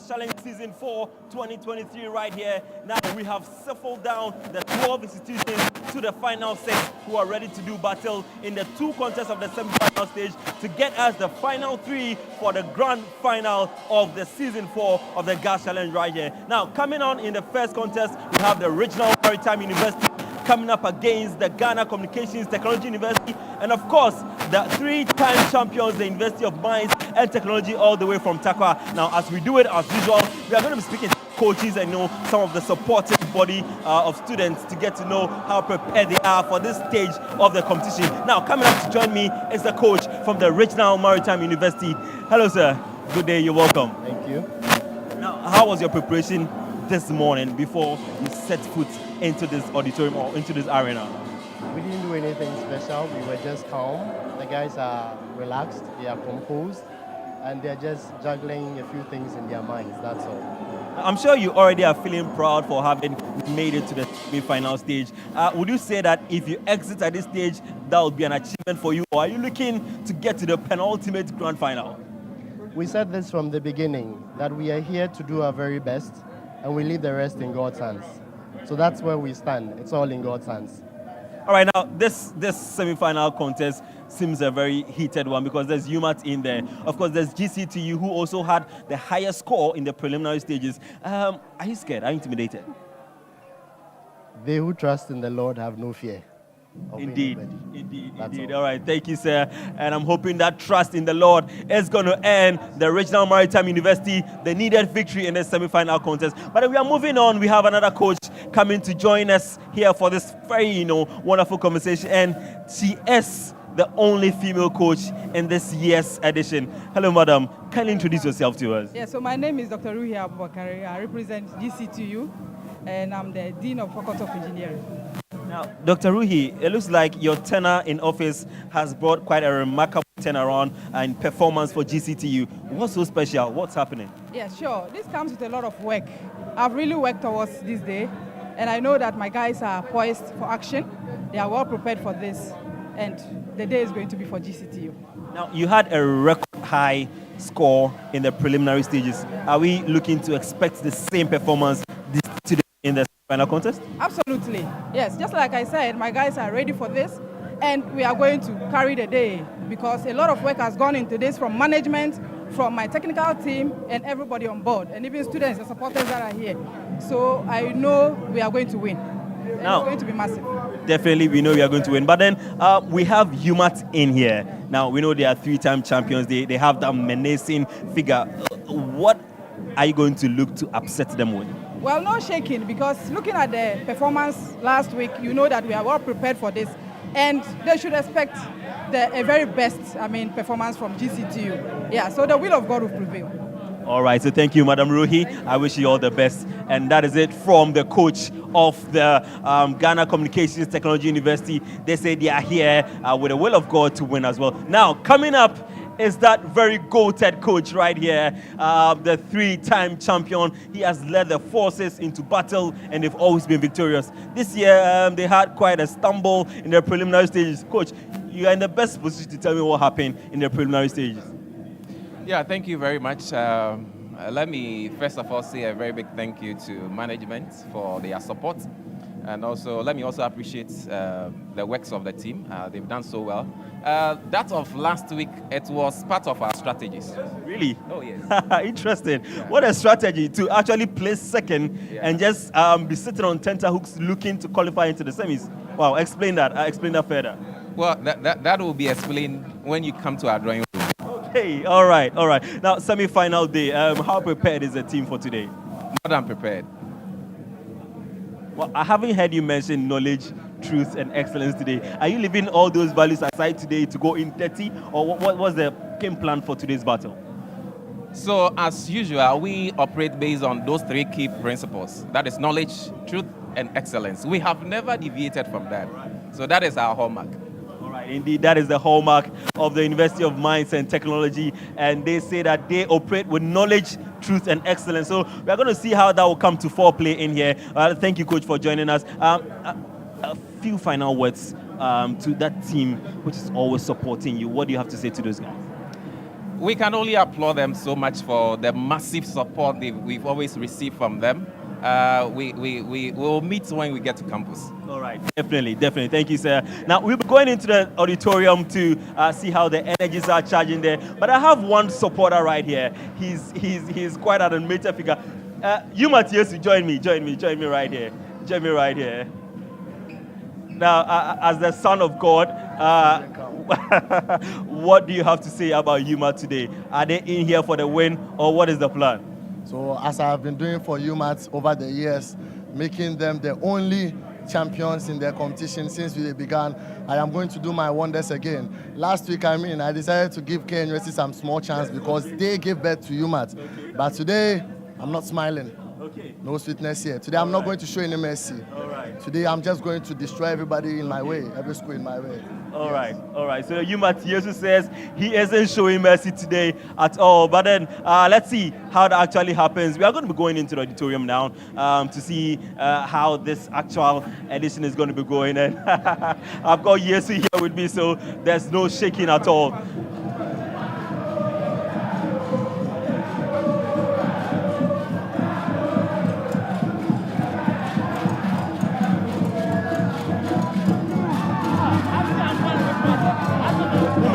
Gas Challenge Season 4 2023 right here. Now we have shuffled down the 12 institutions to the final 6 who are ready to do battle in the 2 contests of the semi-final stage to get us the final 3 for the grand final of the Season 4 of the Gas Challenge right here. Now coming on in the first contest, we have the Regional Maritime University coming up against the Ghana Communications Technology University, and of course, the 3-time champions, the University of Mines and Technology, all the way from Takwa. Now, as we do it as usual, we are going to be speaking to coaches and some of the supporting body of students to get to know how prepared they are for this stage of the competition. Now, coming up to join me is the coach from the Regional Maritime University. Hello, sir. Good day. You're welcome. Thank you. Now, how was your preparation this morning before you set foot into this auditorium or into this arena? We didn't do anything special. We were just calm. The guys are relaxed, they are composed, and they're just juggling a few things in their minds, that's all. I'm sure you already are feeling proud for having made it to the semi-final stage. Would you say that if you exit at this stage, that would be an achievement for you, or are you looking to get to the penultimate grand final? We said this from the beginning, that we are here to do our very best, and we leave the rest in God's hands. So that's where we stand. It's all in God's hands. All right, now this semi-final contest seems a very heated one because there's Umat in there. Of course, there's Gctu who also had the highest score in the preliminary stages. Are you scared? Are you intimidated? They who trust in the Lord have no fear. Indeed. All right, thank you, sir. And I'm hoping that trust in the Lord is going to earn the Regional Maritime University the needed victory in the semi-final contest. But we are moving on. We have another coach coming to join us here for this very, wonderful conversation. And she is the only female coach in this year's edition. Hello, madam. Kindly introduce yourself to us. Yeah, so my name is Dr. Ruhi Abubakari. I represent Gctu, and I'm the Dean of Faculty of Engineering. Now, Dr. Ruhi, it looks like your tenure in office has brought quite a remarkable turnaround and performance for Gctu. What's so special? What's happening? Yeah, sure. This comes with a lot of work. I've really worked towards this day, and I know that my guys are poised for action. They are well prepared for this, and the day is going to be for Gctu. Now, you had a record high score in the preliminary stages. Are we looking to expect the same performance today in the final contest? Absolutely. Yes, just like I said, my guys are ready for this, and we are going to carry the day because a lot of work has gone into this from management, from my technical team, and everybody on board, and even students and supporters that are here. So I know we are going to win. Now, it's going to be massive. Definitely, we know we are going to win. But then we have Umat in here. Now, we know they are 3-time champions. They have that menacing figure. What are you going to look to upset them with? Well, no shaking, because looking at the performance last week, you know that we are well prepared for this, and they should expect a very best, performance from Gctu. Yeah, so the will of God will prevail. All right, so thank you, Madam Ruhi. I wish you all the best. And that is it from the coach of the Ghana Communications Technology University. They say they are here with the will of God to win as well. Now, coming up is that very goated coach right here, the 3-time champion. He has led the forces into battle, and they've always been victorious. This year, they had quite a stumble in their preliminary stages. Coach, you are in the best position to tell me what happened in the preliminary stages. Yeah, thank you very much. Let me first of all say a very big thank you to management for their support. And also, let me also appreciate the works of the team. They've done so well. That of last week, it was part of our strategies. Really? Oh, yes. Interesting. Yeah. What a strategy to actually place second and just be sitting on tenterhooks looking to qualify into the semis. Wow, explain that. Explain that further. Well, that will be explained when you come to our drawing room. Okay, all right. Now, semi-final day. How prepared is the team for today? More than prepared. Well, I haven't heard you mention knowledge, truth, and excellence today. Are you leaving all those values aside today to go in 30, or what was the game plan for today's battle? So, as usual, we operate based on those 3 key principles. That is knowledge, truth, and excellence. We have never deviated from that. So that is our hallmark. All right, indeed, that is the hallmark of the University of Mines and Technology, and they say that they operate with knowledge, truth, and excellence. So we are going to see how that will come to foreplay in here. Thank you, Coach, for joining us. A few final words to that team which is always supporting you. What do you have to say to those guys? We can only applaud them so much for the massive support we've always received from them. We will meet when we get to campus. All right, definitely. Thank you, sir. Now, we'll be going into the auditorium to see how the energies are charging there. But I have one supporter right here. He's quite an animated figure. Umat, yes, join me right here. Join me right here. Now, as the son of God, what do you have to say about Umat today? Are they in here for the win, or what is the plan? So as I have been doing for Umat over the years, making them the only champions in their competition since we began, I am going to do my wonders again. Last week, I decided to give KNUST some small chance because they gave birth to Umat. Okay. But today, I'm not smiling. Okay. No sweetness here. Today, I'm not going to show any mercy. All right. Today, I'm just going to destroy everybody in my way, every school in my way. All right. So Umat Jesus says he isn't showing mercy today at all. But then let's see how that actually happens. We are going to be going into the auditorium now to see how this actual edition is going to be going. And I've got Yesu here with me, so there's no shaking at all.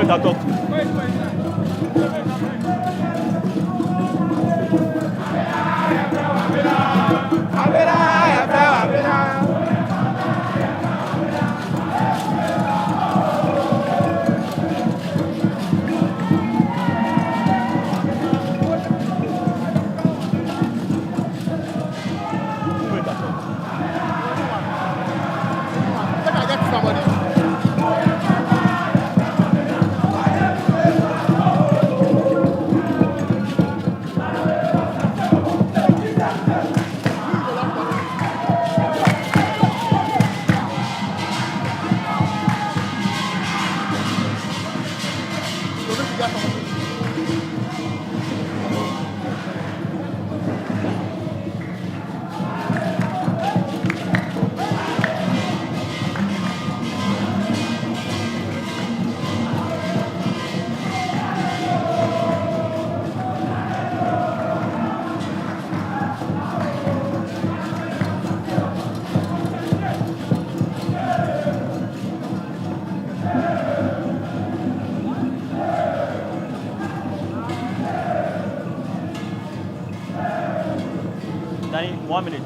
Talk to. One minute.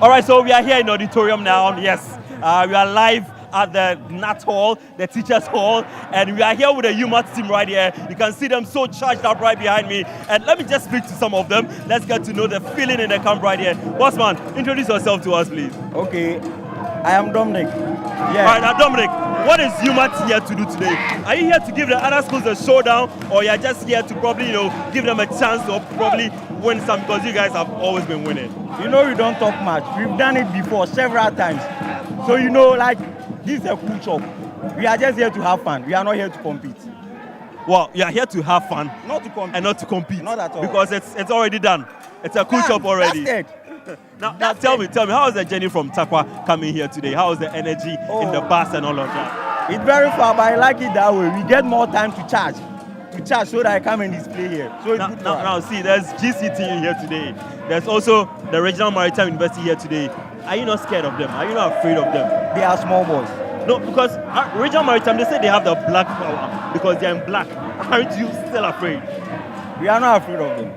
All right, so we are here in the auditorium now. Yes, we are live at the NAT Hall, the Teachers Hall, and we are here with the Umat team right here. You can see them so charged up right behind me. And let me just speak to some of them. Let's get to know the feeling in the camp right here. Bossman, introduce yourself to us, please. Okay, I am Dominic. Yeah. All right, now Dominic, what is Umat here to do today? Are you here to give the other schools a showdown, or you're just here to probably, give them a chance to probably win some, because you guys have always been winning? We don't talk much. We've done it before several times. So this is a cool shop. We are just here to have fun. We are not here to compete. Well, you are here to have fun. Not to compete. And not to compete. Not at all. Because it's already done. It's a cool shop already. That's it. Now tell me, how is the journey from Takwa coming here today? How is the energy in the bus and all of that? It's very far, but I like it that way. We get more time to charge so that I come and display here. So it's good now see, there's Gctu here today. There's also the Regional Maritime University here today. Are you not scared of them? Are you not afraid of them? They are small boys. No, because Regional Maritime, they say they have the black power because they're in black. Aren't you still afraid? We are not afraid of them.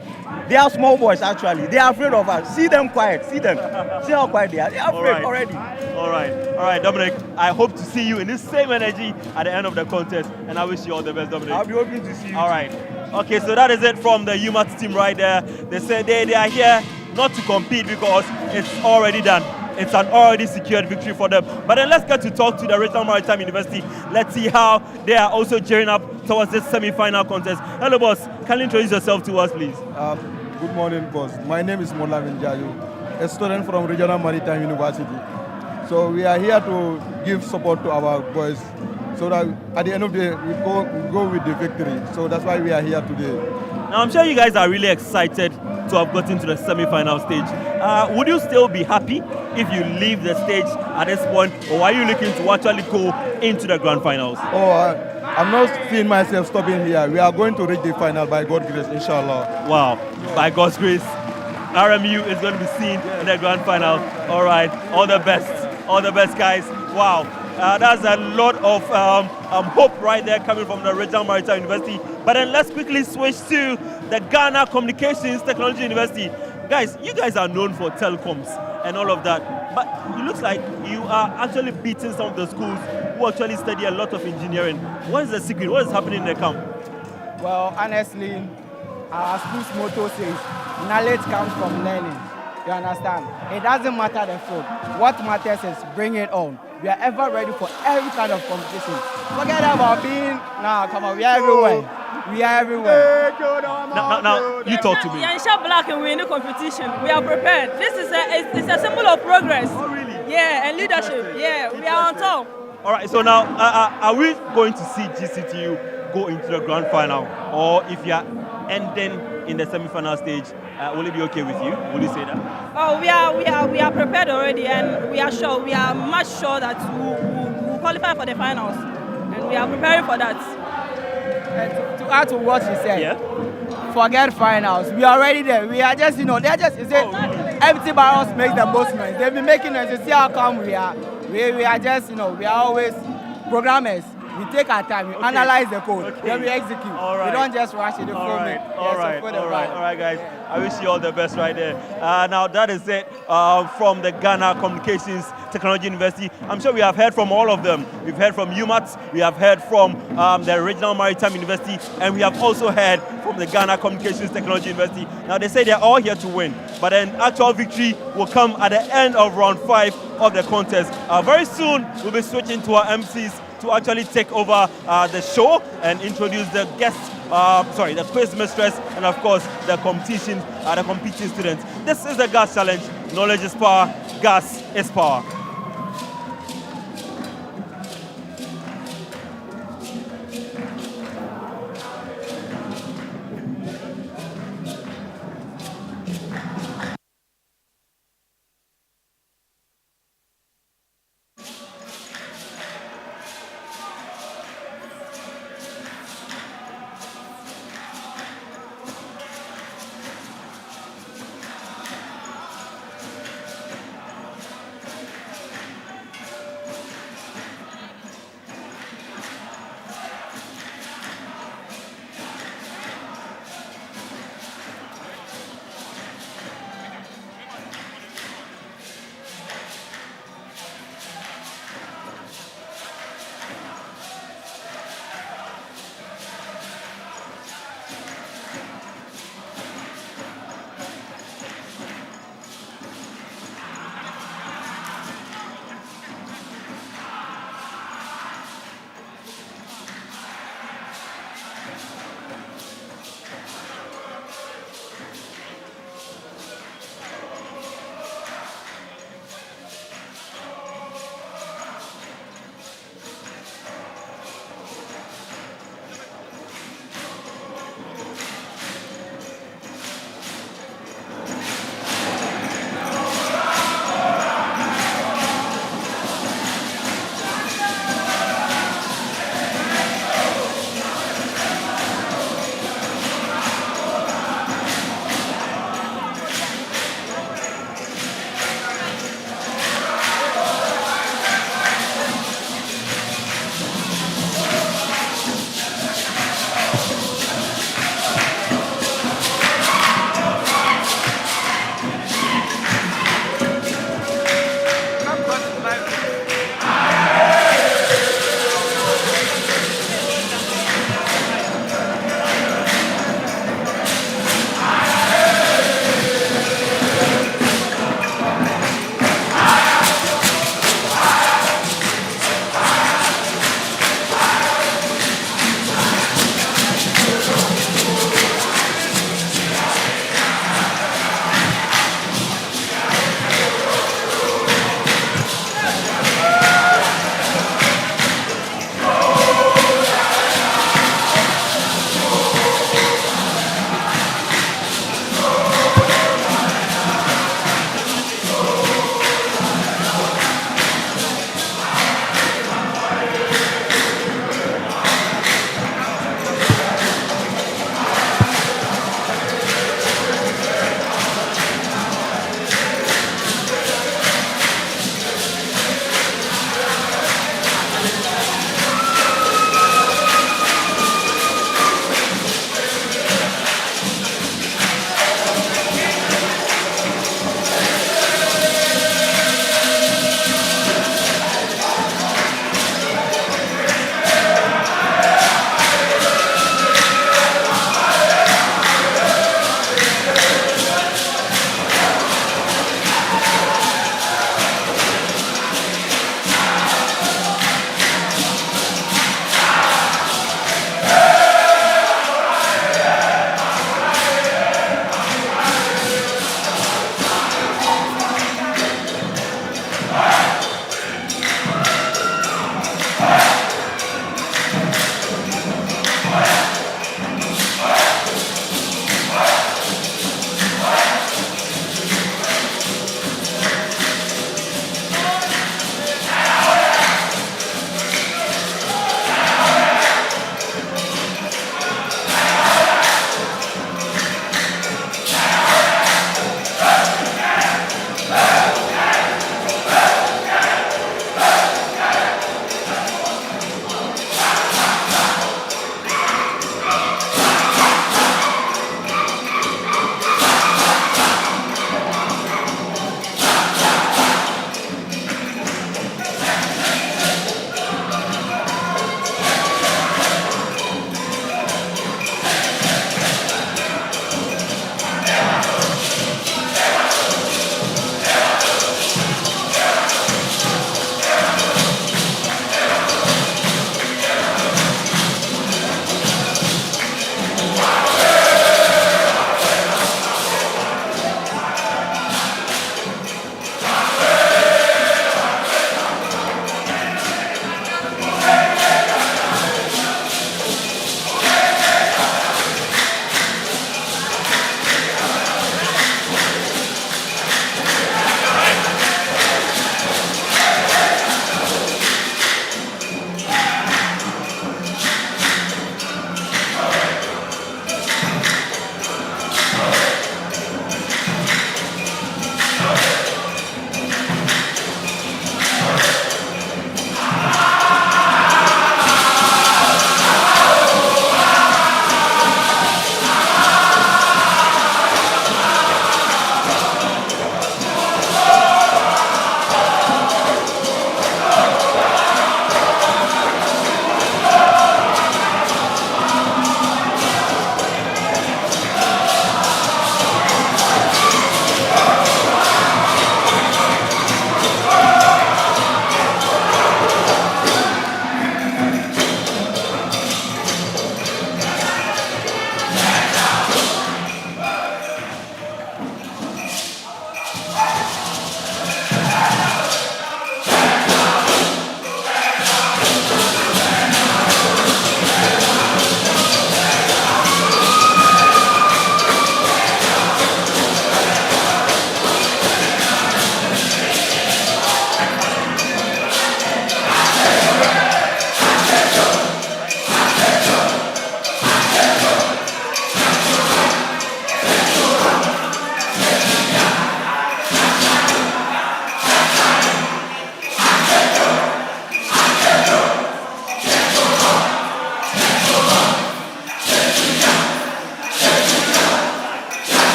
They are small boys, actually. They are afraid of us. See them quiet. See them. See how quiet they are. They are afraid already. All right, Dominic. I hope to see you in this same energy at the end of the contest, and I wish you all the best, Dominic. I'll be hoping to see you. All right. Okay, so that is it from the Umat team right there. They said they are here not to compete because it's already done. It's an already secured victory for them. But then let's get to talk to the Regional Maritime University. Let's see how they are also gearing up towards this semi-final contest. Hello, boss. Can you introduce yourself to us, please? Good morning, boss. My name is Mola Minjayu, a student from Regional Maritime University. So we are here to give support to our boys so that at the end of the day, we go with the victory. So that's why we are here today. Now, I'm sure you guys are really excited to have gotten to the semi-final stage. Would you still be happy if you leave the stage at this point, or are you looking to actually go into the grand finals? I'm not seeing myself stopping here. We are going to reach the final by God's grace, inshallah. Wow, by God's grace, RMU is going to be seen in the grand final. All right, all the best, guys. Wow, that's a lot of hope right there coming from the Regional Maritime University. But then let's quickly switch to the Ghana Communications Technology University. Guys, you guys are known for telecoms and all of that, but it looks like you are actually beating some of the schools who actually study a lot of engineering. What is the secret? What is happening in the camp? Well, honestly, our school's motto says, knowledge comes from learning. You understand? It doesn't matter the field. What matters is bring it on. We are ever ready for every kind of competition. Forget about being, come on, we are everywhere. We are everywhere. Now, you talk to me. Yeah, in black and we in the competition. We are prepared. This is it's a symbol of progress. Oh, really? Yeah, and leadership. Yeah, we are on top. All right, so now, are we going to see Gctu go into the grand final? Or if you are ending in the semi-final stage, will it be okay with you? Will you say that? Oh, we are prepared already, and we are sure. We are much sure that we will qualify for the finals, and we are preparing for that. To add to what she said, forget finals. We are already there. We are just, they're just, empty barrels make the most noise. They've been making us. You see how come we are. We are just, we are always programmers. We take our time, we analyze the code, then we execute. Right. We don't just rush it. All right, guys. I wish you all the best right there. Now, that is it from the Ghana Communications Technology University. I'm sure we have heard from all of them. We've heard from Umat, we have heard from the Regional Maritime University, and we have also heard from the Ghana Communications Technology University. Now, they say they're all here to win, but an actual victory will come at the end of round 5 of the contest. Very soon, we'll be switching to our MCs to actually take over the show and introduce the guests, the quiz mistress, and of course the competing students. This is the Gas Challenge. Knowledge is power. Gas is power.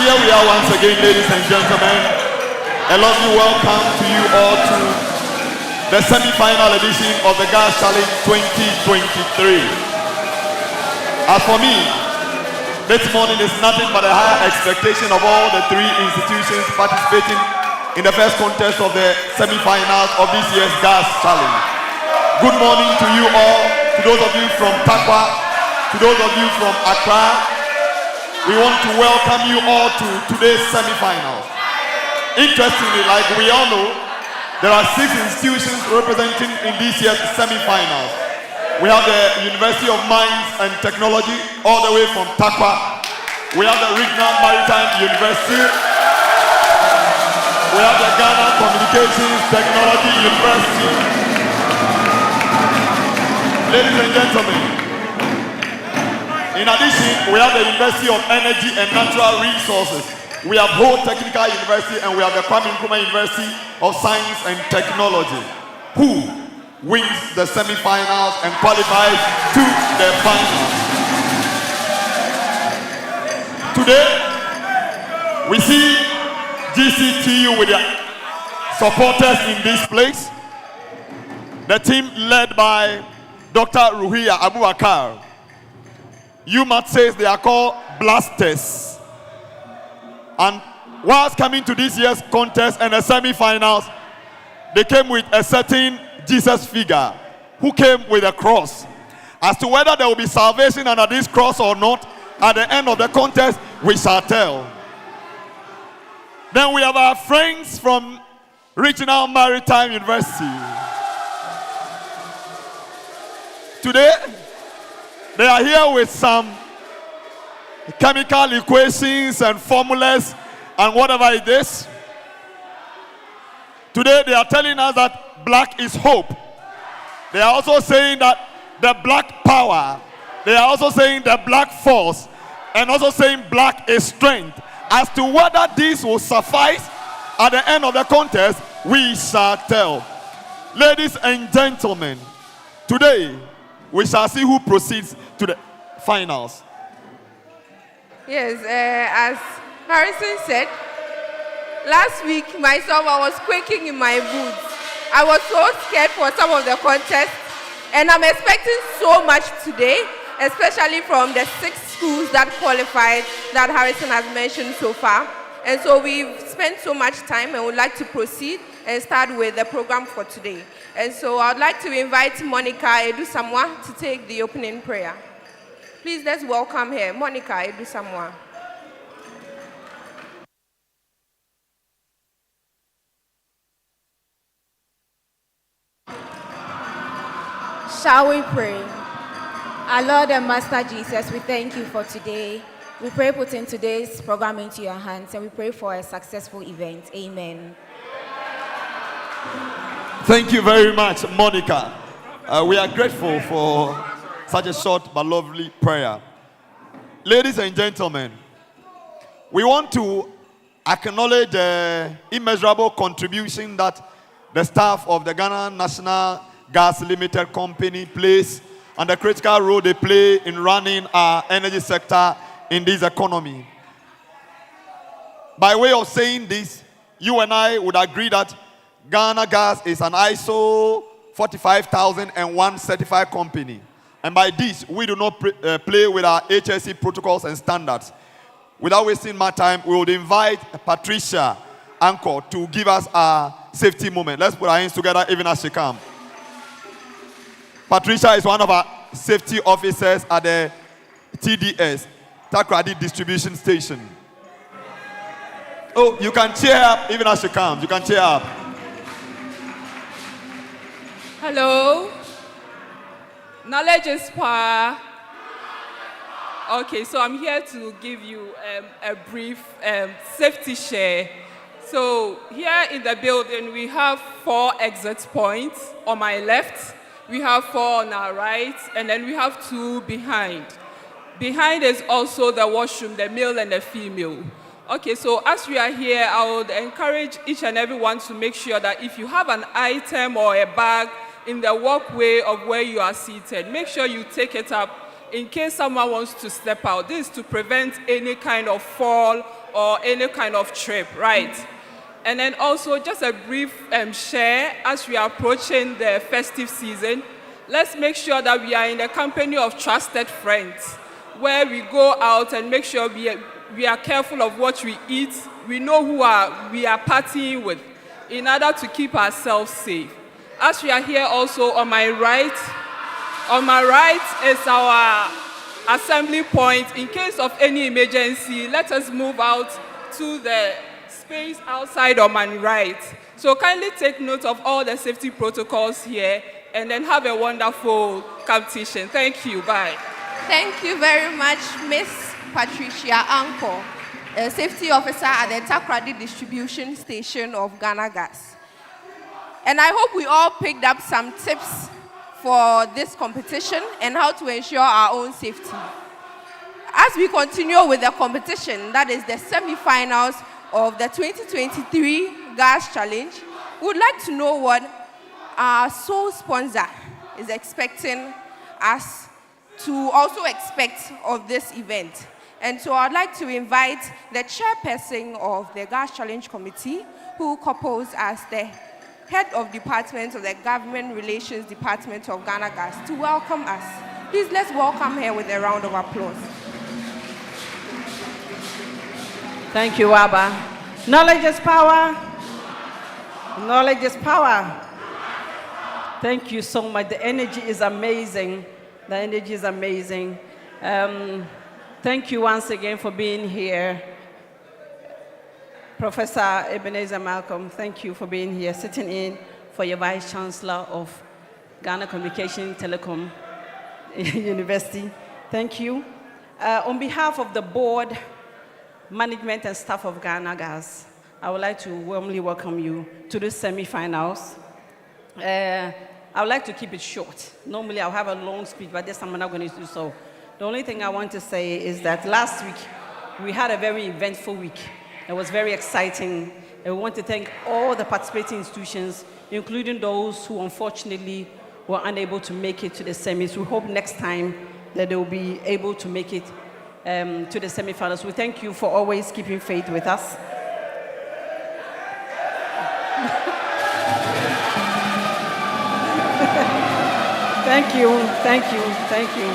here we are once again, ladies and gentlemen. A lovely welcome to you all to the semi-final edition of the Gas Challenge 2023. As for me, this morning is nothing but a higher expectation of all the three institutions participating in the first contest of the semi-finals of this year's Gas Challenge. Good morning to you all, to those of you from Takwa, to those of you from Accra. We want to welcome you all to today's semi-finals. Interestingly, like we all know, there are 6 institutions representing in this year's semi-finals. We have the University of Mines and Technology, all the way from Takwa. We have the Regional Maritime University. We have the Ghana Communications Technology University. Ladies and gentlemen, in addition, we have the University of Energy and Natural Resources. We have Ho Technical University, and we have the Kwame Nkrumah University of Science and Technology, who wins the semi-finals and qualifies to the finals. Today, we see Gctu with their supporters in this place. The team led by Dr. Ruhiya Abubakar. Umat says they are called Blasters. And whilst coming to this year's contest and the semi-finals, they came with a certain Jesus figure who came with a cross. As to whether there will be salvation under this cross or not, at the end of the contest, we shall tell. Then we have our friends from Regional Maritime University. Today, they are here with some chemical equations and formulas and whatever it is. Today they are telling us that black is hope. They are also saying that the black power. They are also saying the black force. And also saying black is strength. As to whether this will suffice at the end of the contest, we shall tell. Ladies and gentlemen, today we shall see who proceeds to the finals. Yes, as Harrison said, last week myself, I was quaking in my boots. I was so scared for some of the contests, and I'm expecting so much today, especially from the 6 schools that qualified that Harrison has mentioned so far. And so we've spent so much time and would like to proceed and start with the program for today. And so I'd like to invite Monica Edu-Samoa to take the opening prayer. Please, let's welcome her, Monica Edu-Samoa. Shall we pray? Our Lord and Master Jesus, we thank you for today. We pray putting today's program into your hands, and we pray for a successful event. Amen. Thank you very much, Monica. We are grateful for such a short but lovely prayer. Ladies and gentlemen, we want to acknowledge the immeasurable contribution that the staff of the Ghana National Gas Limited Company plays and the critical role they play in running our energy sector in this economy. By way of saying this, you and I would agree that Ghana Gas is an ISO 45001 certified company. And by this, we do not play with our HSE protocols and standards. Without wasting my time, we would invite Patricia Anchor to give us a safety moment. Let's put our hands together even as she comes. Patricia is one of our safety officers at the TDS, Takrady Distribution Station. Oh, you can cheer up even as she comes. You can cheer up. Hello. Knowledge is power. Okay, so I'm here to give you a brief safety share. So here in the building, we have 4 exit points on my left. We have 4 on our right, and then we have 2 behind. Behind is also the washroom, the male and the female. Okay, so as we are here, I would encourage each and everyone to make sure that if you have an item or a bag in the walkway of where you are seated, make sure you take it up in case someone wants to step out. This is to prevent any kind of fall or any kind of trip, right? And then also just a brief share as we are approaching the festive season. Let's make sure that we are in the company of trusted friends, where we go out and make sure we are careful of what we eat. We know who we are partying with in order to keep ourselves safe. As we are here also on my right is our assembly point. In case of any emergency, let us move out to the space outside on my right. So kindly take note of all the safety protocols here and then have a wonderful competition. Thank you. Bye. Thank you very much, Miss Patricia Anko, a safety officer at the Takrady Distribution Station of Ghana Gas. And I hope we all picked up some tips for this competition and how to ensure our own safety. As we continue with the competition, that is the semi-finals of the 2023 Gas Challenge, we would like to know what our sole sponsor is expecting us to also expect of this event. And so I'd like to invite the chairperson of the Gas Challenge Committee, who couples as the head of department of the Government Relations Department of Ghana Gas, to welcome us. Please, let's welcome her with a round of applause. Thank you, Abba. Knowledge is power. Knowledge is power. Thank you so much. The energy is amazing. The energy is amazing. Thank you once again for being here. Professor Ebenezer Malcolm, thank you for being here, sitting in for your Vice Chancellor of Ghana Communication Telecom University. Thank you. On behalf of the board, management, and staff of Ghana Gas, I would like to warmly welcome you to the semi-finals. I would like to keep it short. Normally, I'll have a long speech, but this time I'm not going to do so. The only thing I want to say is that last week, we had a very eventful week. It was very exciting. And we want to thank all the participating institutions, including those who unfortunately were unable to make it to the semis. We hope next time that they will be able to make it to the semifinals. We thank you for always keeping faith with us. Thank you, thank you, thank you.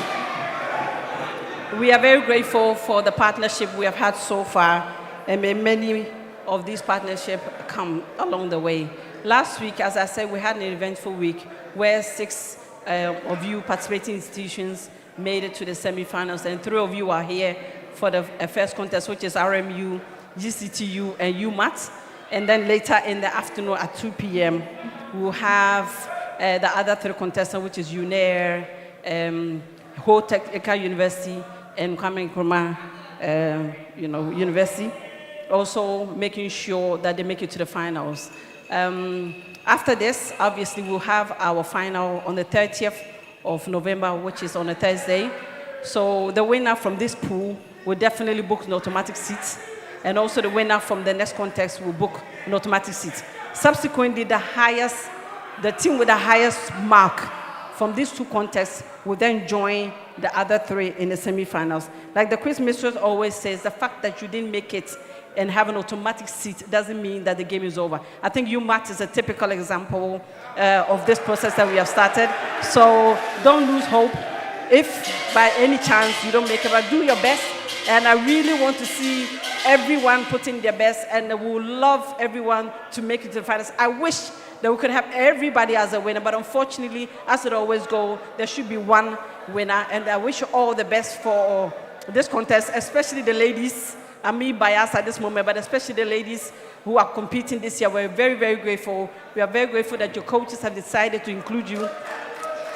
We are very grateful for the partnership we have had so far, and may many of these partnerships come along the way. Last week, as I said, we had an eventful week where 6 of you participating institutions made it to the semifinals, and 3 of you are here for the first contest, which is RMU, Gctu, and Umat. And then later in the afternoon at 2 p.m., we'll have the other 3 contestants, which is UNAIR, Ho Technical University, and Kwame Nkrumah University, also making sure that they make it to the finals. After this, obviously, we'll have our final on the 30th of November, which is on a Thursday. So the winner from this pool will definitely book an automatic seat, and also the winner from the next contest will book an automatic seat. Subsequently, the team with the highest mark from these 2 contests will then join the other 3 in the semifinals. Like the quiz mistress always says, the fact that you didn't make it and have an automatic seat doesn't mean that the game is over. I think Umat is a typical example of this process that we have started. So don't lose hope. If by any chance you don't make it, but do your best. And I really want to see everyone putting their best, and we would love everyone to make it to the finals. I wish that we could have everybody as a winner, but unfortunately, as it always goes, there should be one winner. And I wish you all the best for this contest, especially the ladies. I'm me biased at this moment, but especially the ladies who are competing this year. We're very, very grateful. We are very grateful that your coaches have decided to include you.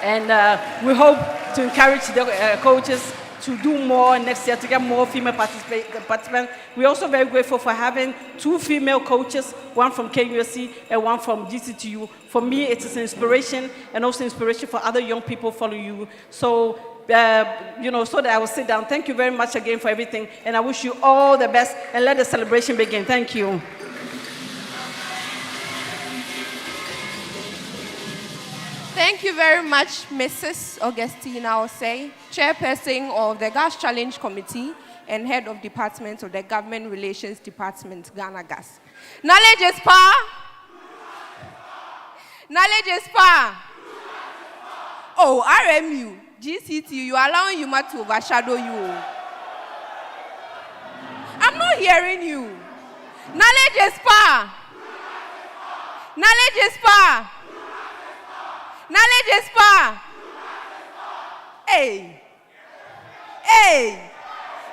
And we hope to encourage the coaches to do more next year, to get more female participants. We're also very grateful for having 2 female coaches, one from KUSC and one from GCTU. For me, it is an inspiration, and also inspiration for other young people following you. So, so that I will sit down. Thank you very much again for everything, and I wish you all the best, and let the celebration begin. Thank you. Thank you very much, Mrs. Augustina Osei, Chairperson of the Gas Challenge Committee and Head of Department of the Government Relations Department, Ghana Gas. Knowledge is power. Knowledge is power. Oh, RMU, Gctu, you are allowing Umat to overshadow you. I'm not hearing you. Knowledge is power. Knowledge is power. Knowledge is power. Hey. Hey.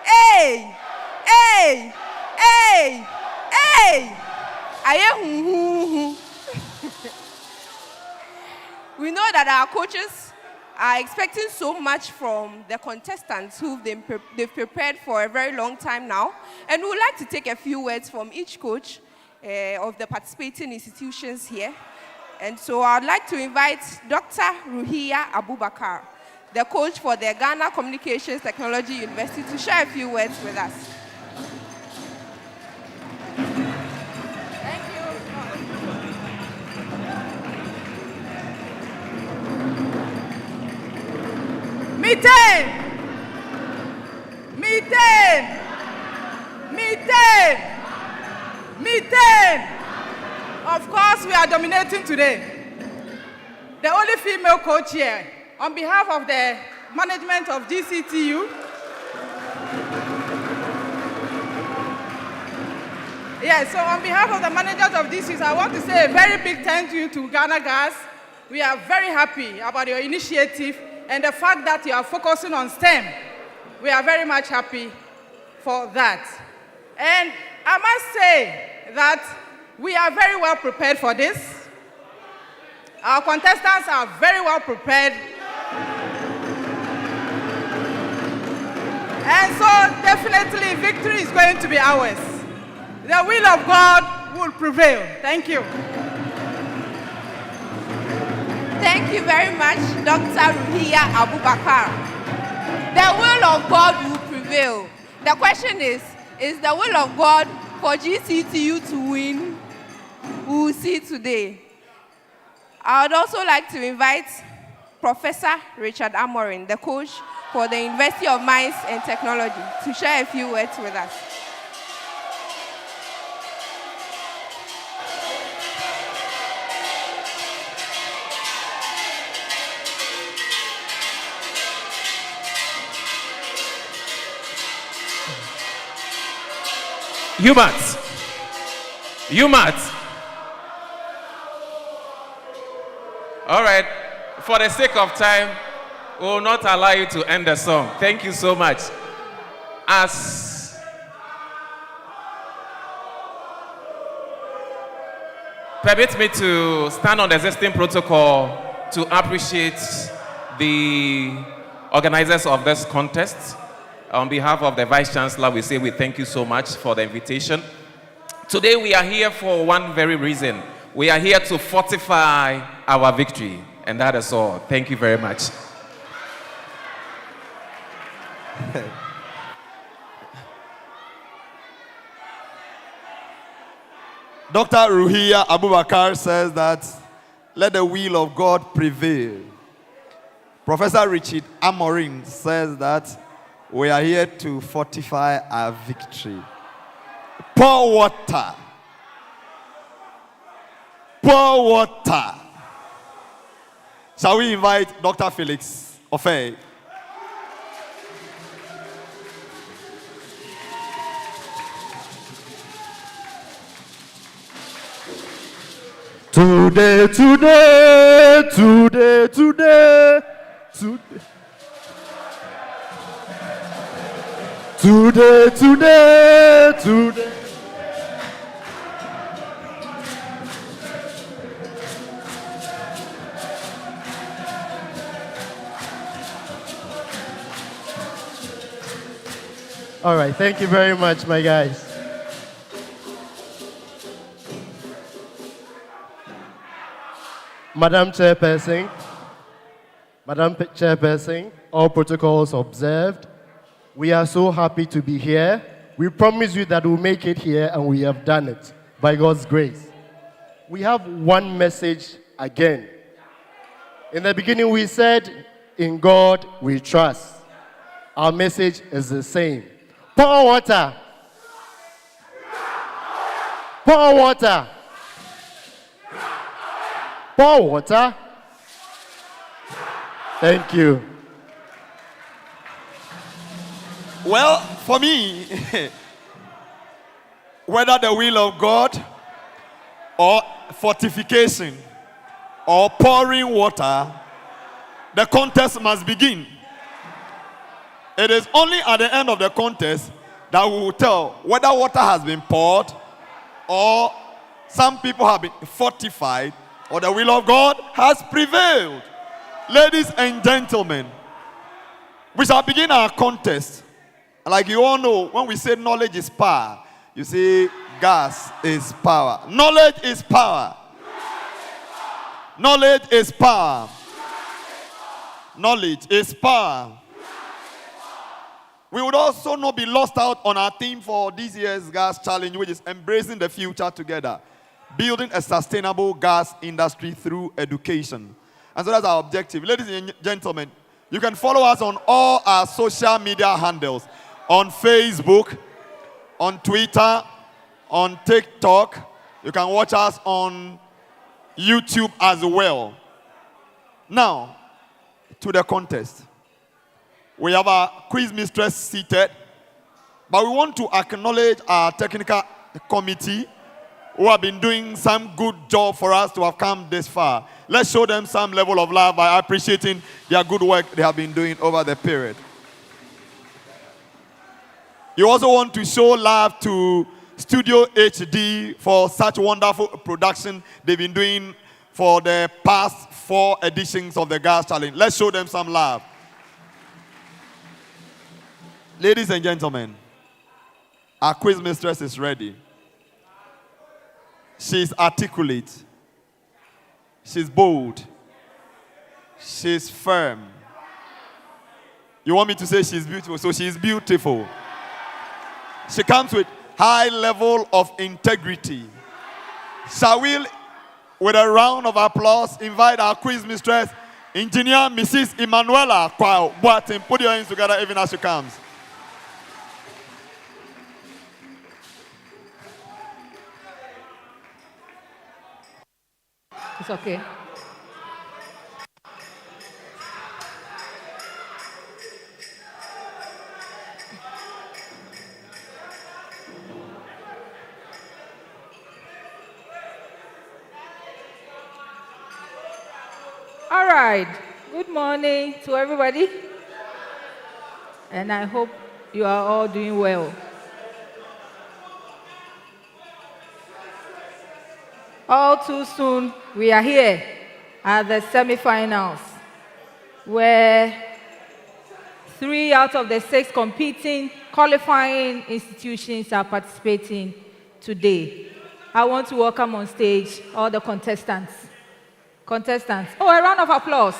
Hey. Hey. Hey. Hey. Aye. We know that our coaches are expecting so much from the contestants who they've prepared for a very long time now. And we would like to take a few words from each coach of the participating institutions here. And so I would like to invite Dr. Ruhiya Abubakar, the coach for the Ghana Communications Technology University, to share a few words with us. Thank you. Meeting! Meeting! Meeting! Meeting! Of course, we are dominating today. The only female coach here, on behalf of the management of Gctu, yes, so on behalf of the managers of Gctu, I want to say a very big thank you to Ghana Gas. We are very happy about your initiative and the fact that you are focusing on STEM. We are very much happy for that. And I must say that we are very well prepared for this. Our contestants are very well prepared. And so definitely victory is going to be ours. The will of God will prevail. Thank you. Thank you very much, Dr. Ruhiya Abubakar. The will of God will prevail. The question is the will of God for Gctu to win? We will see today. I would also like to invite Professor Richard Amorin, the coach for the University of Mines and Technology, to share a few words with us. Umat. All right, for the sake of time, we will not allow you to end the song. Thank you so much. Permit me to stand on the existing protocol to appreciate the organizers of this contest. On behalf of the Vice Chancellor, we say we thank you so much for the invitation. Today we are here for one very reason. We are here to fortify our victory, and that is all. Thank you very much. Dr. Ruhiya Abubakar says that let the will of God prevail. Professor Richard Amorin says that we are here to fortify our victory. Pour water. Pour water. Shall we invite Dr. Felix Ofei? Today, today, today, today, today. Today, today, today. All right, thank you very much, my guys. Madam Chairperson, all protocols observed. We are so happy to be here. We promise you that we'll make it here, and we have done it by God's grace. We have one message again. In the beginning, we said, in God we trust. Our message is the same. Pour water. Pour water. Pour water. Thank you. Well, for me, whether the will of God or fortification or pouring water, the contest must begin. It is only at the end of the contest that we will tell whether water has been poured or some people have been fortified or the will of God has prevailed. Ladies and gentlemen, we shall begin our contest. Like you all know, when we say knowledge is power, you say gas is power. Knowledge is power. Knowledge is power. Knowledge is power. We would also not be lost out on our theme for this year's gas challenge, which is embracing the future together, building a sustainable gas industry through education. And so that's our objective. Ladies and gentlemen, you can follow us on all our social media handles, on Facebook, on Twitter, on TikTok. You can watch us on YouTube as well. Now, to the contest. We have our quiz mistress seated, but we want to acknowledge our technical committee who have been doing some good job for us to have come this far. Let's show them some level of love by appreciating their good work they have been doing over the period. You also want to show love to Studio HD for such wonderful production they've been doing for the past 4 editions of the Gas Challenge. Let's show them some love. Ladies and gentlemen, our quiz mistress is ready. She's articulate. She's bold. She's firm. You want me to say she's beautiful? So she's beautiful. She comes with high level of integrity. Shall we, with a round of applause, invite our quiz mistress, Engineer Mrs. Emanuela Kwao Boatin. Put your hands together even as she comes. It's okay. All right. Good morning to everybody. And I hope you are all doing well. All too soon, we are here at the semifinals, where 3 out of the 6 competing, qualifying institutions are participating today. I want to welcome on stage all the contestants. Contestants. Oh, a round of applause.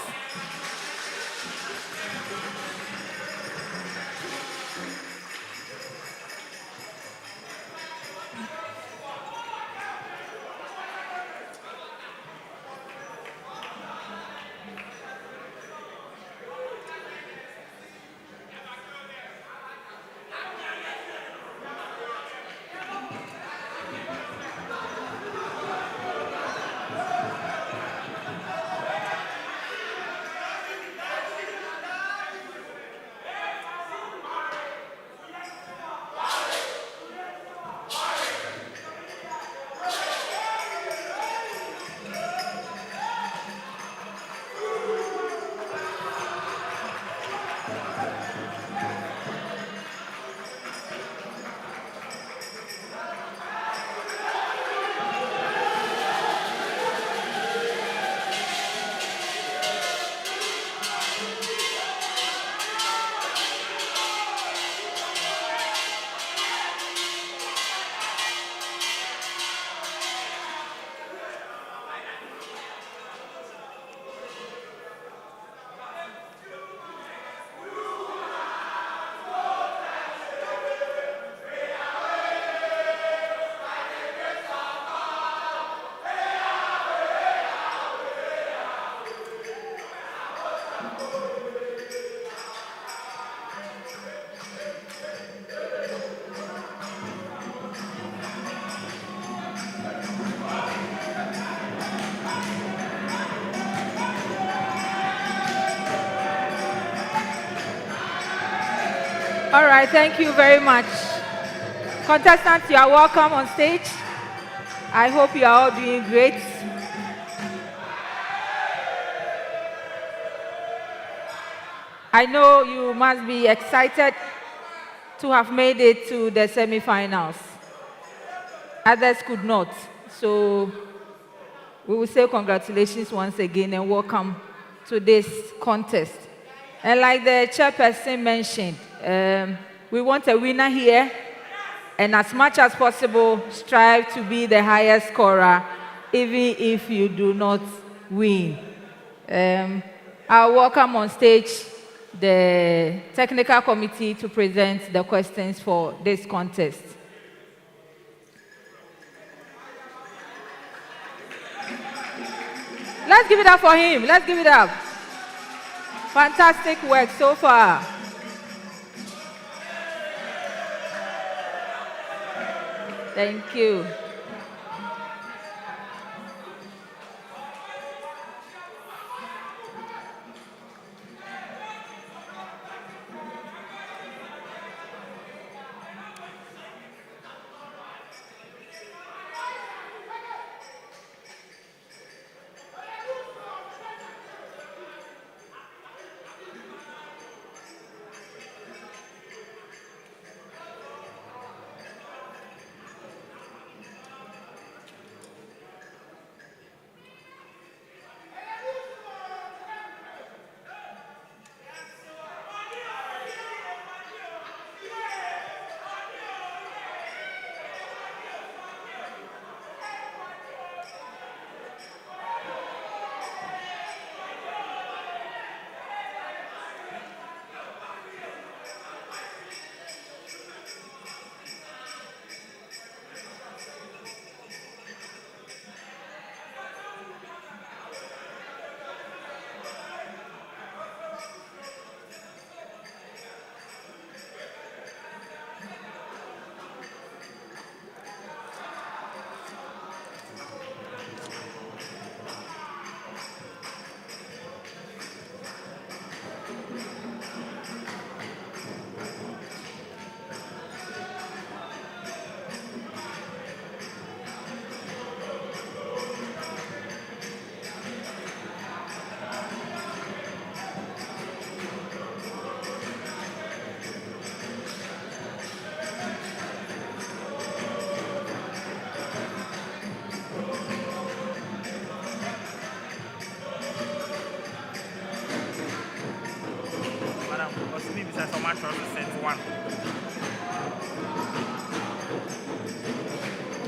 All right, thank you very much. Contestants, you are welcome on stage. I hope you are all doing great. I know you must be excited to have made it to the semifinals. Others could not. So we will say congratulations once again and welcome to this contest. And like the chairperson mentioned, we want a winner here, and as much as possible, strive to be the highest scorer, even if you do not win. I'll welcome on stage the technical committee to present the questions for this contest. Let's give it up for him. Let's give it up. Fantastic work so far. Thank you.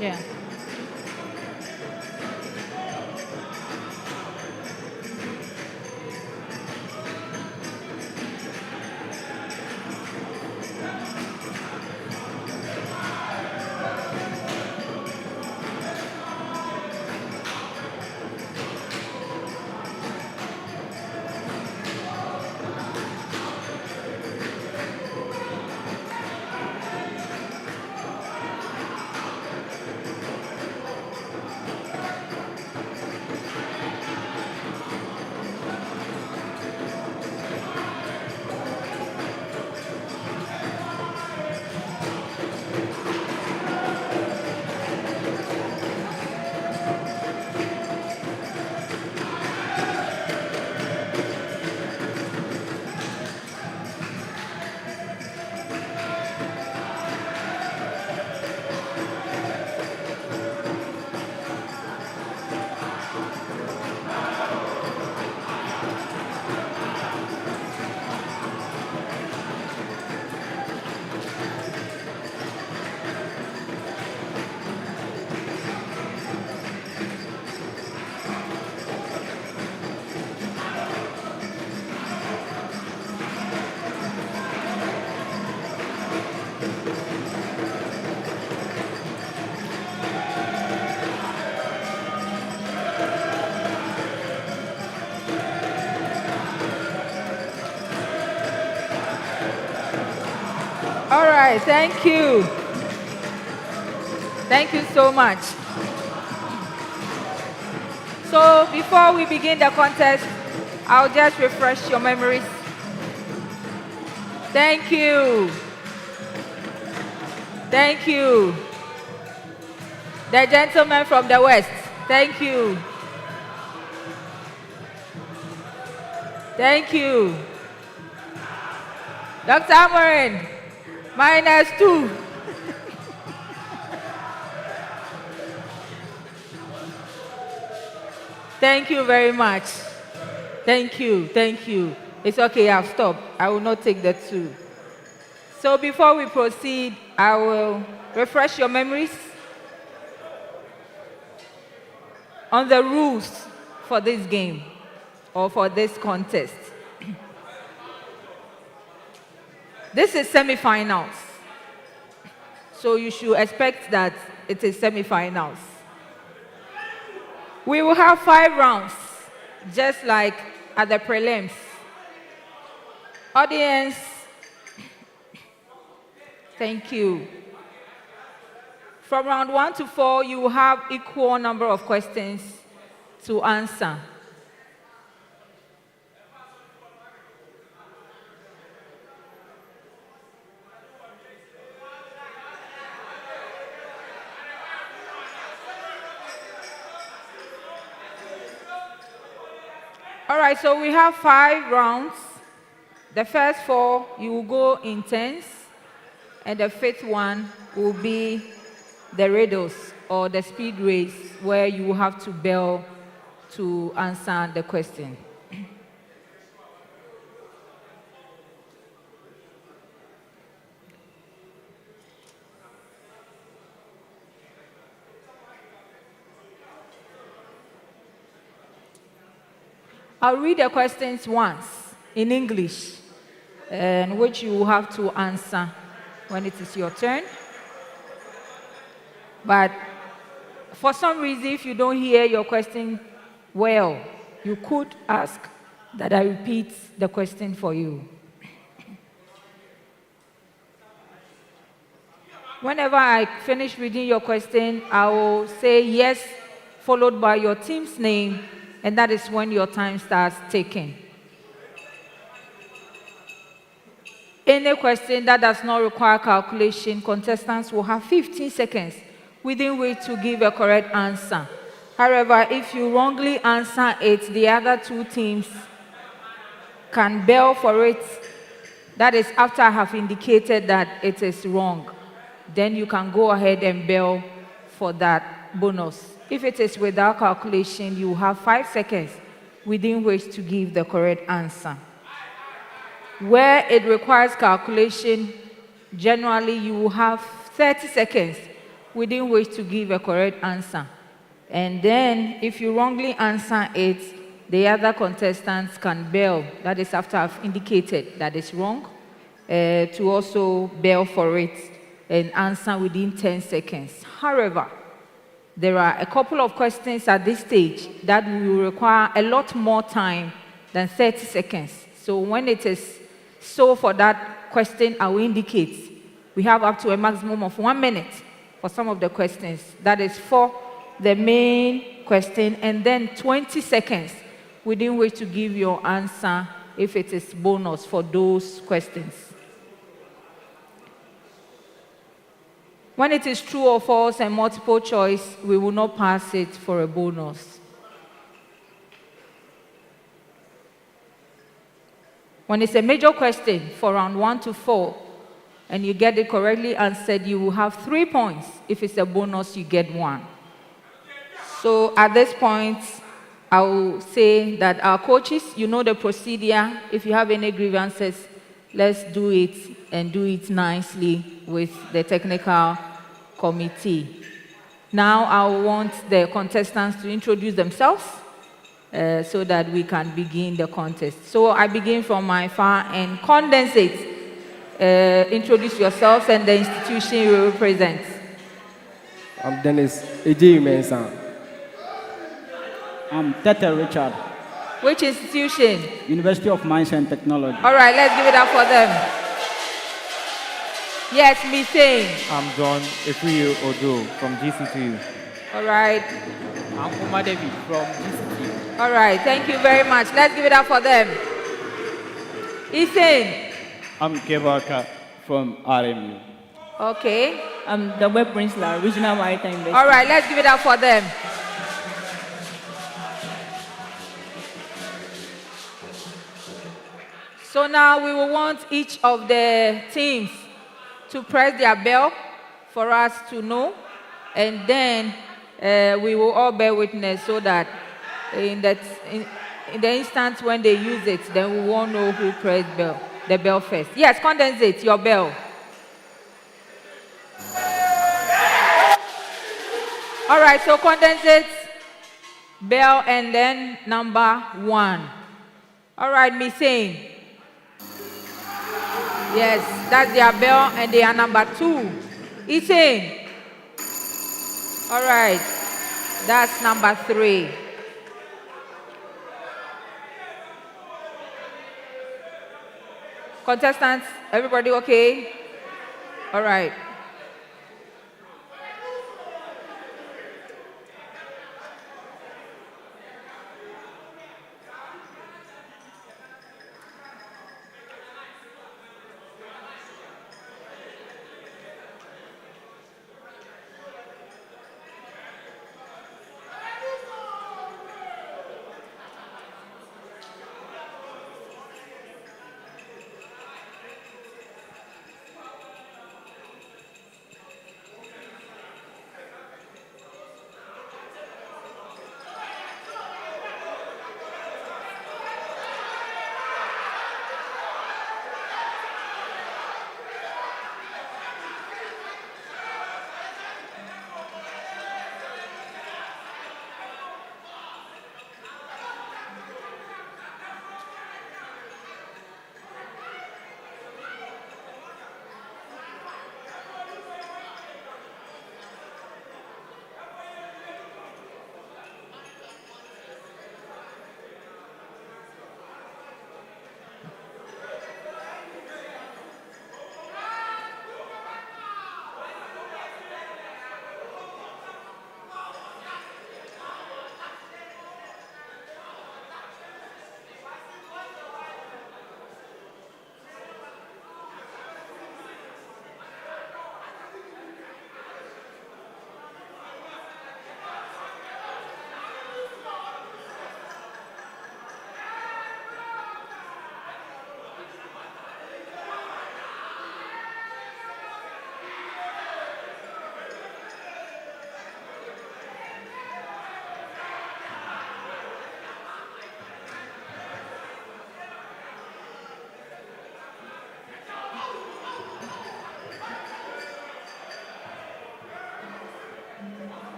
Yeah. All right, thank you. Thank you so much. So before we begin the contest, I'll just refresh your memories. Thank you. Thank you. The gentleman from the west. Thank you. Thank you. Dr. Amarin, -2. Thank you very much. Thank you, thank you. It's okay, I've stopped. I will not take the 2. So before we proceed, I will refresh your memories on the rules for this game or for this contest. This is semifinals. So you should expect that it is semifinals. We will have 5 rounds, just like at the prelims. Audience, thank you. From round 1 to 4, you will have equal number of questions to answer. All right, so we have 5 rounds. The first 4, you will go in turns, and the 5th one will be the riddles or the speed race, where you will have to bell to answer the question. I'll read the questions once in English, and which you will have to answer when it is your turn. But for some reason, if you don't hear your question well, you could ask that I repeat the question for you. Whenever I finish reading your question, I will say yes, followed by your team's name, and that is when your time starts ticking. Any question that does not require calculation, contestants will have 15 seconds within which to give a correct answer. However, if you wrongly answer it, the other 2 teams can bell for it. That is after I have indicated that it is wrong. Then you can go ahead and bell for that bonus. If it is without calculation, you have 5 seconds within which to give the correct answer. Where it requires calculation, generally you will have 30 seconds within which to give a correct answer. And then, if you wrongly answer it, the other contestants can bell. That is after I've indicated that it's wrong, to also bell for it and answer within 10 seconds. However, there are a couple of questions at this stage that will require a lot more time than 30 seconds. So when it is so for that question, I will indicate we have up to a maximum of 1 minute for some of the questions. That is for the main question, and then 20 seconds within which to give your answer if it is bonus for those questions. When it is true or false and multiple choice, we will not pass it for a bonus. When it's a major question for round 1 to 4, and you get it correctly answered, you will have 3 points. If it's a bonus, you get 1. So at this point, I will say that our coaches, you know the procedure. If you have any grievances, let's do it and do it nicely with the technical committee. Now I want the contestants to introduce themselves so that we can begin the contest. So I begin from my far end. Condensate. Introduce yourselves and the institution you represent. I'm Dennis Eji Mensah. I'm Tete Richard. Which institution? University of Mines and Technology. All right, let's give it up for them. Yes, Methane. I'm John Efriyo Odo from Gctu. All right. I'm Uma David from Gctu. All right, thank you very much. Let's give it up for them. Ethan. I'm Kevaka from RMU. Okay. I'm the web principal, Regional Maritime University. All right, let's give it up for them. So now we will want each of the teams to press their bell for us to know, and then we will all bear witness so that in the instance when they use it, then we won't know who pressed the bell first. Yes, Condensate, your bell. All right, so Condensate, bell, and then number 1. All right, Miss Sane. Yes, that's their bell, and they are number 2. Ethan. All right, that's number 3. Contestants, everybody okay? All right.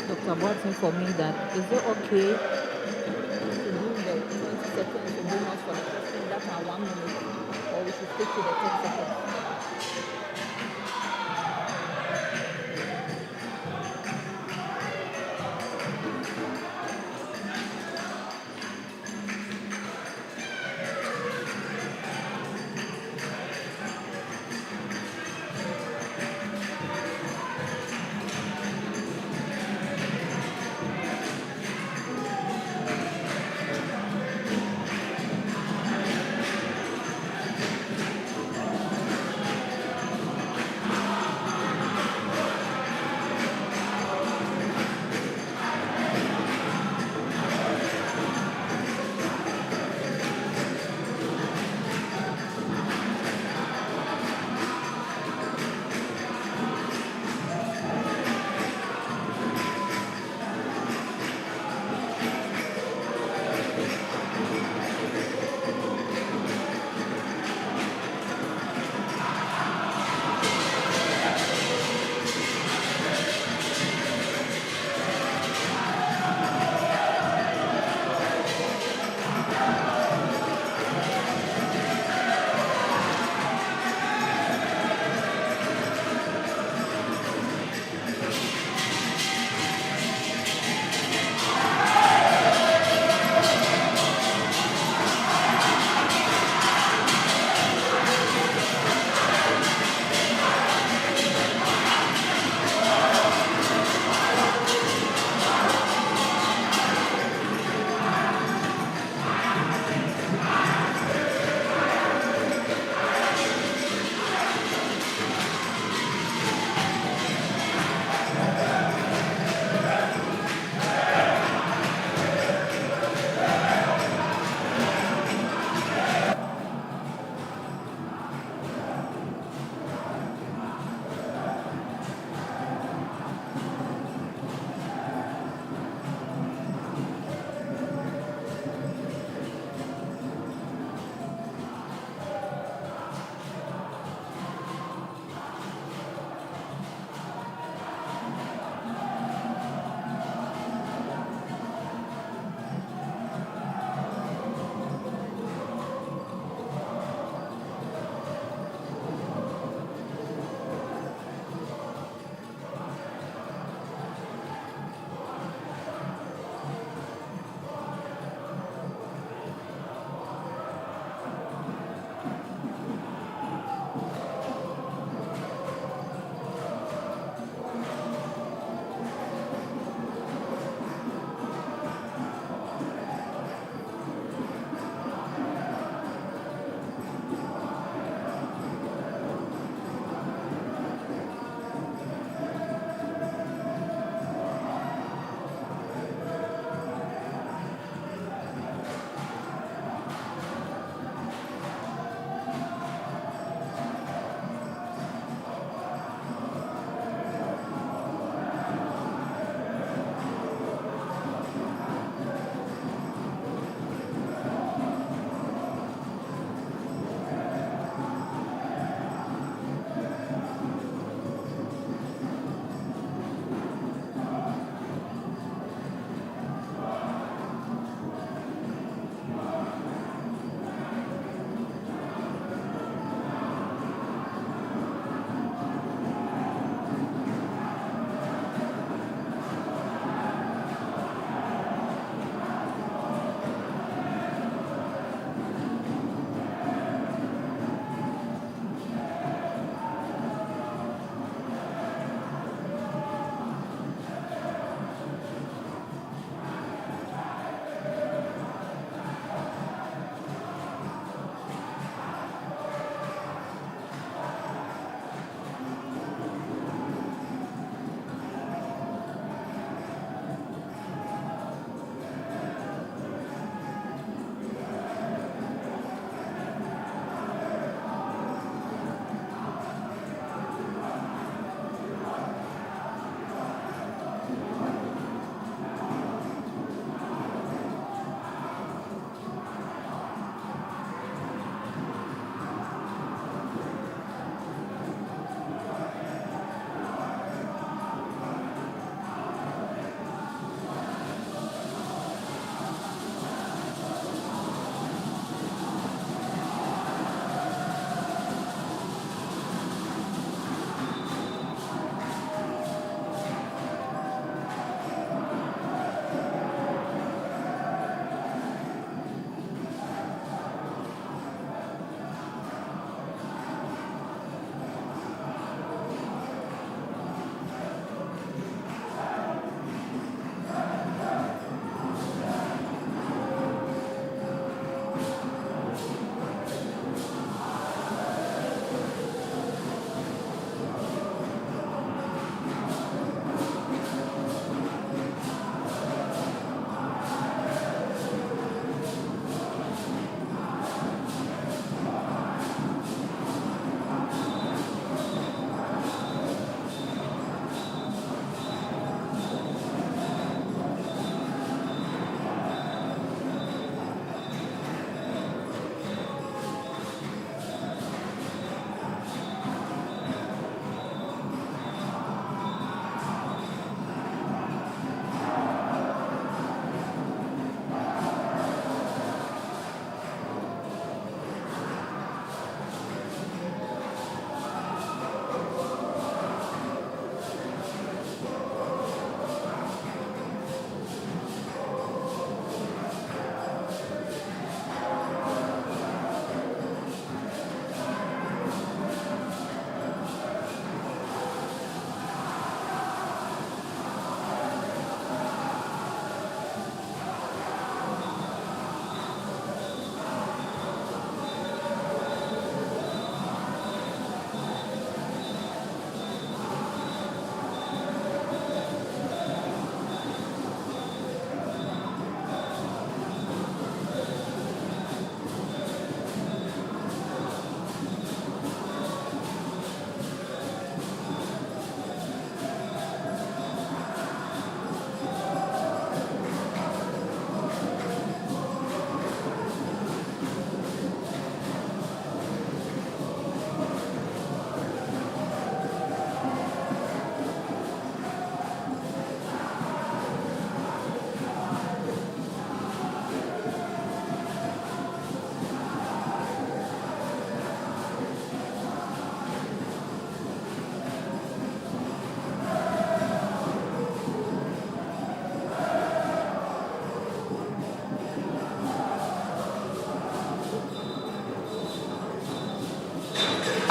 Dr. Watson for me that is it okay to do the 20 seconds to bring us for the question that are 1 minute, or we should stick to the 10 seconds?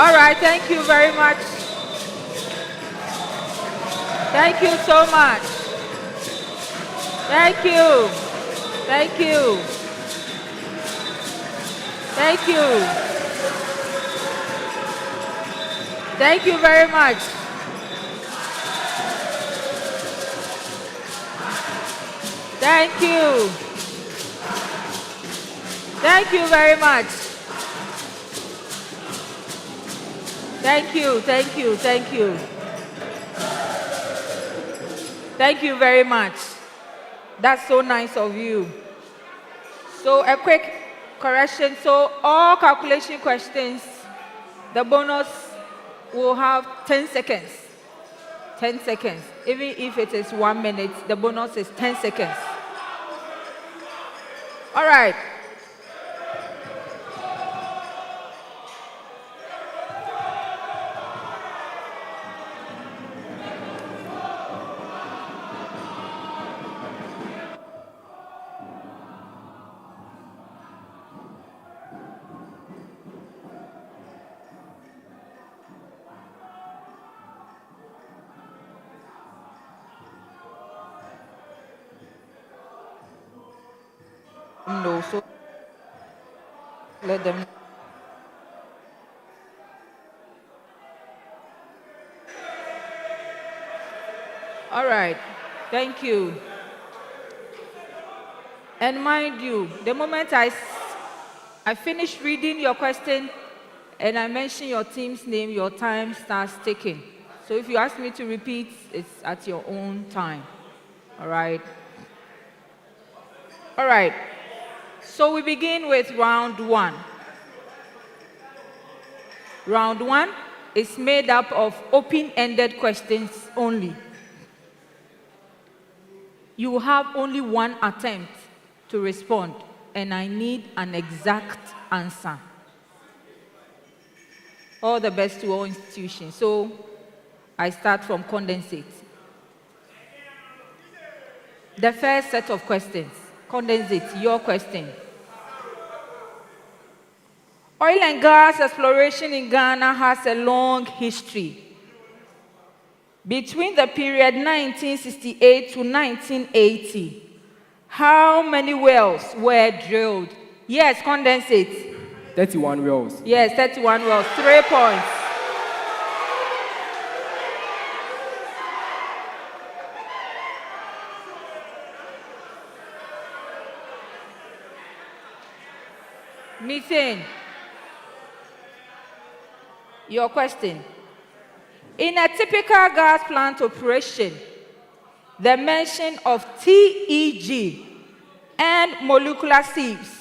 All right, thank you very much. Thank you so much. Thank you. Thank you. Thank you. Thank you very much. Thank you. Thank you very much. Thank you, thank you, thank you. Thank you very much. That's so nice of you. So a quick correction. So all calculation questions, the bonus will have 10 seconds. 10 seconds. Even if it is 1 minute, the bonus is 10 seconds. All right. No, so let them. All right, thank you. And mind you, the moment I finish reading your question and I mention your team's name, your time starts ticking. So if you ask me to repeat, it's at your own time. All right. All right. So we begin with round one. Round one is made up of open-ended questions only. You have only one attempt to respond, and I need an exact answer. All the best to all institutions. So I start from Condensate. The first set of questions. Condensate, your question. Oil and gas exploration in Ghana has a long history. Between the period 1968 to 1980, how many wells were drilled? Yes, Condensate. 31 wells. Yes, 31 wells. 3 points. Methane. Your question. In a typical gas plant operation, the mention of TEG and molecular sieves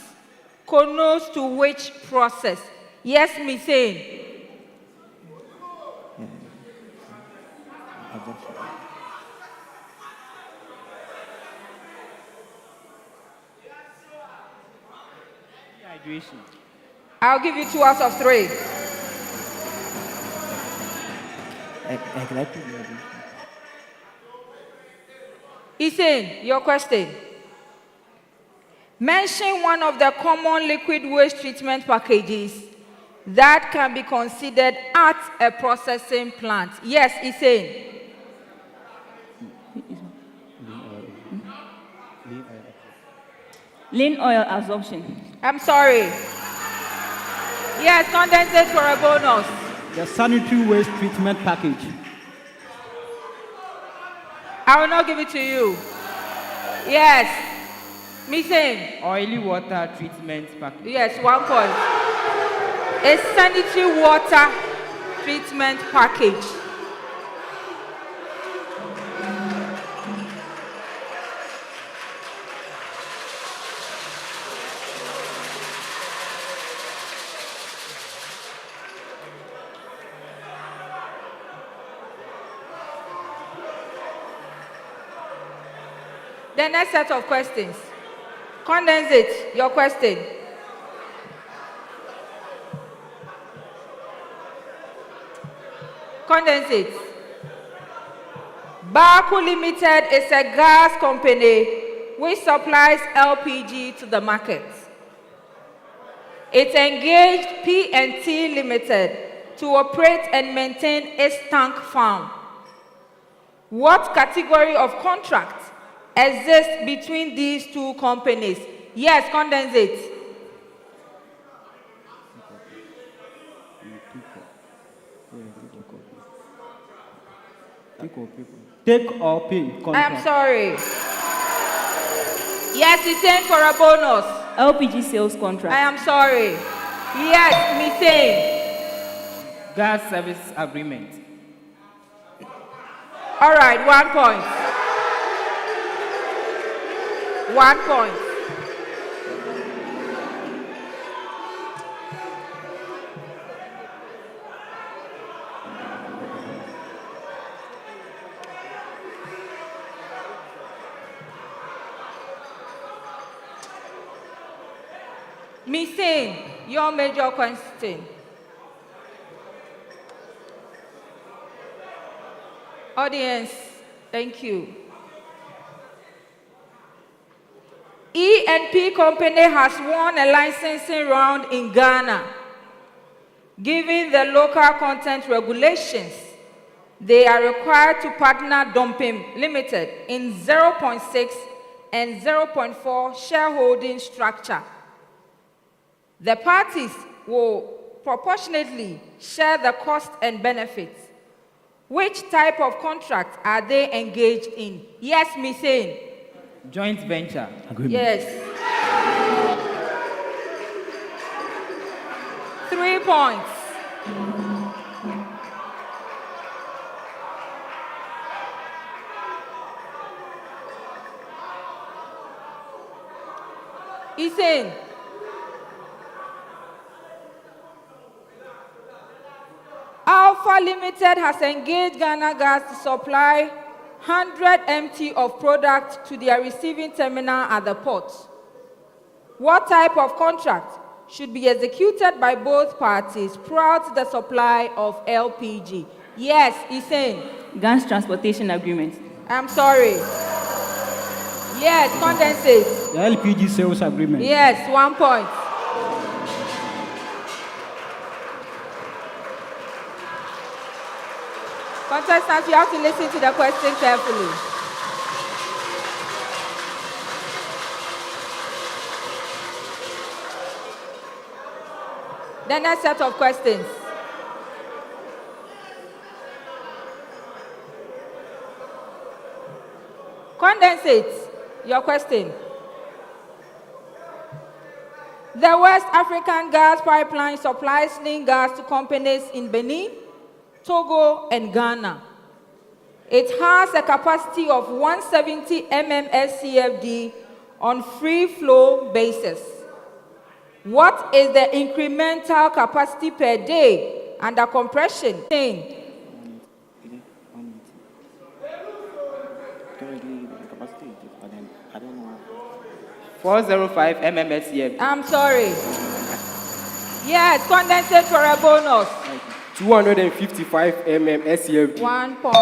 connotes to which process? Yes, methane. Hydration. I'll give you 2 out of 3. Ethan, your question. Mention one of the common liquid waste treatment packages that can be considered at a processing plant. Yes, Ethan. Lean oil absorption. I'm sorry. Yes, condensate for a bonus. The sanitary waste treatment package. I will not give it to you. Yes. Methane. Oily water treatment package. Yes, 1 point. A sanitary water treatment package. The next set of questions. Condensate, your question. Condensate. Baku Limited is a gas company which supplies LPG to the market. It engaged P&T Limited to operate and maintain its tank farm. What category of contract exists between these two companies? Yes, Condensate. Take or pay contract. I am sorry. Yes, methane for a bonus. LPG sales contract. I am sorry. Yes, methane. Gas service agreement. All right, 1 point. 1 point. Methane, your major question. Audience, thank you. E&P Company has won a licensing round in Ghana. Given the local content regulations, they are required to partner Dumping Limited in 0.6 and 0.4 shareholding structure. The parties will proportionately share the cost and benefits. Which type of contract are they engaged in? Yes, methane. Joint venture. Agreement. Yes. 3 points. Ethane. Alpha Limited has engaged Ghana Gas to supply 100 MT of product to their receiving terminal at the port. What type of contract should be executed by both parties prior to the supply of LPG? Yes, Ethane. Gas transportation agreement. I'm sorry. Yes, Condensate. The LPG sales agreement. Yes, 1 point. Contestants, you have to listen to the question carefully. The next set of questions. Condensate, your question. The West African Gas Pipeline supplies clean gas to companies in Benin, Togo, and Ghana. It has a capacity of 170 MMSCFD on free flow basis. What is the incremental capacity per day under compression? 405 MMSCF. I'm sorry. Yes, condensate for a bonus. 255 SCFD. 1 point.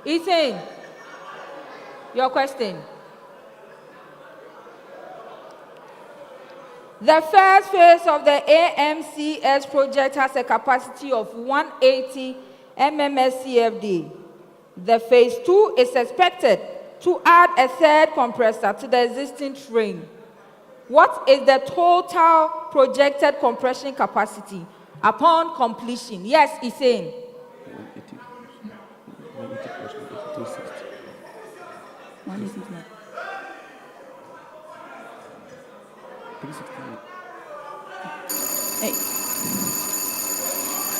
Ethan, your question. The first phase of the AMCS project has a capacity of 180 MMSCFD. The phase 2 is expected to add a third compressor to the existing train. What is the total projected compression capacity upon completion? Yes, Ethan.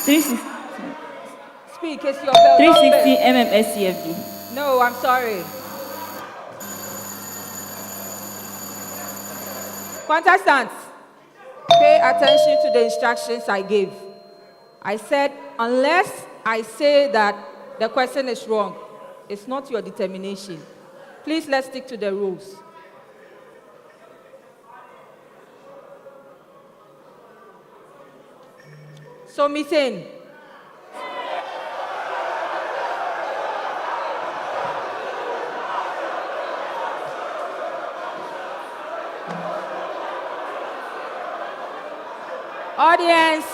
360. Speak, it's your bell. 360 MMSCFD. No, I'm sorry. Contestants, pay attention to the instructions I gave. I said, unless I say that the question is wrong, it's not your determination. Please, let's stick to the rules. So, methane. Audience,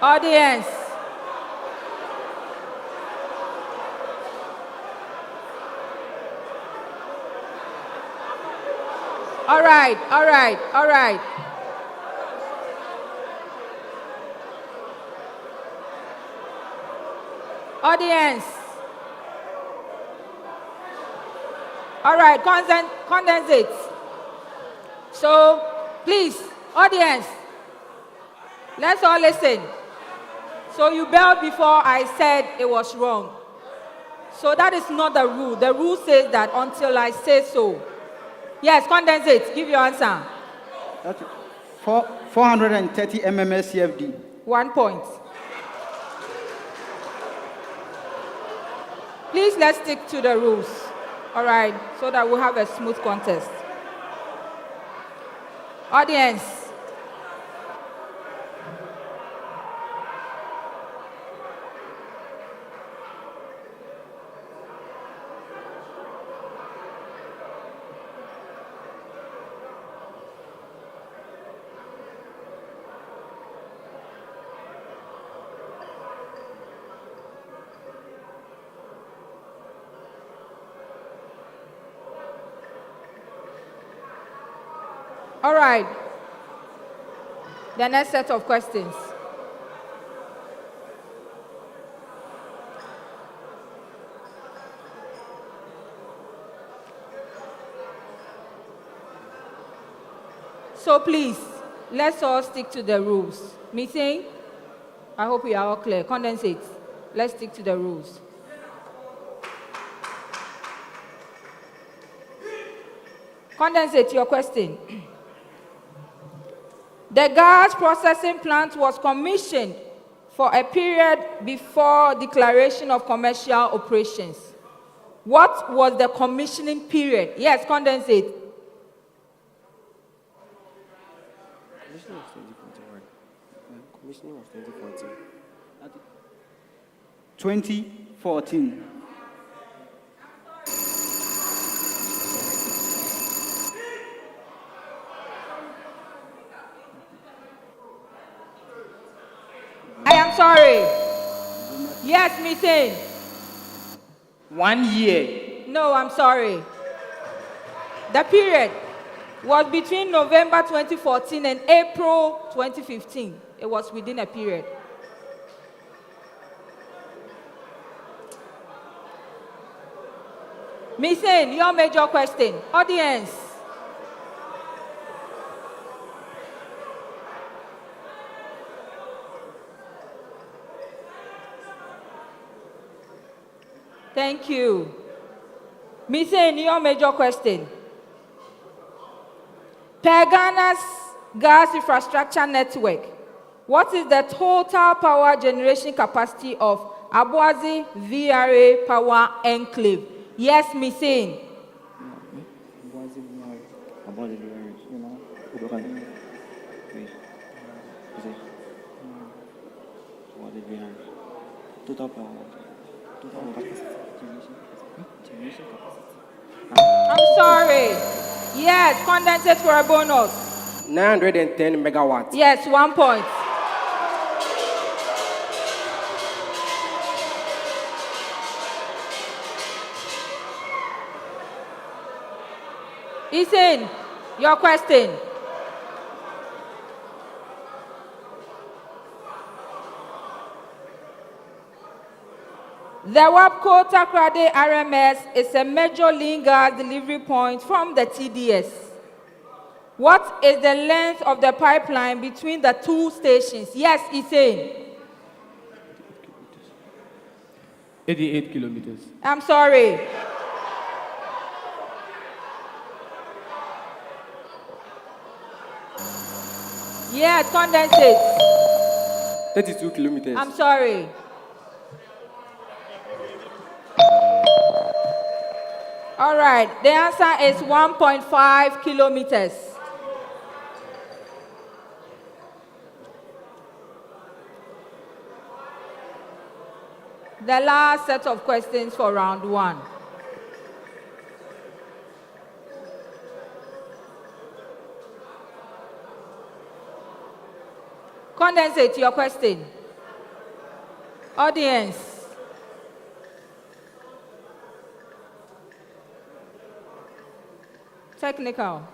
audience. All right, all right, all right. Audience. All right, condensate. So, please, audience, let's all listen. So you belled before I said it was wrong. So that is not the rule. The rule says that until I say so. Yes, condensate, give your answer. 430 mmSCFD. 1 point. Please, let's stick to the rules. All right, so that we'll have a smooth contest. Audience. All right. The next set of questions. So please, let's all stick to the rules. Meeting? I hope we are all clear. Condensate. Let's stick to the rules. Condensate, your question. The gas processing plant was commissioned for a period before declaration of commercial operations. What was the commissioning period? Yes, condensate. Commissioning was 2014. 2014. I am sorry. Yes, meeting. 1 year. No, I'm sorry. The period was between November 2014 and April 2015. It was within a period. Meeting, your major question. Audience. Thank you. Meeting, your major question. Per Ghana's gas infrastructure network, what is the total power generation capacity of Abuazi VRA Power Enclave? Yes, Meeting. Total power. I'm sorry. Yes, condensate for a bonus. 910 megawatts. Yes, 1 point. Ethan, your question. The WAPCO Takrade RMS is a major lean gas delivery point from the TDS. What is the length of the pipeline between the two stations? Yes, Ethan. 88 kilometers. I'm sorry. Yes, condensate. 32 kilometers. I'm sorry. All right, the answer is 1.5 kilometers. The last set of questions for round one. Condensate, your question. Audience. Technical.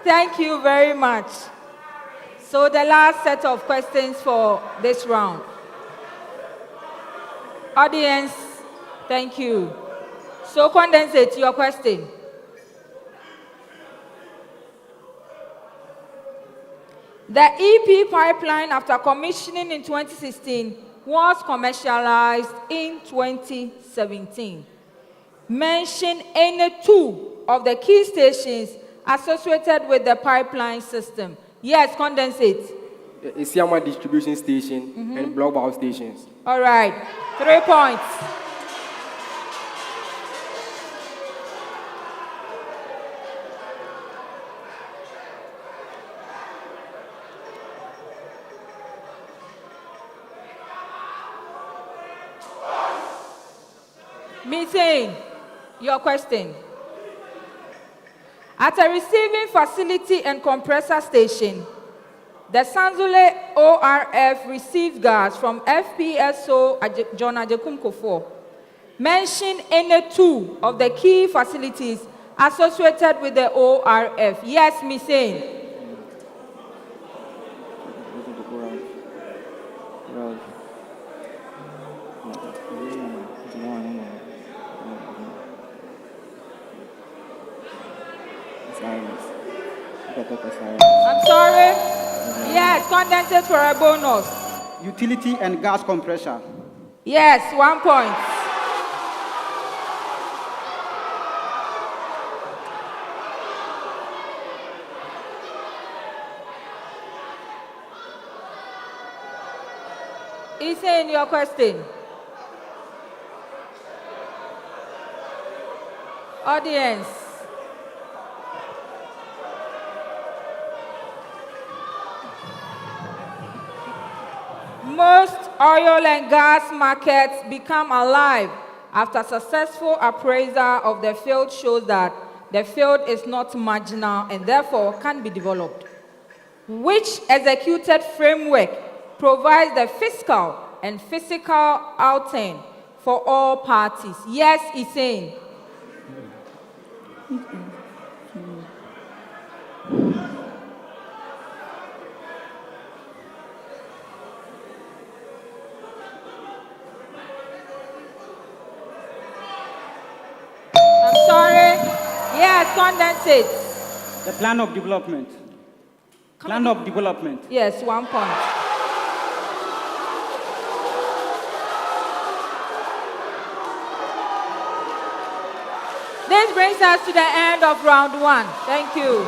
Thank you very much. So the last set of questions for this round. Audience, thank you. So Condensate, your question. The EP pipeline, after commissioning in 2016, was commercialized in 2017. Mention any two of the key stations associated with the pipeline system. Yes, Condensate. Isiama distribution station and blockbound stations. All right, 3 points. Methane, your question. At a receiving facility and compressor station, the Sanzule ORF received gas from FPSO John Ajekumko 4. Mention any two of the key facilities associated with the ORF. Yes, Methane. I'm sorry. Yes, Condensate for a bonus. Utility and gas compressor. Yes, 1 point. Ethan, your question. Audience. Most oil and gas markets become alive after successful appraisal of the field shows that the field is not marginal and therefore can be developed. Which executed framework provides the fiscal and physical outing for all parties? Yes, he's saying. I'm sorry. Yes, condensate. The plan of development. Plan of development. Yes, 1 point. This brings us to the end of round 1. Thank you.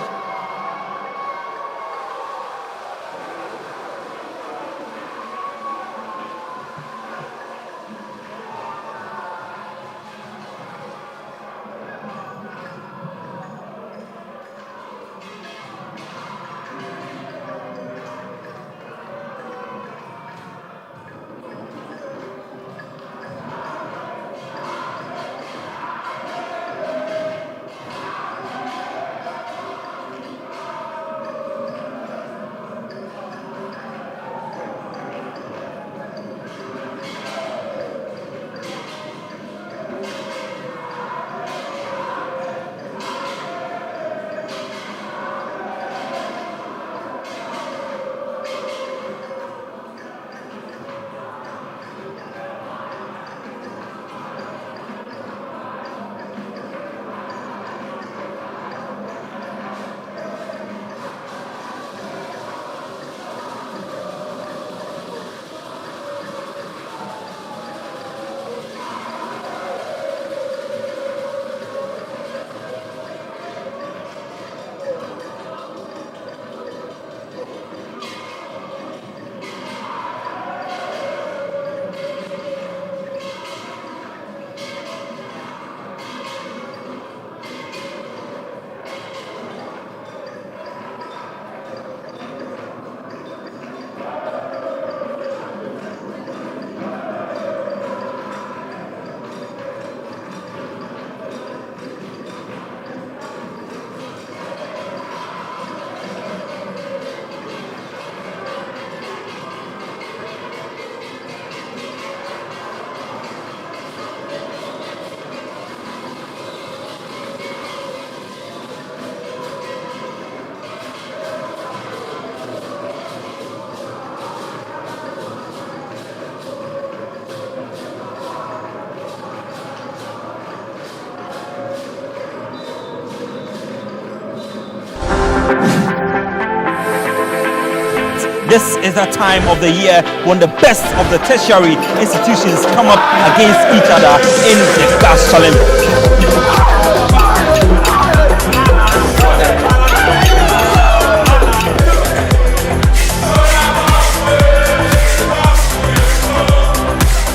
This is the time of the year when the best of the tertiary institutions come up against each other in the Gas Challenge.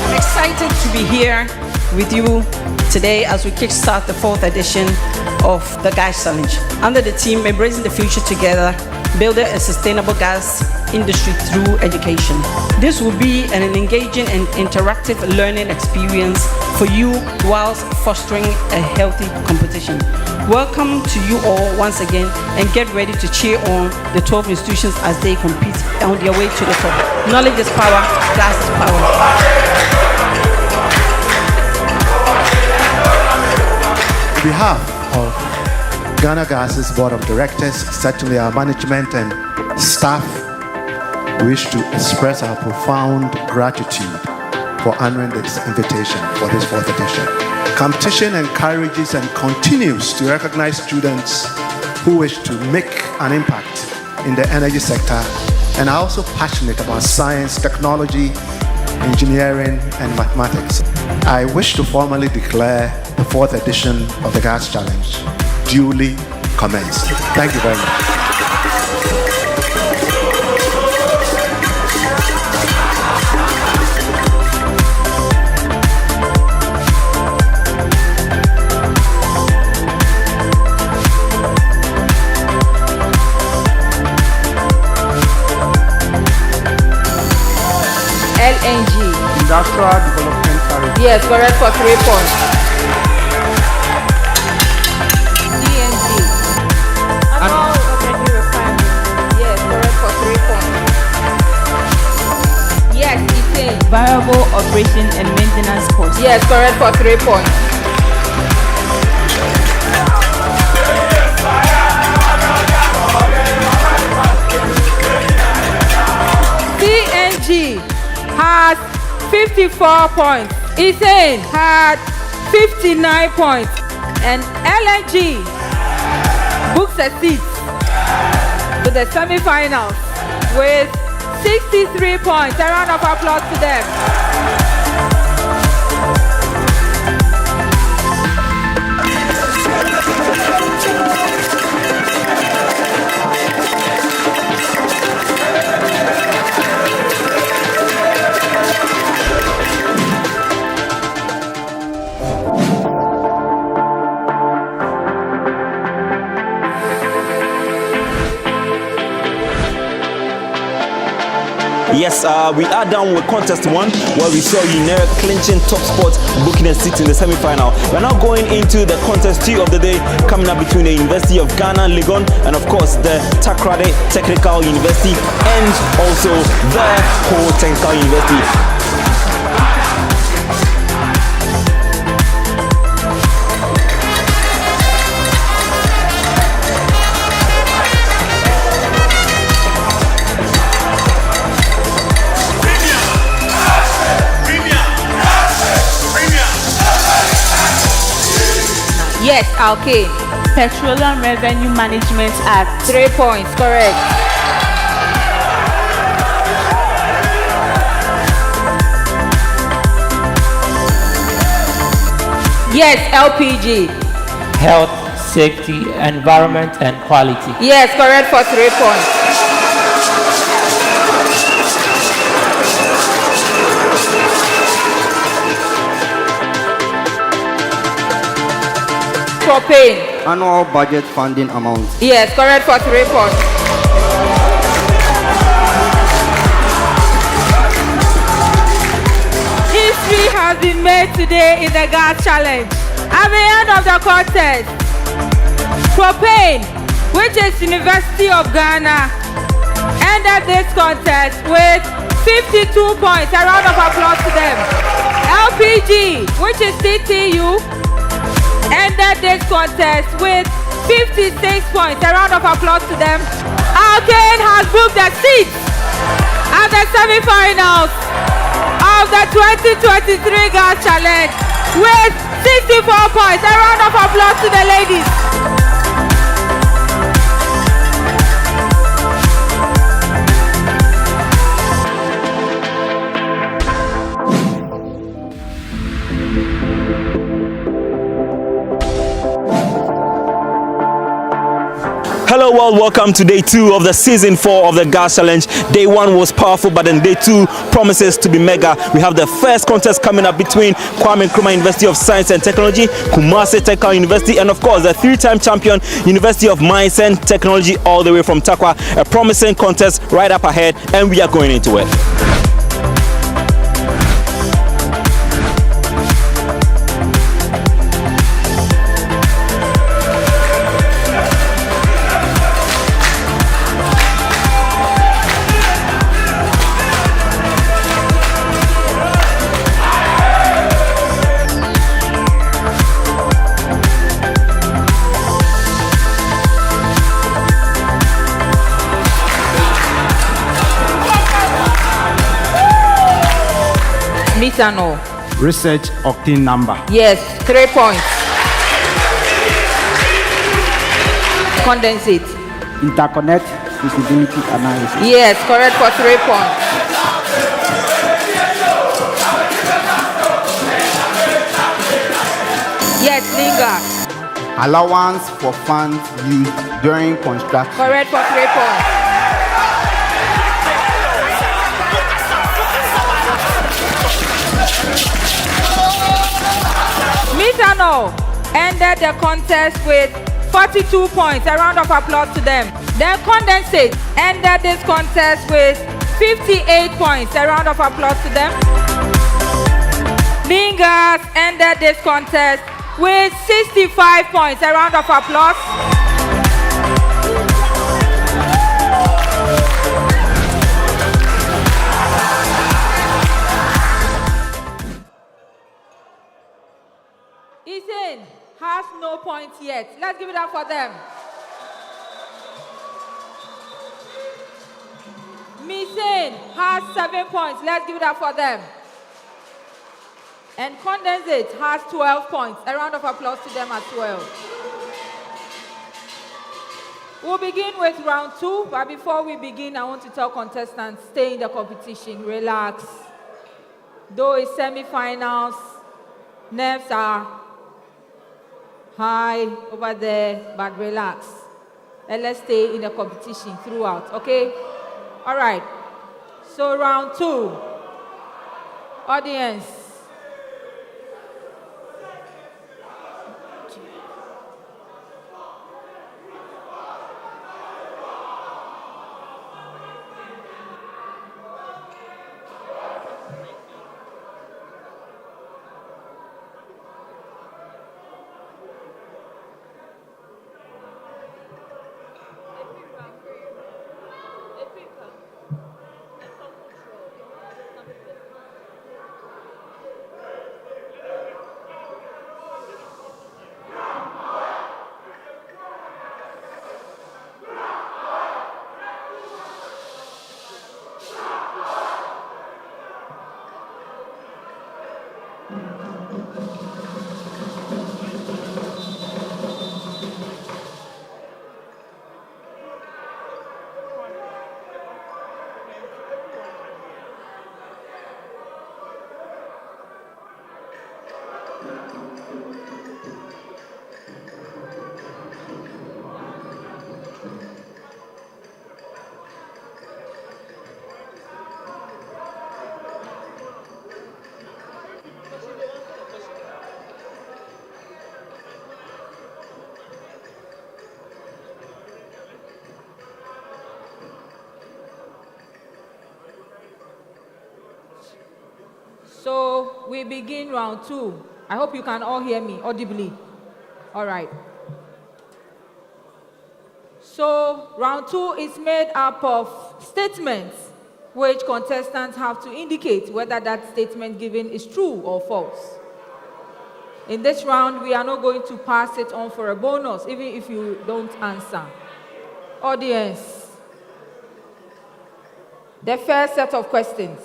I'm excited to be here with you today as we kickstart the 4th edition of the Gas Challenge. Under the theme Embracing the Future Together, building a sustainable gas industry through education. This will be an engaging and interactive learning experience for you whilst fostering a healthy competition. Welcome to you all once again, and get ready to cheer on the 12 institutions as they compete on their way to the top. Knowledge is power, gas is power. On behalf of Ghana Gas's Board of Directors, certainly our management and staff, wish to express our profound gratitude for honoring this invitation for this 4th edition. Competition encourages and continues to recognize students who wish to make an impact in the energy sector and are also passionate about science, technology, engineering, and mathematics. I wish to formally declare the 4th edition of the Gas Challenge duly commenced. Thank you very much. LNG Pastoral Development Charity. Yes, correct for 3 points. DNG. Annual operating requirement. Yes, correct for 3 points. Yes, it's in. Variable operation and maintenance costs. Yes, correct for 3 points. CNG has 54 points. Ethane had 59 points. And LNG books a seat to the semi-finals with 63 points. A round of applause to them. Yes, we are done with contest 1, where we saw Unera clinching top spot, booking a seat in the semi-final. We're now going into the contest 2 of the day, coming up between the University of Ghana, Legon, and of course the Takrade Technical University, and also the whole Technical University. Yes, okay. Petroleum Revenue Management Act. 3 points, correct. Yes, LPG. Health, safety, environment, and quality. Yes, correct for 3 points. Propane. Annual budget funding amount. Yes, correct for 3 points. History has been made today in the gas challenge. At the end of the contest, Propane, which is University of Ghana, ended this contest with 52 points. A round of applause to them. LPG, which is CTU, ended this contest with 56 points. A round of applause to them. Alkane has booked a seat at the semi-finals of the 2023 Gas Challenge with 64 points. A round of applause to the ladies. Hello world, welcome to day 2 of the season 4 of the Gas Challenge. Day 1 was powerful, but then day 2 promises to be mega. We have the first contest coming up between Kwame Nkrumah University of Science and Technology, Kumasi Technical University, and of course the 3-time champion University of Mines and Technology, all the way from Takwa. A promising contest right up ahead, and we are going into it. Methanol. Research octane number. Yes, 3 points. Condensate. Interconnect feasibility analysis. Yes, correct for 3 points. Yes, Linga. Allowance for funds used during construction. Correct for 3 points. Methanol ended the contest with 42 points. A round of applause to them. Then Condensate ended this contest with 58 points. A round of applause to them. Being Gas ended this contest with 65 points. A round of applause. Ethan has no points yet. Let's give it up for them. Missing has 7 points. Let's give it up for them. And Condensate has 12 points. A round of applause to them as well. We'll begin with round 2, but before we begin, I want to tell contestants, stay in the competition, relax. Though it's semi-finals, nerves are high over there, but relax. And let's stay in the competition throughout, okay? All right. So round 2, audience. So we begin round 2. I hope you can all hear me audibly. All right. So round 2 is made up of statements which contestants have to indicate whether that statement given is true or false. In this round, we are not going to pass it on for a bonus, even if you don't answer. Audience, the first set of questions.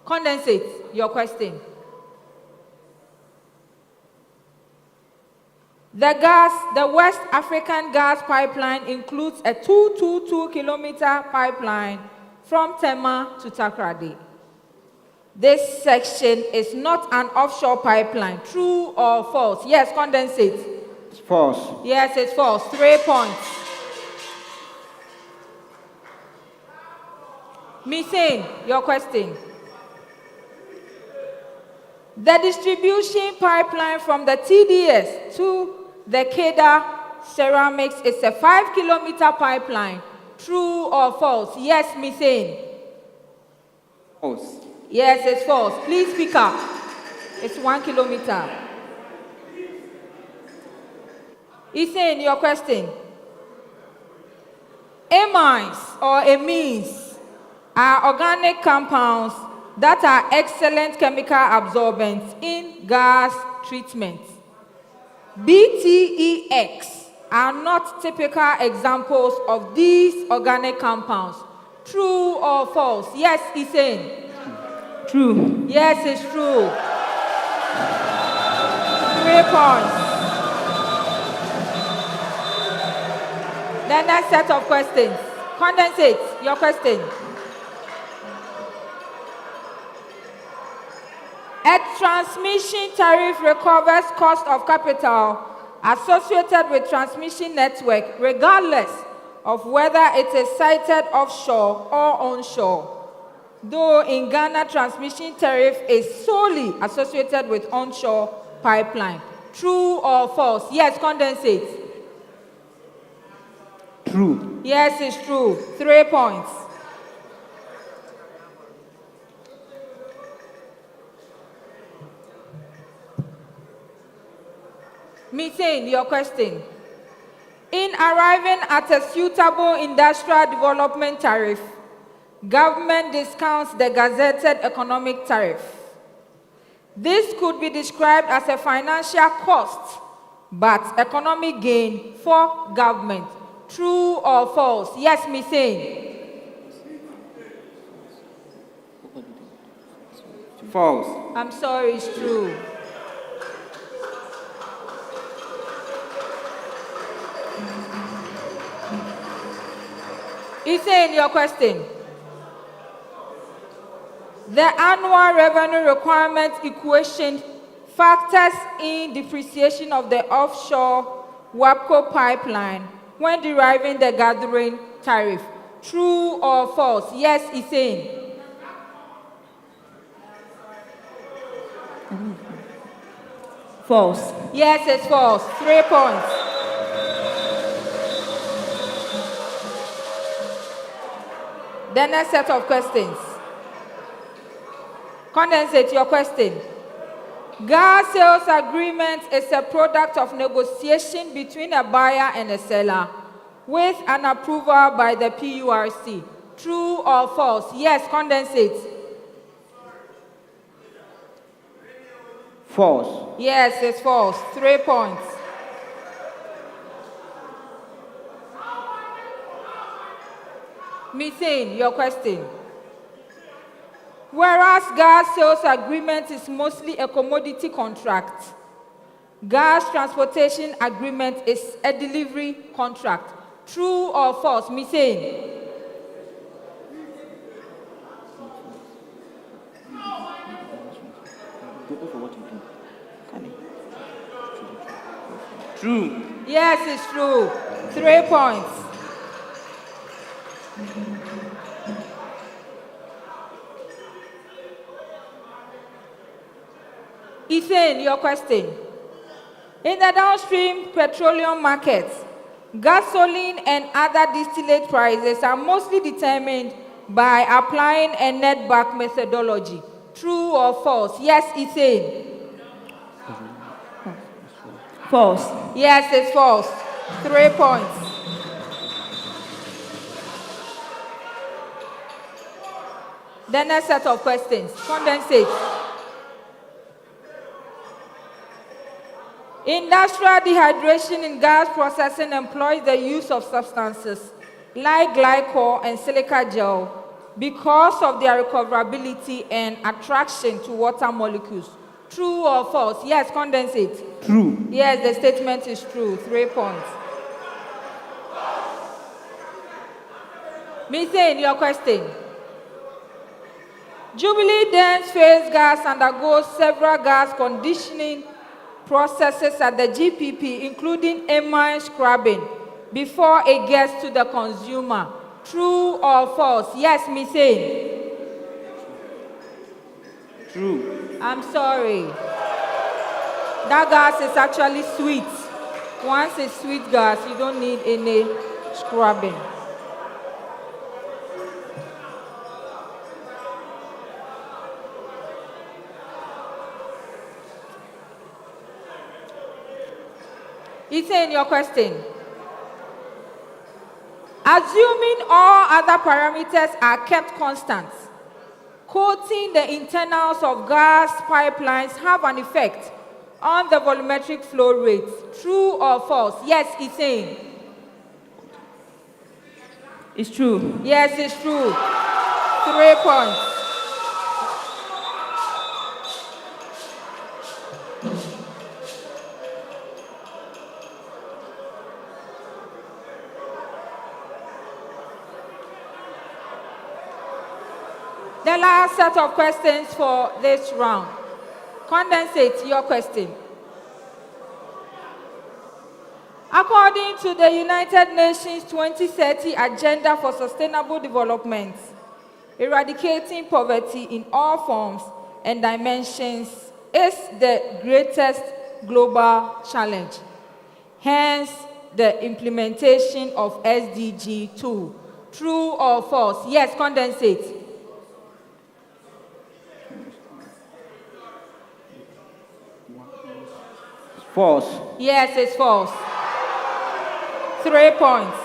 Condensate, your question. The West African gas pipeline includes a 222-kilometer pipeline from Tema to Takoradi. This section is not an offshore pipeline. True or false? Yes, Condensate. It's false. Yes, it's false. 3 points. Missing, your question. The distribution pipeline from the TDS to the Keda Ceramics is a 5-kilometer pipeline. True or false? Yes, Missing. False. Yes, it's false. Please speak up. It's 1 kilometer. Ethan, your question. Amines or amines are organic compounds that are excellent chemical absorbents in gas treatment. BTEX are not typical examples of these organic compounds. True or false? Yes, Ethan. True. Yes, it's true. 3 points. The next set of questions. Condensate, your question. A transmission tariff recovers cost of capital associated with transmission network regardless of whether it is sited offshore or onshore. Though in Ghana, transmission tariff is solely associated with onshore pipeline. True or false? Yes, Condensate. True. Yes, it's true. 3 points. Methane, your question. In arriving at a suitable industrial development tariff, government discounts the gazetted economic tariff. This could be described as a financial cost, but economic gain for government. True or false? Yes, Methane. False. I'm sorry, it's true. Ethan, your question. The annual revenue requirement equation factors in depreciation of the offshore WAPCO pipeline when deriving the gathering tariff. True or false? Yes, Ethan. False. Yes, it's false. 3 points. The next set of questions. Condensate, your question. Gas sales agreement is a product of negotiation between a buyer and a seller with an approval by the PURC. True or false? Yes, condensate. False. Yes, it's false. 3 points. Methane, your question. Whereas gas sales agreement is mostly a commodity contract, gas transportation agreement is a delivery contract. True or false? Methane. True. Yes, it's true. 3 points. Ethan, your question. In the downstream petroleum markets, gasoline and other distillate prices are mostly determined by applying a netback methodology. True or false? Yes, Ethan. False. Yes, it's false. 3 points. The next set of questions. Condensate. Industrial dehydration in gas processing employs the use of substances like glycol and silica gel because of their recoverability and attraction to water molecules. True or false? Yes, condensate. True. Yes, the statement is true. 3 points. Methane, your question. Jubilee dense phase gas undergoes several gas conditioning processes at the GPP, including amine scrubbing, before it gets to the consumer. True or false? Yes, Methane. True. I'm sorry. That gas is actually sweet. Once it's sweet gas, you don't need any scrubbing. Ethan, your question. Assuming all other parameters are kept constant, coating the internals of gas pipelines have an effect on the volumetric flow rate. True or false? Yes, Ethan. It's true. Yes, it's true. 3 points. The last set of questions for this round. Condensate, your question. According to the United Nations 2030 Agenda for Sustainable Development, eradicating poverty in all forms and dimensions is the greatest global challenge. Hence, the implementation of SDG 2. True or false? Yes, condensate. False. Yes, it's false. 3 points.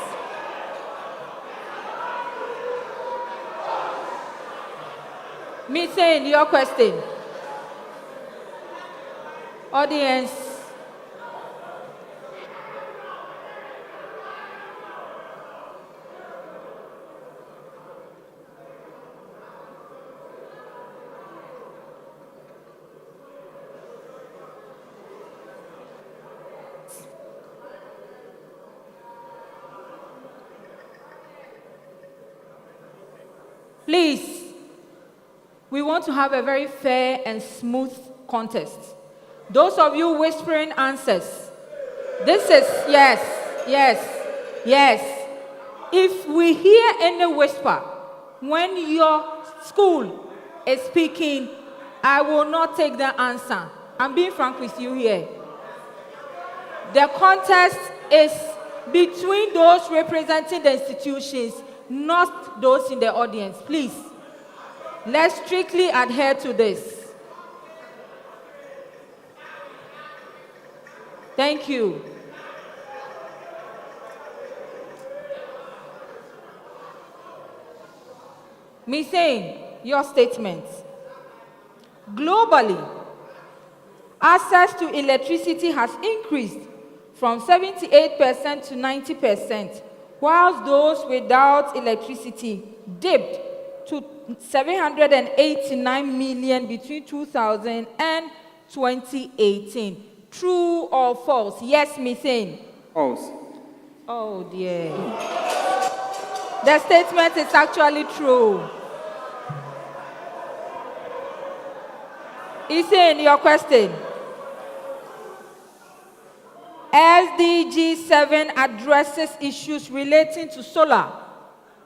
Missing your question. Audience. Please, we want to have a very fair and smooth contest. Those of you whispering answers, this is yes, yes, yes. If we hear any whisper when your school is speaking, I will not take the answer. I'm being frank with you here. The contest is between those representing the institutions, not those in the audience. Please, let's strictly adhere to this. Thank you. Missing your statement. Globally, access to electricity has increased from 78% to 90%, whilst those without electricity dipped to 789 million between 2000 and 2018. True or false? Yes, Missing. False. Oh dear. The statement is actually true. Isin, your question. SDG 7 addresses issues relating to solar,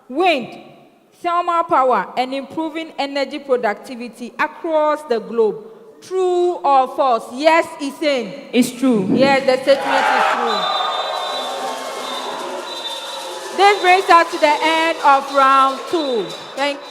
wind, thermal power, and improving energy productivity across the globe. True or false? Yes, Isin. It's true. Yes, the statement is true. This brings us to the end of round 2. Thank you.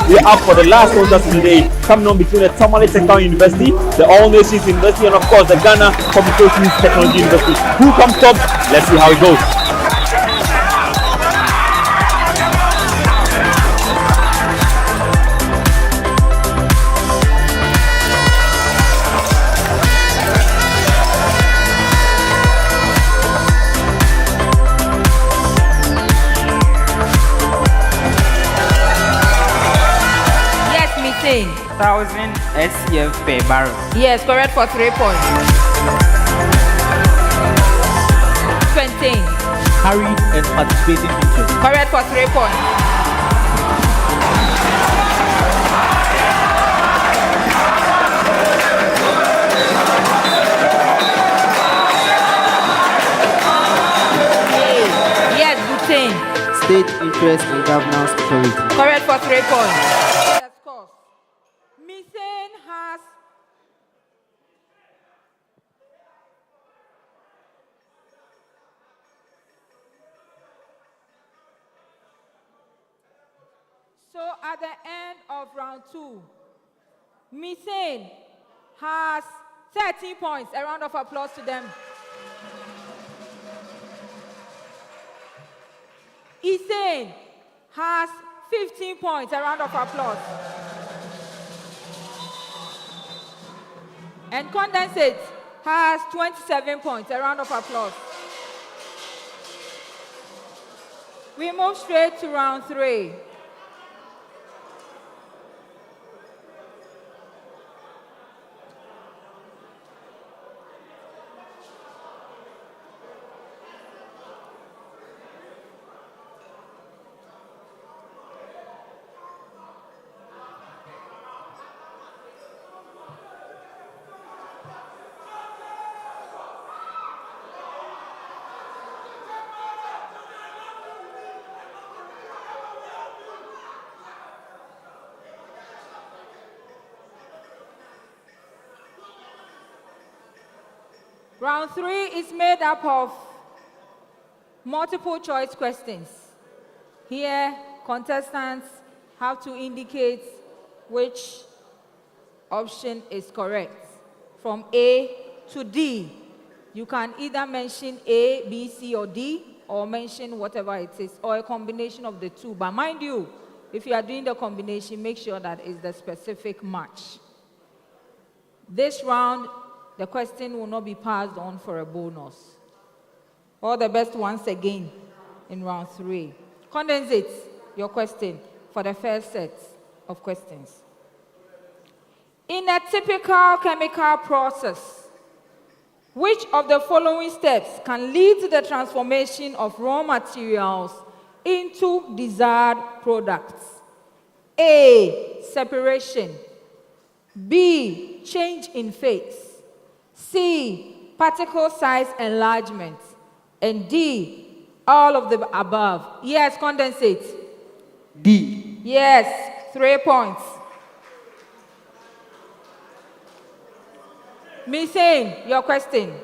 We are up for the last contest of the day, coming on between the Tamale Technical University, the All Nations University, and of course the Ghana Communications Technology University. Who comes top? Let's see how it goes. Yes, Missing. 1000 SCF per barrel. Yes, correct for 3 points. 20. Carried and participating features. Correct for 3 points. Yes, Bhutan. State interest in governance authority. Correct for 3 points. Missing has so at the end of round 2, Missing has 13 points. A round of applause to them. Isin has 15 points. A round of applause. And Condensate has 27 points. A round of applause. We move straight to round 3. Round 3 is made up of multiple choice questions. Here, contestants have to indicate which option is correct. From A to D. You can either mention A, B, C, or D, or mention whatever it is, or a combination of the two. But mind you, if you are doing the combination, make sure that it's the specific match. This round, the question will not be passed on for a bonus. All the best once again in round 3. Condensate your question for the first set of questions. In a typical chemical process, which of the following steps can lead to the transformation of raw materials into desired products? A, separation. B, change in phase. C, particle size enlargement. And D, all of the above. Yes, condensate. D. Yes, 3 points. Missing your question.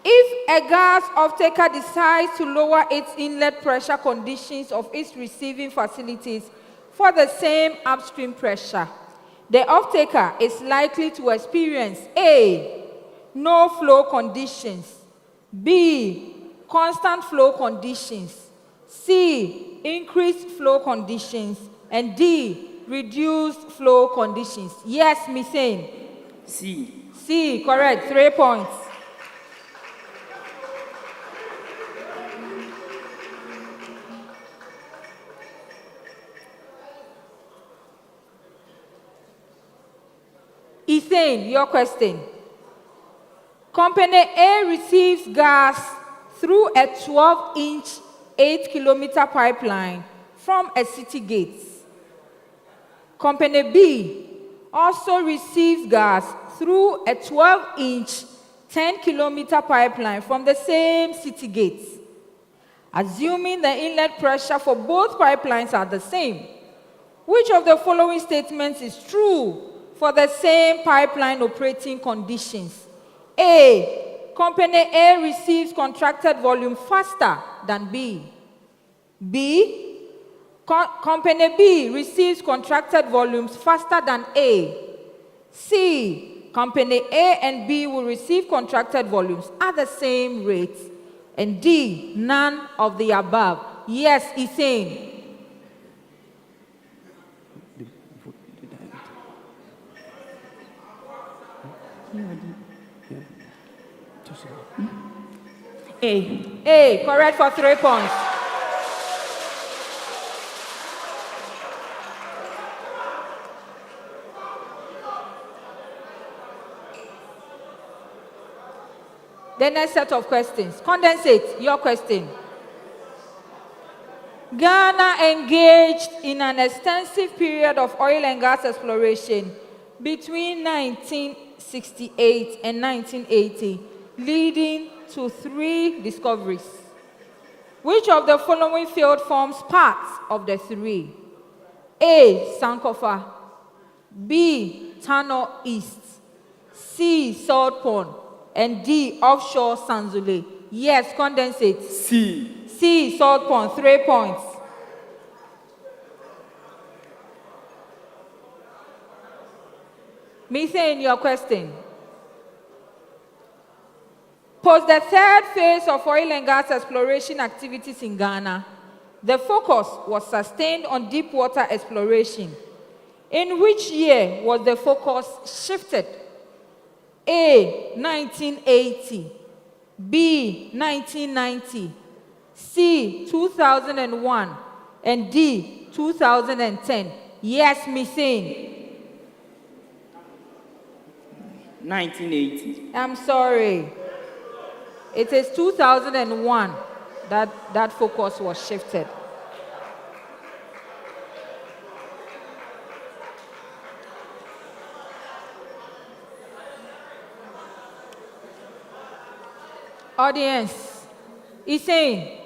If a gas off-taker decides to lower its inlet pressure conditions of its receiving facilities for the same upstream pressure, the off-taker is likely to experience A, no flow conditions, B, constant flow conditions, C, increased flow conditions, and D, reduced flow conditions. Yes, Missing. C. C, correct, 3 points. Ethane, your question. Company A receives gas through a 12-inch, 8-kilometer pipeline from a city gate. Company B also receives gas through a 12-inch, 10-kilometer pipeline from the same city gate. Assuming the inlet pressure for both pipelines are the same, which of the following statements is true for the same pipeline operating conditions? A, company A receives contracted volume faster than B. B, company B receives contracted volumes faster than A. C, company A and B will receive contracted volumes at the same rate. And D, none of the above. Yes, Ethane. A. A, correct for 3 points. The next set of questions. Condensate, your question. Ghana engaged in an extensive period of oil and gas exploration between 1968 and 1980, leading to 3 discoveries. Which of the following field forms part of the 3? A, Sankofa. B, Tano East. C, Salt Pond. And D, offshore Sanzule. Yes, condensate. C. C, Salt Pond, 3 points. Missing your question. Post the third phase of oil and gas exploration activities in Ghana, the focus was sustained on deep water exploration. In which year was the focus shifted? A, 1980, B, 1990, C, 2001, and D, 2010. Yes, Missing. 1980. I'm sorry. It is 2001 that focus was shifted. Audience, he's saying,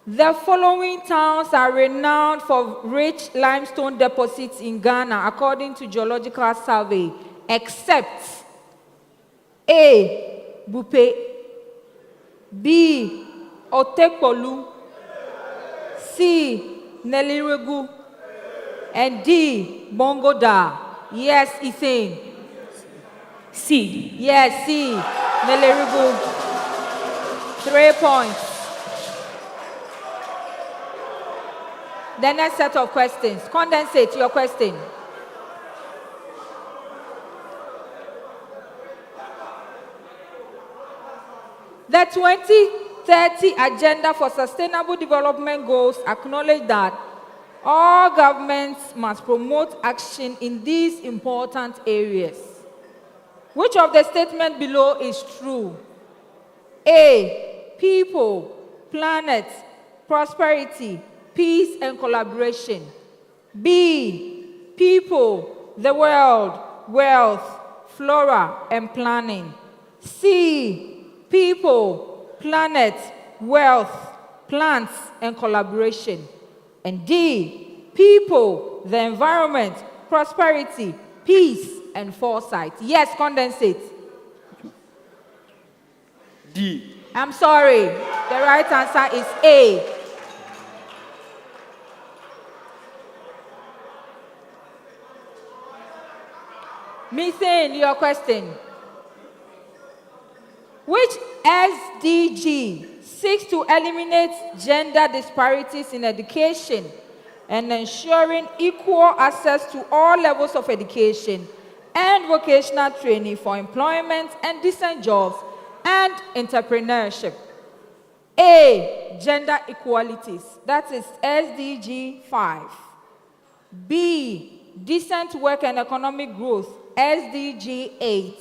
the following towns are renowned for rich limestone deposits in Ghana according to Geological Survey, except A. Bupe. B. Otekpolu. C. Neliregu. And D. Bongoda. Yes, Ethan. C. Yes, C. Neliregu. 3 points. The next set of questions. Condensate your question. The 2030 Agenda for Sustainable Development Goals acknowledge that all governments must promote action in these important areas. Which of the statements below is true? A. People, planet, prosperity, peace and collaboration. B. People, the world, wealth, flora and planning. C. People, planet, wealth, plants and collaboration. And D. People, the environment, prosperity, peace and foresight. Yes, condensate. D. I'm sorry. The right answer is A. Methane, your question. Which SDG seeks to eliminate gender disparities in education and ensuring equal access to all levels of education and vocational training for employment and decent jobs and entrepreneurship? A. Gender equalities. That is SDG 5. B. Decent work and economic growth. SDG 8.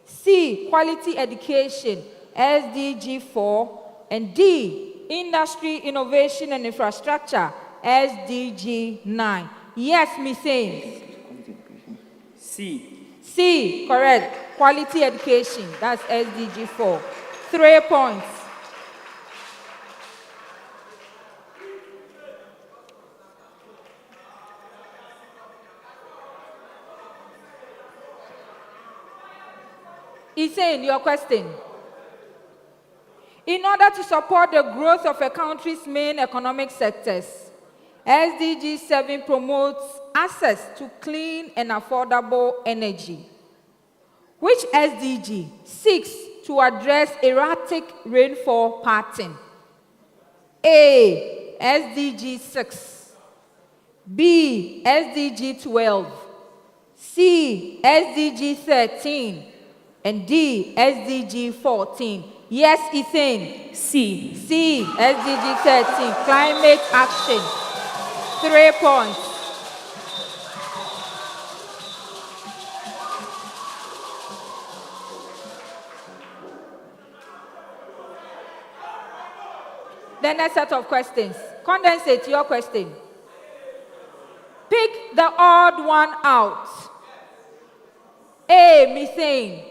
C. Quality education. SDG 4. And D. Industry, innovation and infrastructure. SDG 9. Yes, Methane. C. C. Correct. Quality education. That's SDG 4. 3 points. Ethan, your question. In order to support the growth of a country's main economic sectors, SDG 7 promotes access to clean and affordable energy. Which SDG seeks to address erratic rainfall pattern? A. SDG 6. B. SDG 12. C. SDG 13. And D. SDG 14. Yes, Ethan. C. C. SDG 13. Climate action. 3 points. The next set of questions. Condensate your question. Pick the odd one out. A. Methane.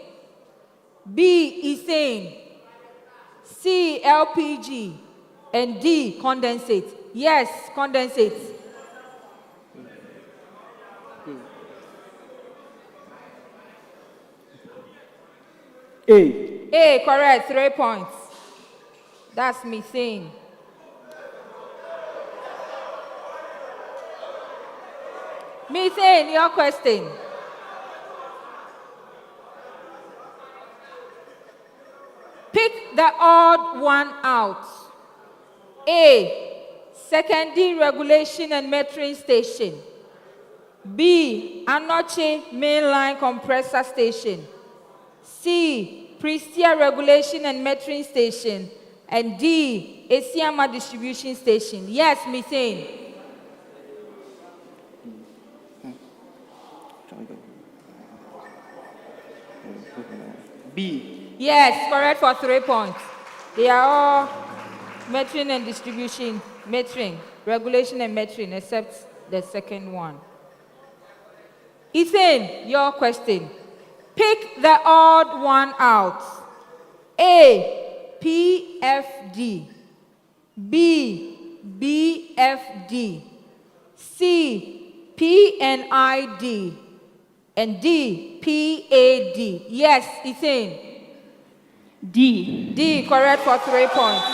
B. Ethane. C. LPG. And D. Condensate. Yes, condensate. A. A. Correct. 3 points. That's methane. Methane, your question. Pick the odd one out. A. Secondary regulation and metering station. B. Anoche mainline compressor station. C. Prestia regulation and metering station. And D. Esiama distribution station. Yes, methane. B. Yes, correct for 3 points. They are all metering and distribution, metering, regulation and metering, except the second one. Ethan, your question. Pick the odd one out. A. PFD. B. BFD. C. PNID. And D, PAD. Yes, it's in. D. D, correct for 3 points.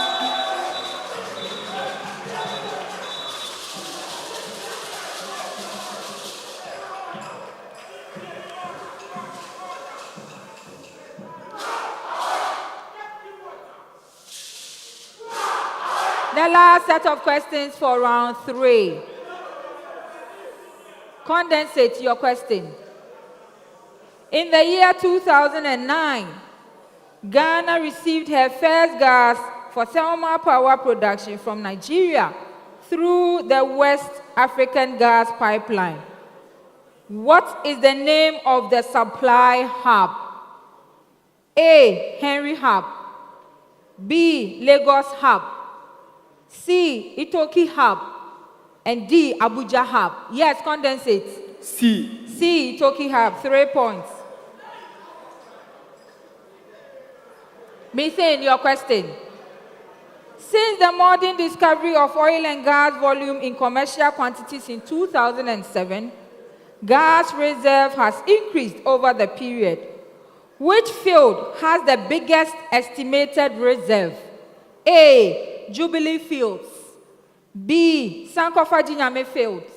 The last set of questions for round 3. Condensate your question. In the year 2009, Ghana received her first gas for thermal power production from Nigeria through the West African Gas Pipeline. What is the name of the supply hub? A, Henry Hub. B, Lagos Hub. C, Itoki Hub. And D, Abuja Hub. Yes, condensate. C. C, Itoki Hub. 3 points. Methane, your question. Since the modern discovery of oil and gas volume in commercial quantities in 2007, gas reserve has increased over the period. Which field has the biggest estimated reserve? A, Jubilee Fields. B, Sankofa Jinyame Fields.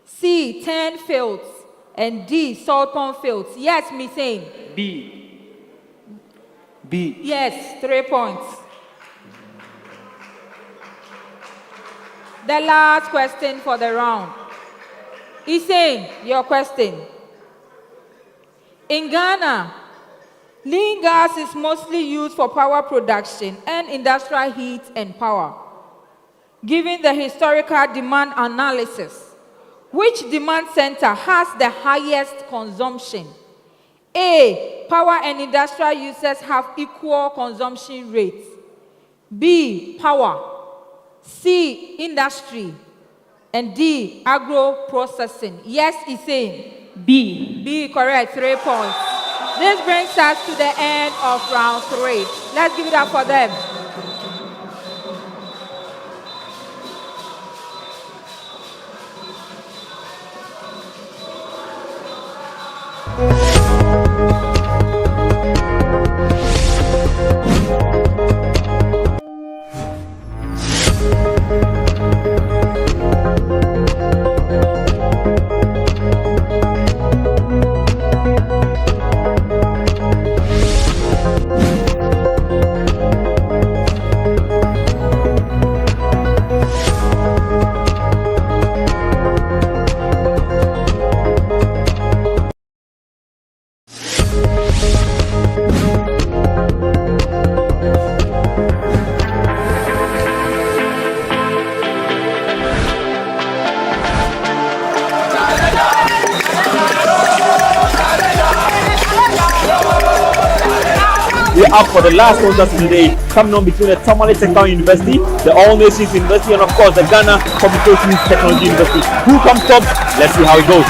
C, 10 Fields. And D, Saltpond Fields. Yes, methane. B. B. Yes, 3 points. The last question for the round. Hussein, your question. In Ghana, lean gas is mostly used for power production and industrial heat and power. Given the historical demand analysis, which demand center has the highest consumption? A, power and industrial users have equal consumption rates. B, power. C, industry. And D, agro-processing. Yes, it's in. B. B, correct, 3 points. This brings us to the end of round 3. Let's give it up for them. We're up for the last contest of the day, coming on between the Tamale Technical University, the All Nations University, and of course the Ghana Communications Technology University. Who comes top? Let's see how it goes.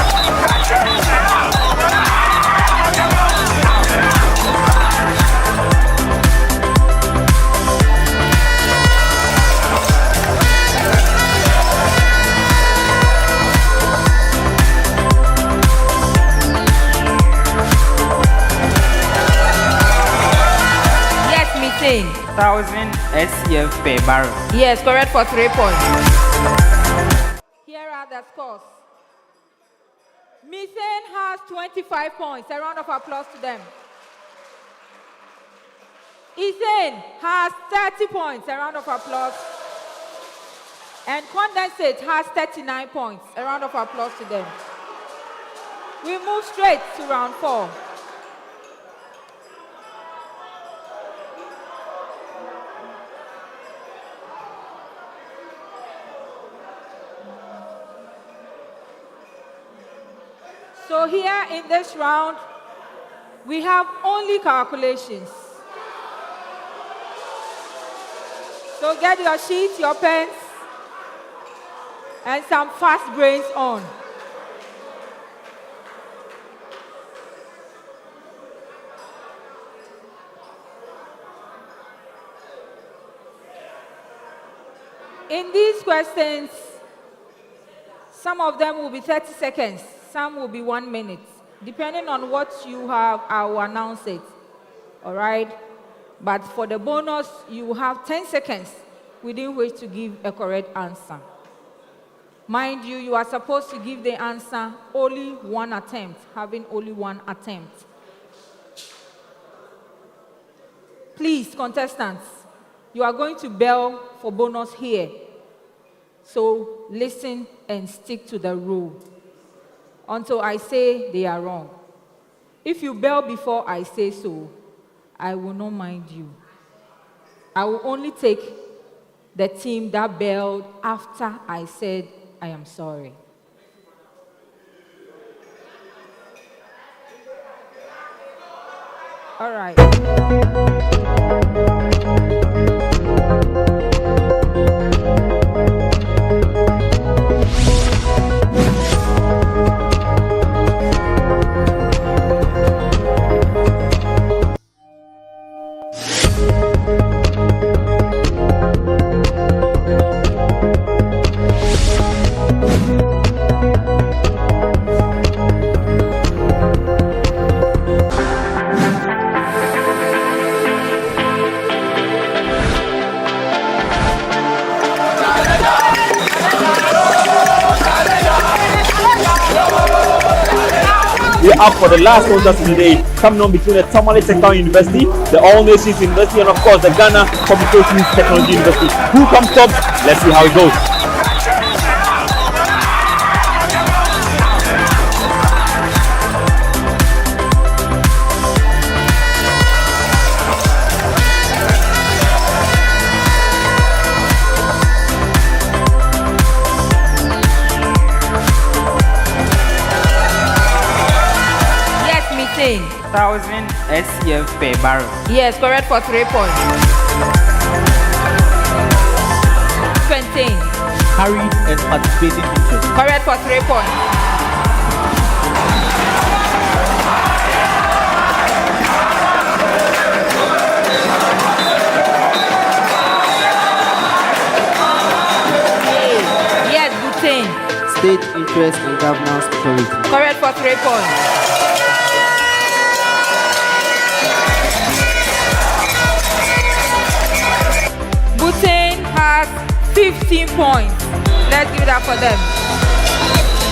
Yes, 1,000 SCF per barrel. Yes, correct for 3 points. Here are the scores. Methane has 25 points. A round of applause to them. Ethane has 30 points. A round of applause. And Condensate has 39 points. A round of applause to them. We move straight to round 4. So here in this round, we have only calculations. So get your sheets, your pens, and some fast brains on. In these questions, some of them will be 30 seconds, some will be 1 minute. Depending on what you have, I will announce it. All right? But for the bonus, you have 10 seconds within which to give a correct answer. Mind you, you are supposed to give the answer only one attempt, having only one attempt. Please, contestants, you are going to bell for bonus here. So listen and stick to the rule until I say they are wrong. If you bell before I say so, I will not mind you. I will only take the team that belled after I said I am sorry. All right. We are up for the last contest of the day, coming on between the Tamale Technical University, the All Nations University, and of course the Ghana Communications Technology University. Who comes top? Let's see how it goes. Yes, 1,000 SCF per barrel. Yes, correct for 3 points. 20. Carried and participating interest. Correct for 3 points. 10. State interest in governance authority. Correct for 3 points. Bhutan has 15 points. Let's give that for them.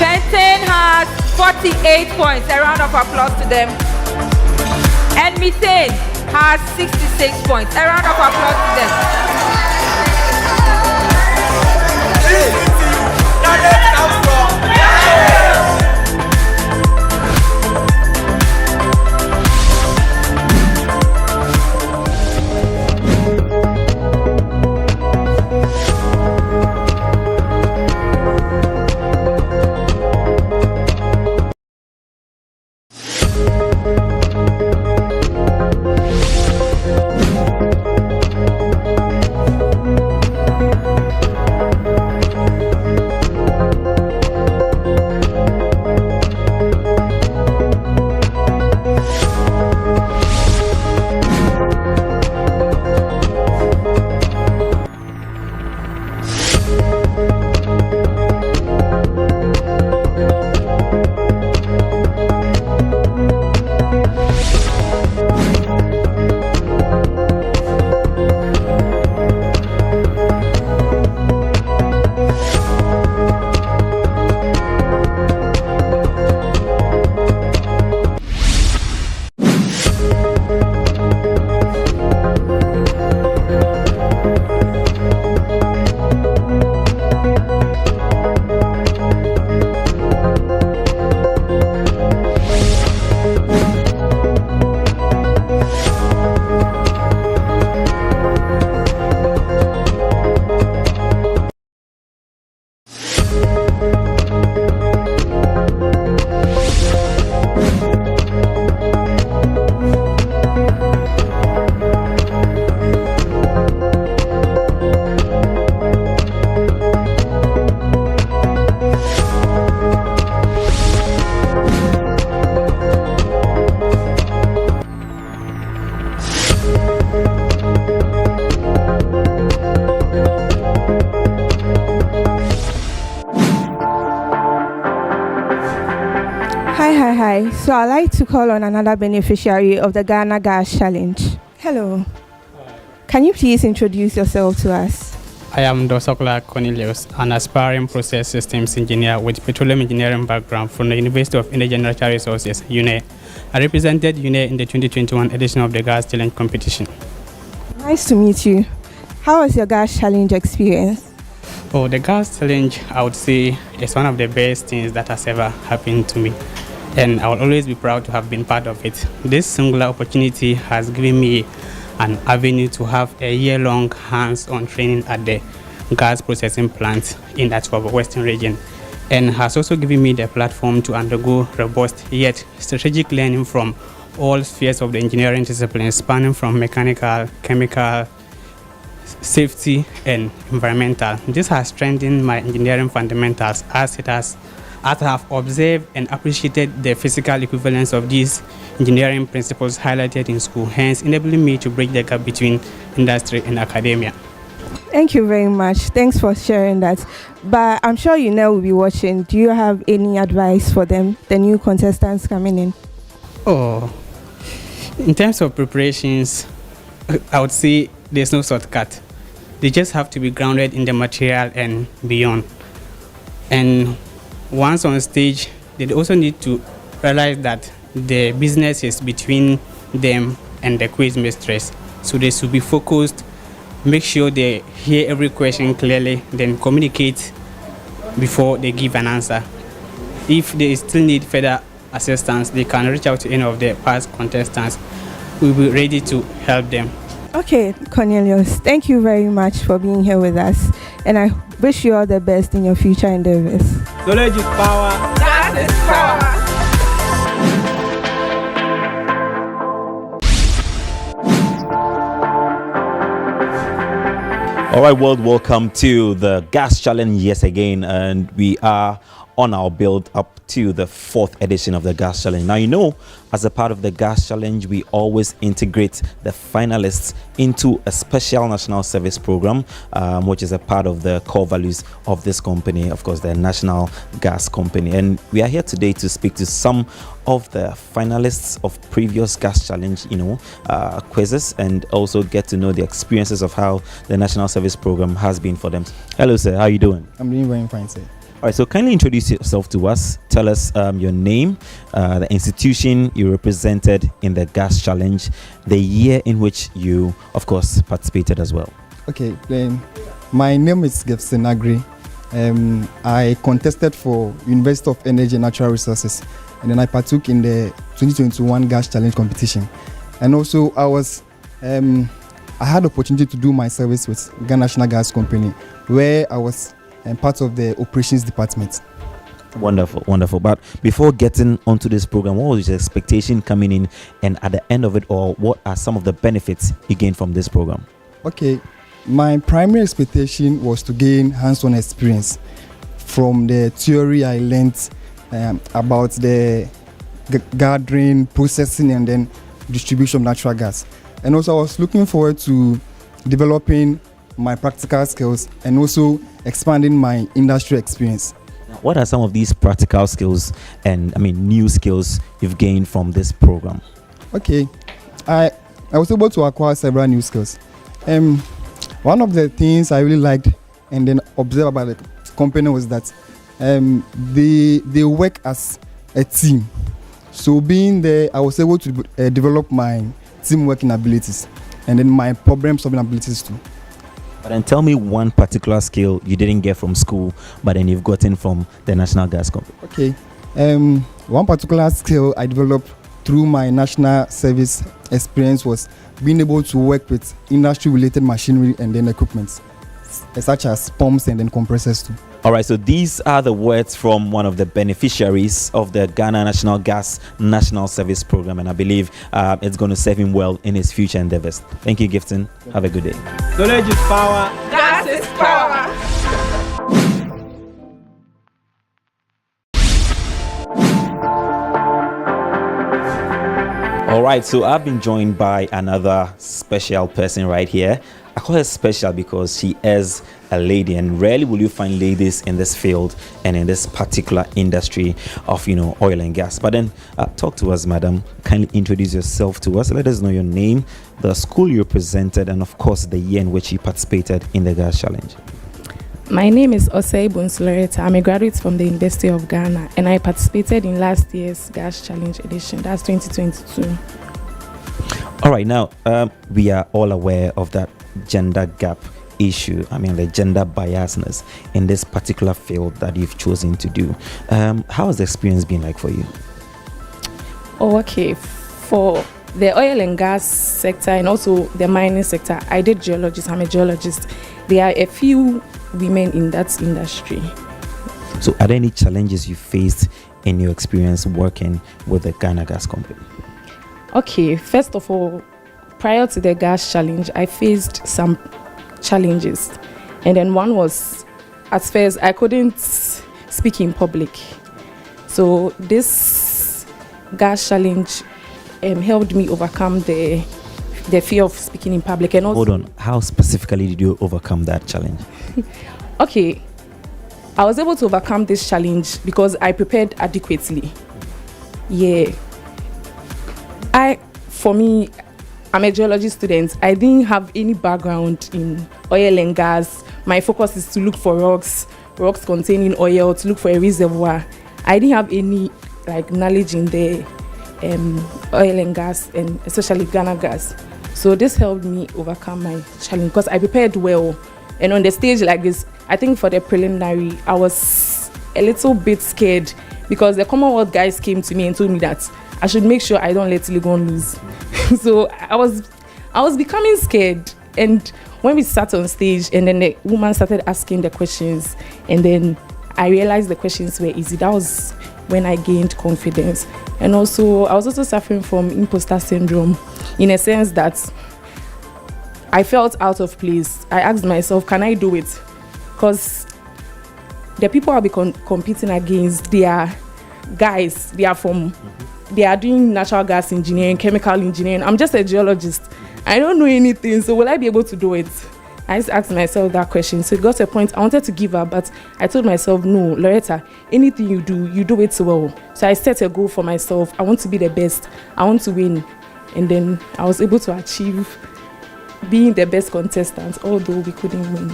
Penton has 48 points. A round of applause to them. And Methane has 66 points. A round of applause to them. So I'd like to call on another beneficiary of the Ghana Gas Challenge. Hello. Can you please introduce yourself to us? I am Dosokla Cornelius, an aspiring process systems engineer with petroleum engineering background from the University of Energy and Natural Resources, UNE. I represented UNE in the 2021 edition of the Gas Challenge competition. Nice to meet you. How was your Gas Challenge experience? Oh, the Gas Challenge, I would say, is one of the best things that has ever happened to me. And I will always be proud to have been part of it. This singular opportunity has given me an avenue to have a year-long hands-on training at the gas processing plant in the Western region, and has also given me the platform to undergo robust yet strategic learning from all spheres of the engineering disciplines, spanning from mechanical, chemical, safety, and environmental. This has strengthened my engineering fundamentals as I have observed and appreciated the physical equivalence of these engineering principles highlighted in school, hence enabling me to bridge the gap between industry and academia. Thank you very much. Thanks for sharing that. But I'm sure you know will be watching. Do you have any advice for them, the new contestants coming in? Oh, in terms of preparations, I would say there's no shortcut. They just have to be grounded in the material and beyond. And once on stage, they also need to realize that the business is between them and the quiz mistress. So they should be focused, make sure they hear every question clearly, then communicate before they give an answer. If they still need further assistance, they can reach out to any of the past contestants. We'll be ready to help them. Okay, Cornelius, thank you very much for being here with us, and I wish you all the best in your future endeavors. Knowledge is power. That is power. All right, world, welcome to the Gas Challenge yes again, and we are on our build up to the 4th edition of the Gas Challenge. Now, you know, as a part of the Gas Challenge, we always integrate the finalists into a special national service program, which is a part of the core values of this company, of course, the National Gas Company. And we are here today to speak to some of the finalists of previous Gas Challenge, quizzes, and also get to know the experiences of how the National Service Program has been for them. Hello, sir. How are you doing? I'm doing very fine, sir. All right, so kindly introduce yourself to us. Tell us your name, the institution you represented in the Gas Challenge, the year in which you, of course, participated as well. Okay, my name is Gctu Agri. I contested for University of Energy and Natural Resources, and then I partook in the 2021 Gas Challenge competition. And also, I had the opportunity to do my service with Ghana National Gas Company, where I was part of the operations department. Wonderful, wonderful. But before getting onto this program, what was your expectation coming in, and at the end of it all, what are some of the benefits you gained from this program? Okay, my primary expectation was to gain hands-on experience from the theory I learned about the gathering, processing, and then distribution of natural gas. And also, I was looking forward to developing my practical skills and also expanding my industry experience. What are some of these practical skills and new skills you've gained from this program? Okay, I was able to acquire several new skills. One of the things I really liked and then observed about the company was that they work as a team. So being there, I was able to develop my team working abilities and then my problem solving abilities too. But then tell me one particular skill you didn't get from school, but then you've gotten from the National Gas Company. Okay. One particular skill I developed through my national service experience was being able to work with industry-related machinery and then equipment, such as pumps and then compressors too. All right, so these are the words from one of the beneficiaries of the Ghana National Gas National Service Program, and I believe it's going to serve him well in his future endeavors. Thank you, Gifton. Have a good day. Knowledge is power. Gas is power. All right, so I've been joined by another special person right here. I call her special because she is a lady, and rarely will you find ladies in this field and in this particular industry of, oil and gas. But then talk to us, madam. Kindly introduce yourself to us. Let us know your name, the school you represented, and of course the year in which you participated in the gas challenge. My name is Osei Bunsuloreta. I'm a graduate from the University of Ghana, and I participated in last year's gas challenge edition. That's 2022. All right, now we are all aware of that gender gap issue. I mean, the gender biasness in this particular field that you've chosen to do. How has the experience been like for you? Oh, okay. For the oil and gas sector and also the mining sector, I did geologist. I'm a geologist. There are a few women in that industry. So are there any challenges you faced in your experience working with the Ghana Gas Company? Okay, first of all, prior to the gas challenge, I faced some challenges. And then one was, at first, I couldn't speak in public. So this gas challenge helped me overcome the fear of speaking in public. And also, hold on, how specifically did you overcome that challenge? Okay, I was able to overcome this challenge because I prepared adequately. Yeah. For me, I'm a geology student. I didn't have any background in oil and gas. My focus is to look for rocks containing oil, to look for a reservoir. I didn't have any knowledge in the oil and gas, and especially Ghana gas. So this helped me overcome my challenge because I prepared well. And on the stage like this, I think for the preliminary, I was a little bit scared because the Commonwealth guys came to me and told me that I should make sure I don't let Legon lose. So I was becoming scared. And when we sat on stage and then the woman started asking the questions and then I realized the questions were easy, that was when I gained confidence. And also, I was also suffering from imposter syndrome in a sense that I felt out of place. I asked myself, can I do it? Because the people I'll be competing against, they are guys, they are doing natural gas engineering, chemical engineering. I'm just a geologist. I don't know anything, so will I be able to do it? I just asked myself that question. So it got to a point I wanted to give up, but I told myself, no, Loretta, anything you do it well. So I set a goal for myself. I want to be the best. I want to win. And then I was able to achieve being the best contestant, although we couldn't win.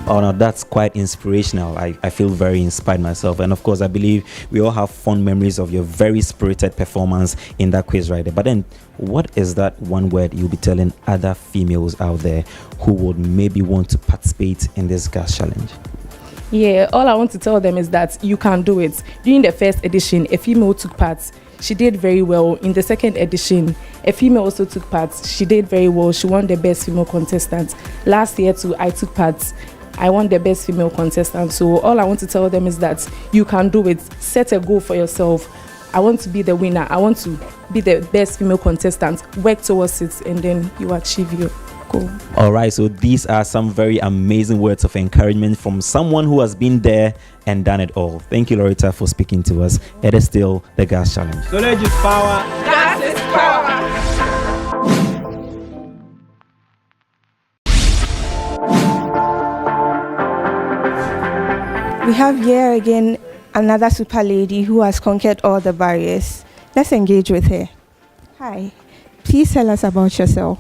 Oh, no, that's quite inspirational. I feel very inspired myself. And of course, I believe we all have fond memories of your very spirited performance in that quiz right there. But then, what is that one word you'll be telling other females out there who would maybe want to participate in this gas challenge? Yeah, all I want to tell them is that you can do it. During the first edition, a female took part. She did very well. In the second edition, a female also took part. She did very well. She won the best female contestant. Last year too, I took part. I won the best female contestant. So all I want to tell them is that you can do it. Set a goal for yourself. I want to be the winner. I want to be the best female contestant. Work towards it, and then you achieve your goal. All right, so these are some very amazing words of encouragement from someone who has been there and done it all. Thank you, Loretta, for speaking to us. It is still the gas challenge. Knowledge is power. Gas is power. We have here again another super lady who has conquered all the barriers. Let's engage with her. Hi, please tell us about yourself.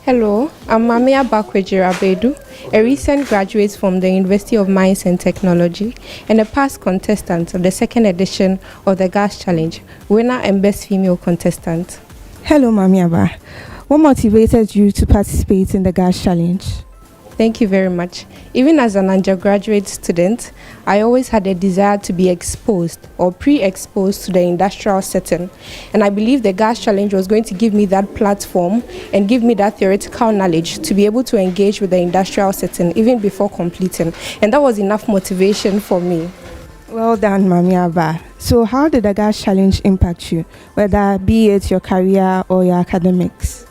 Hello, I'm Mamia Bakwejira Bedu, a recent graduate from the University of Mines and Technology and a past contestant of the second edition of the Gas Challenge, winner and best female contestant. Hello, Mamiaba. What motivated you to participate in the Gas Challenge? Thank you very much. Even as an undergraduate student, I always had a desire to be exposed or pre-exposed to the industrial setting. And I believe the Gas Challenge was going to give me that platform and give me that theoretical knowledge to be able to engage with the industrial setting even before completing. And that was enough motivation for me. Well done, Mamiaba. So how did the Gas Challenge impact you, whether be it your career or your academics?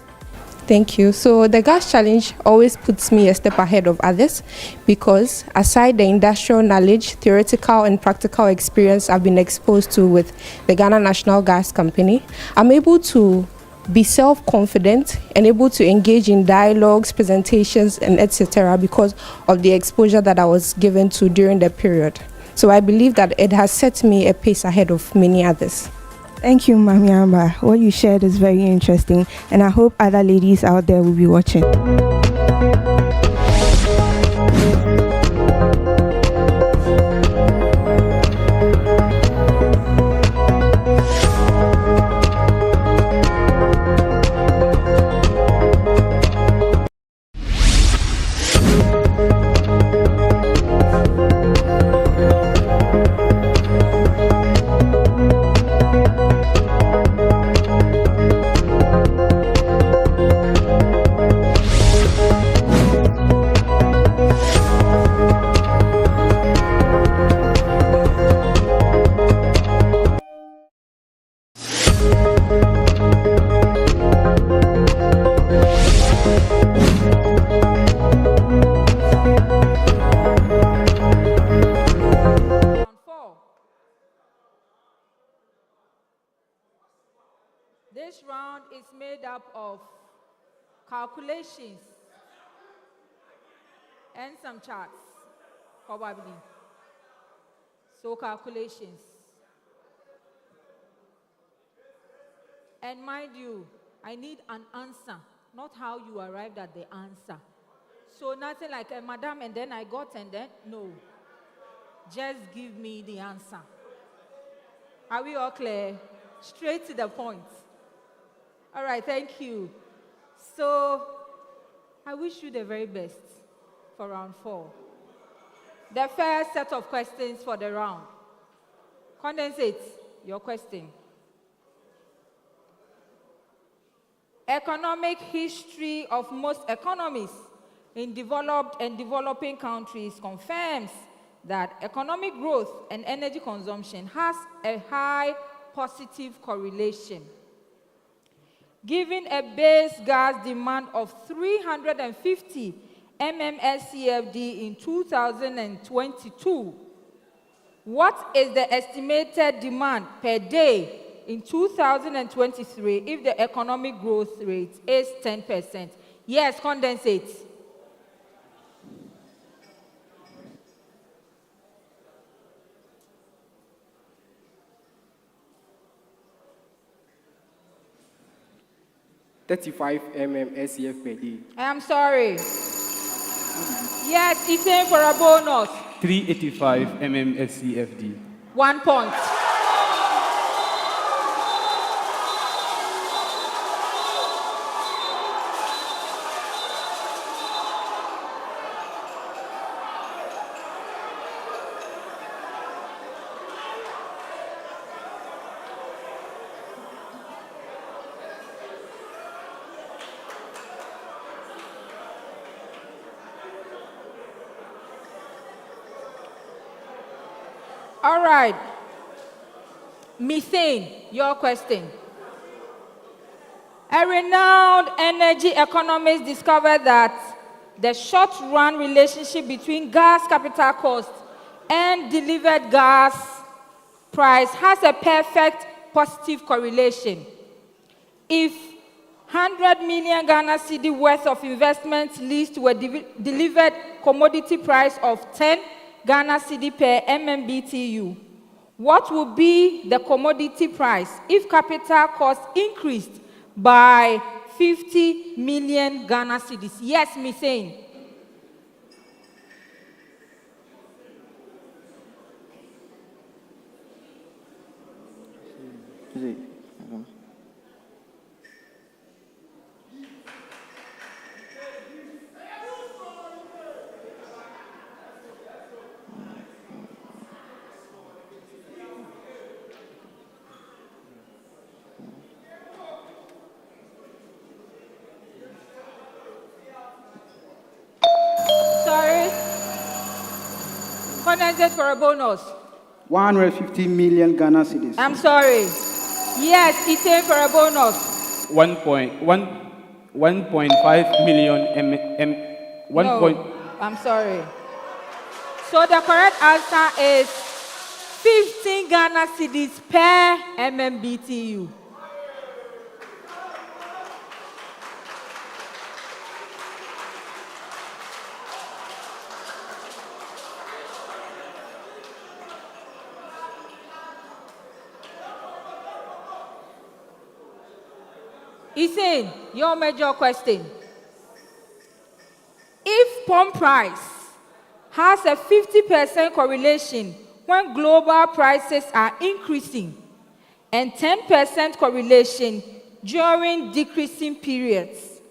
Thank you. So the Gas Challenge always puts me a step ahead of others because aside the industrial knowledge, theoretical and practical experience I've been exposed to with the Ghana National Gas Company, I'm able to be self-confident and able to engage in dialogues, presentations, and etc. because of the exposure that I was given to during the period. So I believe that it has set me a pace ahead of many others. Thank you, Mami Amba. What you shared is very interesting, and I hope other ladies out there will be watching. This round is made up of calculations and some charts, probably. So calculations. And mind you, I need an answer, not how you arrived at the answer. So nothing like, madam, and then I got, and then, no. Just give me the answer. Are we all clear? Straight to the point. All right, thank you. So, I wish you the very best for round 4. The first set of questions for the round. Condensate, your question. Economic history of most economies in developed and developing countries confirms that economic growth and energy consumption has a high positive correlation. Given a base gas demand of 350 mmscfd in 2022, what is the estimated demand per day in 2023 if the economic growth rate is 10%? Yes, condensate. $35 SCF per day. I am sorry. Yes, it's in for a bonus. 385 SCFD. 1 point. All right. Methane, your question. A renowned energy economist discovered that the short-run relationship between gas capital cost and delivered gas price has a perfect positive correlation. If 100 million Ghana cedi worth of investment leads to a delivered commodity price of 10 Ghana cedi per MMBTU, what will be the commodity price if capital cost increased by 50 million Ghana cedis? Yes, methane. Condensate for a bonus. 150 million Ghana cedis. I'm sorry. Yes, it's in for a bonus. 1.5 million I'm sorry. So the correct answer is 15 Ghana cedis per MMBTU. Ethan, your major question. If pump price has a 50% correlation when global prices are increasing and 10% correlation during decreasing periods,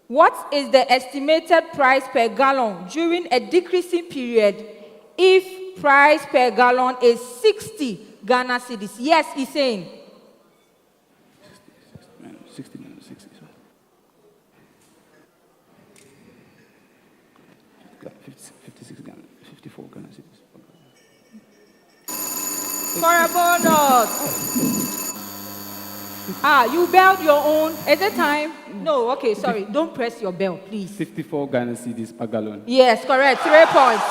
what is the estimated price per gallon during a decreasing period if price per gallon is 60 Ghana cedis? Yes, Ethan. 60 minus 60. 56 Ghana, 54 Ghana cities. For a bonus. You belled your own. Is it time? No, okay, sorry. Don't press your bell, please. 54 Ghana cedis per gallon. Yes, correct. 3 points.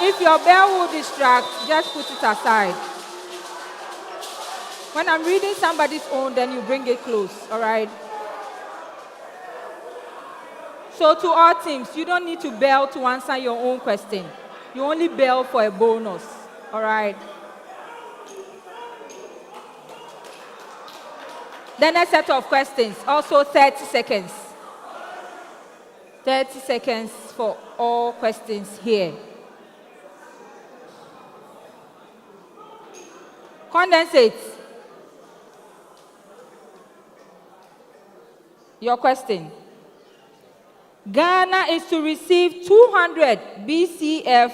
If your bell will distract, just put it aside. When I'm reading somebody's own, then you bring it close, all right? So to all teams, you don't need to bell to answer your own question. You only bell for a bonus, all right? The next set of questions, also 30 seconds. 30 seconds for all questions here. Condensate. Your question. Ghana is to receive 200 BCF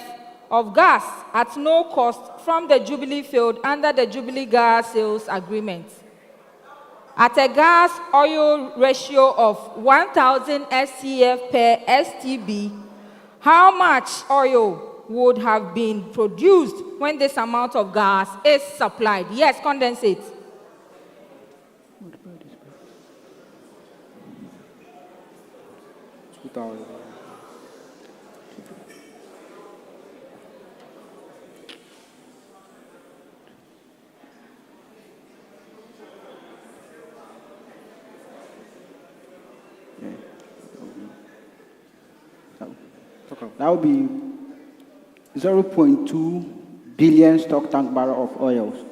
of gas at no cost from the Jubilee field under the Jubilee Gas Sales Agreement. At a gas-oil ratio of 1,000 SCF per STB, how much oil would have been produced when this amount of gas is supplied? Yes, condensate. That would be 0.2 billion stock tank barrel of oils.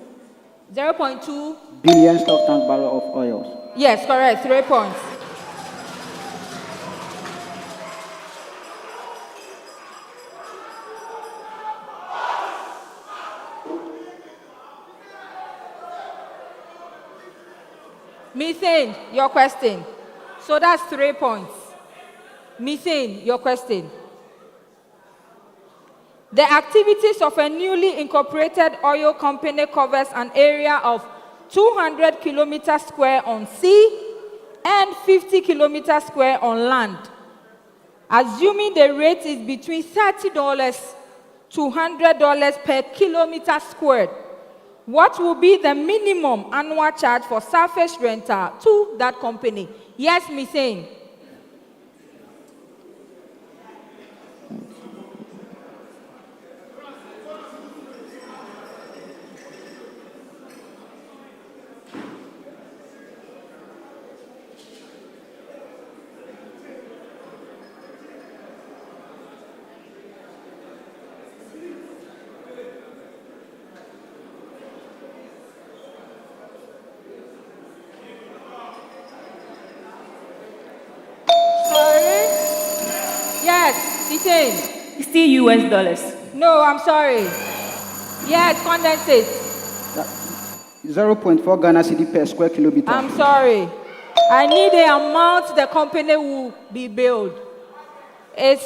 0.2 billion stock tank barrel of oils. Yes, correct. 3 points. Methane, your question. So that's 3 points. Methane, your question. The activities of a newly incorporated oil company covers an area of 200 kilometers square on sea and 50 kilometers square on land. Assuming the rate is between $30 to $100 per kilometer squared, what will be the minimum annual charge for surface rental to that company? Yes, Methane. Yes, Ethan. Still US dollars. No, I'm sorry. Yes, condensate. 0.4 Ghana cedi per square kilometer. I'm sorry. I need the amount the company will be billed. It's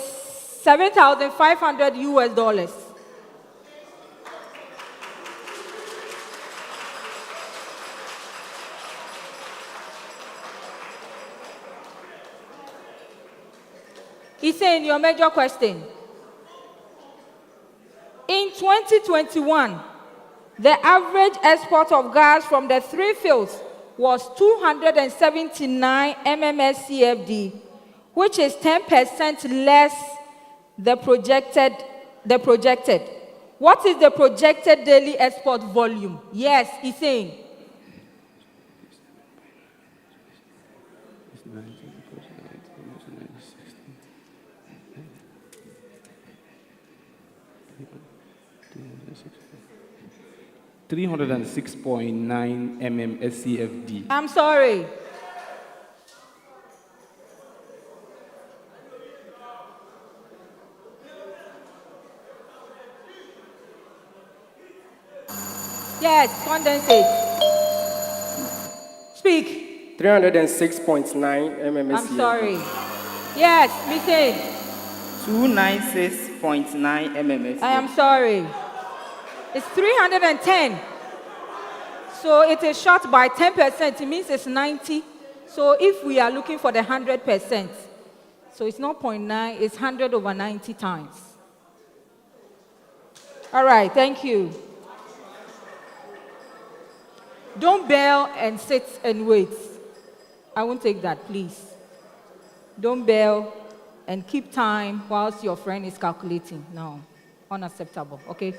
7,500 US dollars. Ethan, your major question. In 2021, the average export of gas from the 3 fields was 279 MMSCFD, which is 10% less the projected. What is the projected daily export volume? Yes, Ethan. 306.9 mm SCFD. I'm sorry. Yes, condensate. Speak. 306.9 mm I'm SCFD. sorry. Yes, methane. 296.9 mm. I am sorry. It's 310. So it is short by 10%. It means it's 90. So if we are looking for the 100%, so it's not 0.9, it's 100 over 90 times. All right, thank you. Don't bail and sit and wait. I won't take that, please. Don't bail and keep time whilst your friend is calculating. No, unacceptable, okay?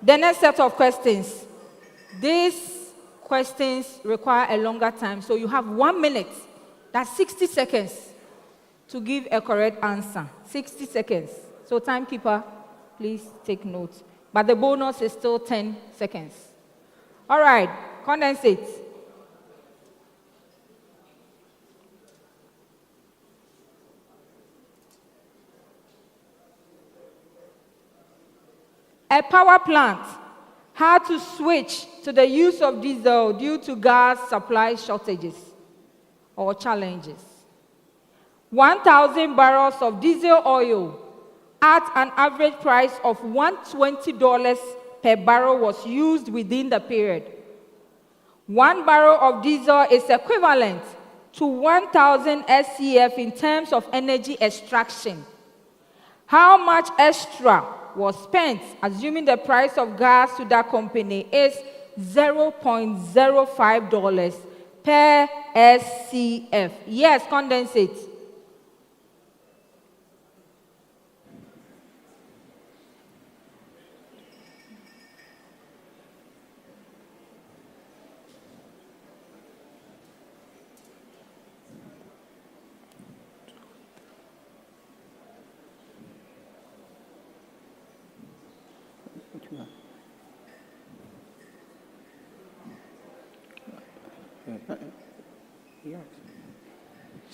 The next set of questions. These questions require a longer time, so you have 1 minute, that's 60 seconds, to give a correct answer. 60 seconds. So timekeeper, please take note. But the bonus is still 10 seconds. All right, condensate. A power plant had to switch to the use of diesel due to gas supply shortages or challenges. 1,000 barrels of diesel oil at an average price of $120 per barrel was used within the period. 1 barrel of diesel is equivalent to 1,000 SCF in terms of energy extraction. How much extra was spent, assuming the price of gas to that company is $0.05 per SCF? Yes, condensate.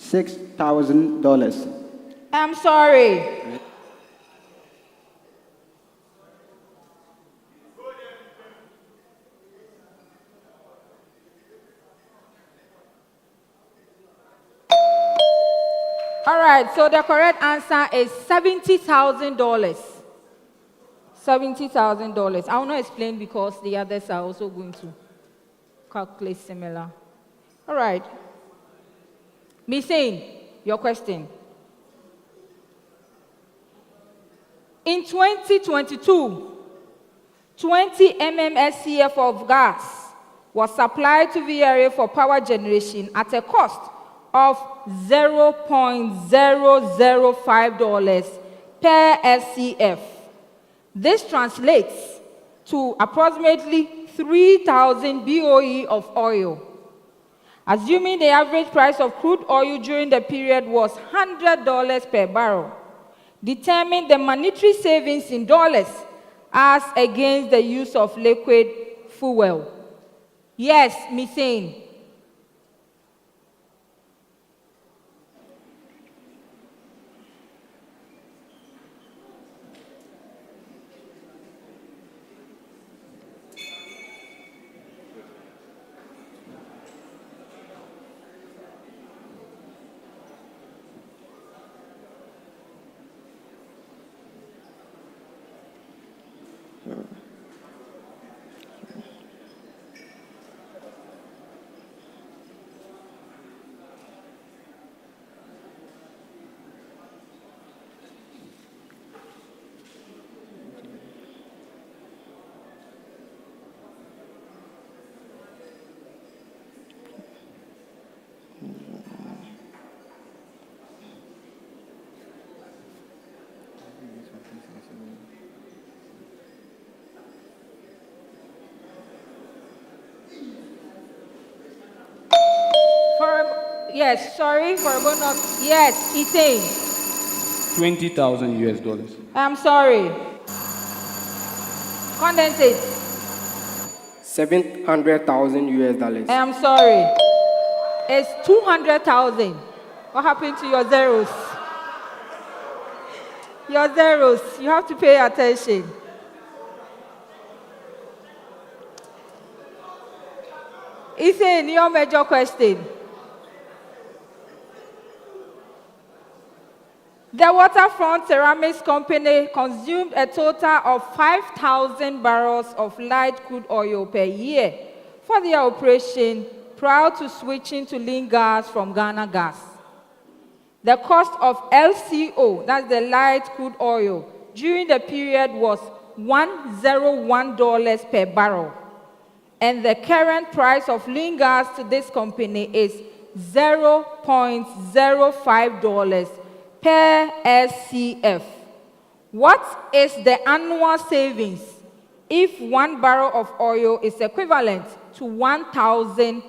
$6,000. I'm sorry. All right, so the correct answer is $70,000. $70,000. I will not explain because the others are also going to calculate similar. All right. Methane, your question. In 2022, 20 MMSCF of gas was supplied to VRA for power generation at a cost of $0.005 per SCF. This translates to approximately 3,000 BOE of oil. Assuming the average price of crude oil during the period was $100 per barrel, determine the monetary savings in dollars as against the use of liquid fuel. Yes, methane. Yes, sorry for a bonus. Yes, ethane. $20,000 US. I'm sorry. Condensate. $700,000 US. I am sorry. It's 200,000. What happened to your zeros? Your zeros. You have to pay attention. Ethan, your major question. The Waterfront Ceramics Company consumed a total of 5,000 barrels of light crude oil per year for their operation prior to switching to lean gas from Ghana Gas. The cost of LCO, that's the light crude oil, during the period was $101 per barrel. And the current price of lean gas to this company is $0.05 per SCF. What is the annual savings if 1 barrel of oil is equivalent to 1,000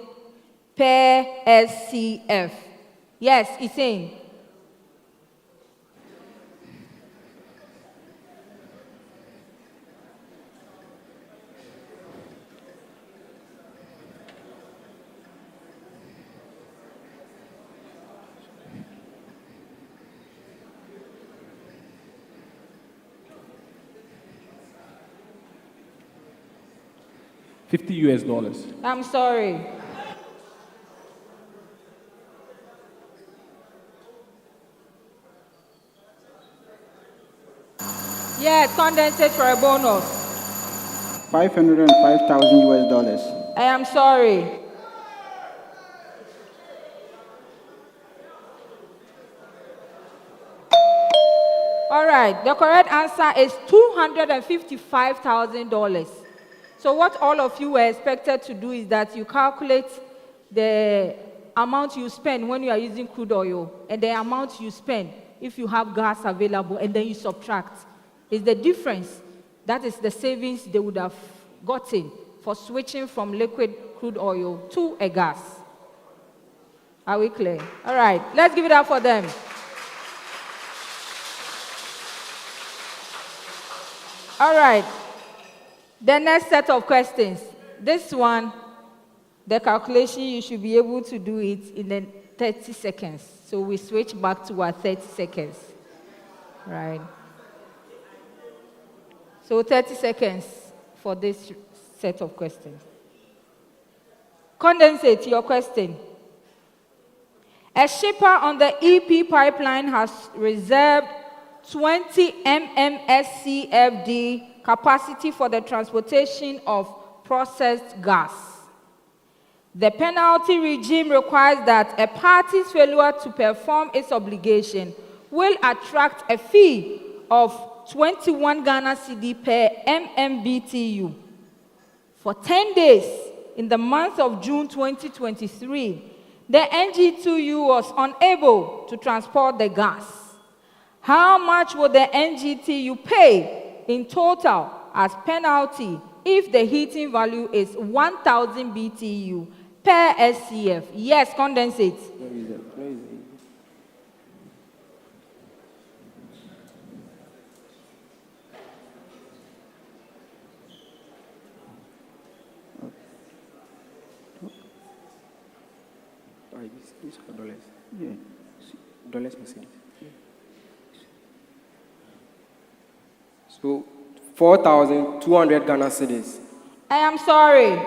per SCF? Yes, it's saying. $50 US. I'm sorry. Yes, condensate for a bonus. $505,000 US. I am sorry. All right, the correct answer is $255,000. So what all of you were expected to do is that you calculate the amount you spend when you are using crude oil and the amount you spend if you have gas available, and then you subtract. It's the difference. That is the savings they would have gotten for switching from liquid crude oil to a gas. Are we clear? All right, let's give it up for them. All right. The next set of questions. This one, the calculation, you should be able to do it in 30 seconds. So we switch back to our 30 seconds. Right. So 30 seconds for this set of questions. Condensate, your question. A shipper on the EP pipeline has reserved 20 MMSCFD capacity for the transportation of processed gas. The penalty regime requires that a party's failure to perform its obligation will attract a fee of 21 Ghana cedi per MMBTU. For 10 days in the month of June 2023, the NG2U was unable to transport the gas. How much will the NGTU pay in total as penalty if the heating value is 1,000 BTU per SCF? Yes, condensate. $dollars. Yeah. Dollars percent. So 4,200 Ghana cedis. I am sorry.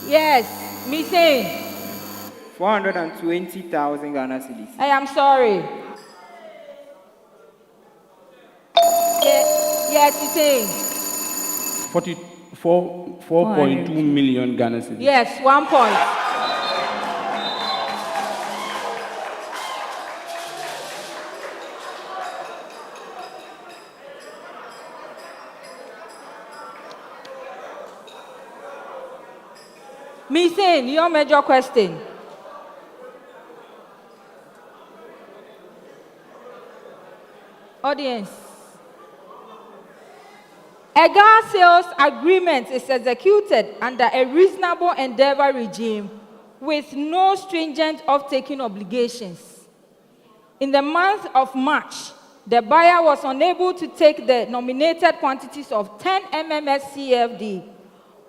Yes, missing. 420,000 Ghana cedis. I am sorry. Yes, missing. 4.2 million Ghana cedis. Yes, 1 point. Missing, your major question. Audience. A gas sales agreement is executed under a reasonable endeavor regime with no stringent off-taking obligations. In the month of March, The buyer was unable to take the nominated quantities of 10 mmSCFD.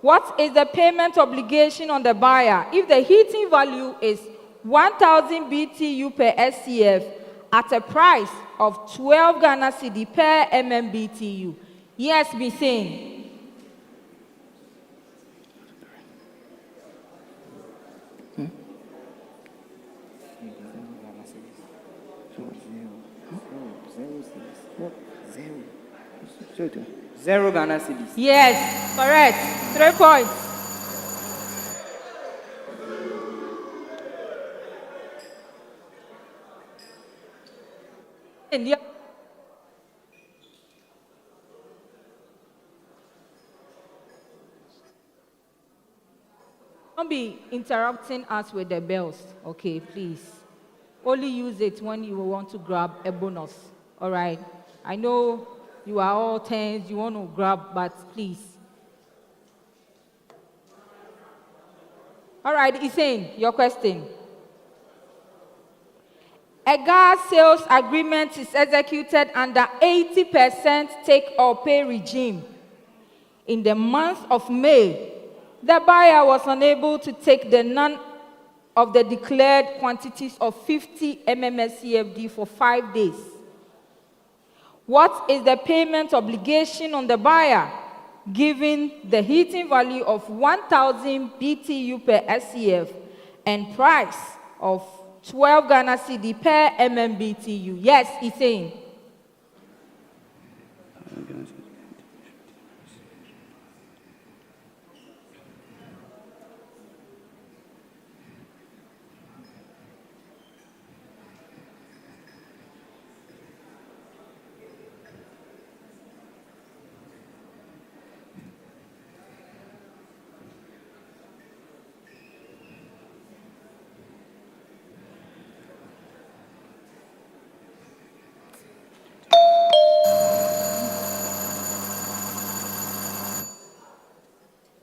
What is the payment obligation on the buyer if the heating value is 1,000 BTU per SCF at a price of 12 Ghana cedi per MMBTU? Yes, be saying. Zero Ghana cedis. Yes, correct. 3 points. India. Don't be interrupting us with the bells, okay, please. Only use it when you want to grab a bonus, all right? I know you are all tense, you want to grab, but please. All right, Hussein, your question. A gas sales agreement is executed under 80% take or pay regime. In the month of May, the buyer was unable to take the none of the declared quantities of 50 mmSCFD for 5 days. What is the payment obligation on the buyer, given the heating value of 1,000 BTU per SCF and price of 12 Ghana cedi per MMBTU? Yes, he's saying.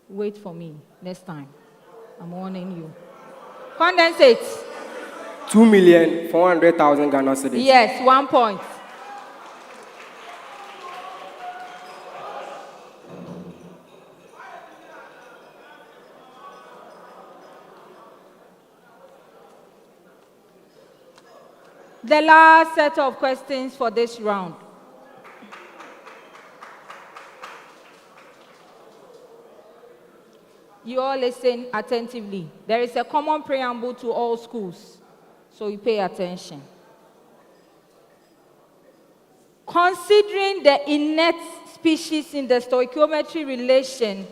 Wait for me next time. I'm warning you. Condensate. 2,400,000 Ghana cedis. Yes, 1 point. The last set of questions for this round. You all listen attentively. There is a common preamble to all schools, so you pay attention. Considering the inert species in the stoichiometry relation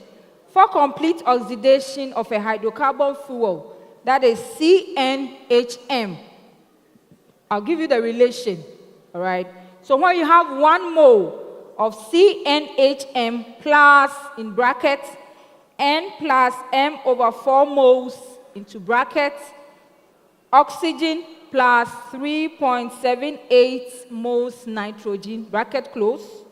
for complete oxidation of a hydrocarbon fuel, that is CnHm. I'll give you the relation, all right? So when you have 1 mole of CnHm plus, in brackets, N plus M over 4 moles into brackets, oxygen plus 3.78 moles nitrogen, bracket close,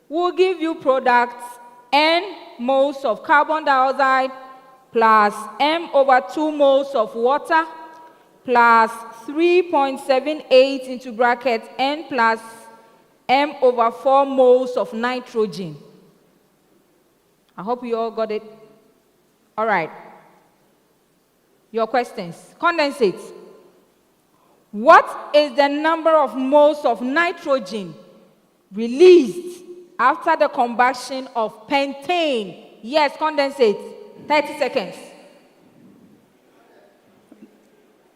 will give you products N moles of carbon dioxide plus M over 2 moles of water plus 3.78 into bracket N plus M over 4 moles of nitrogen. I hope you all got it. All right. Your questions. Condensate. What is the number of moles of nitrogen released after the combustion of pentane? Yes, condensate. 30 seconds.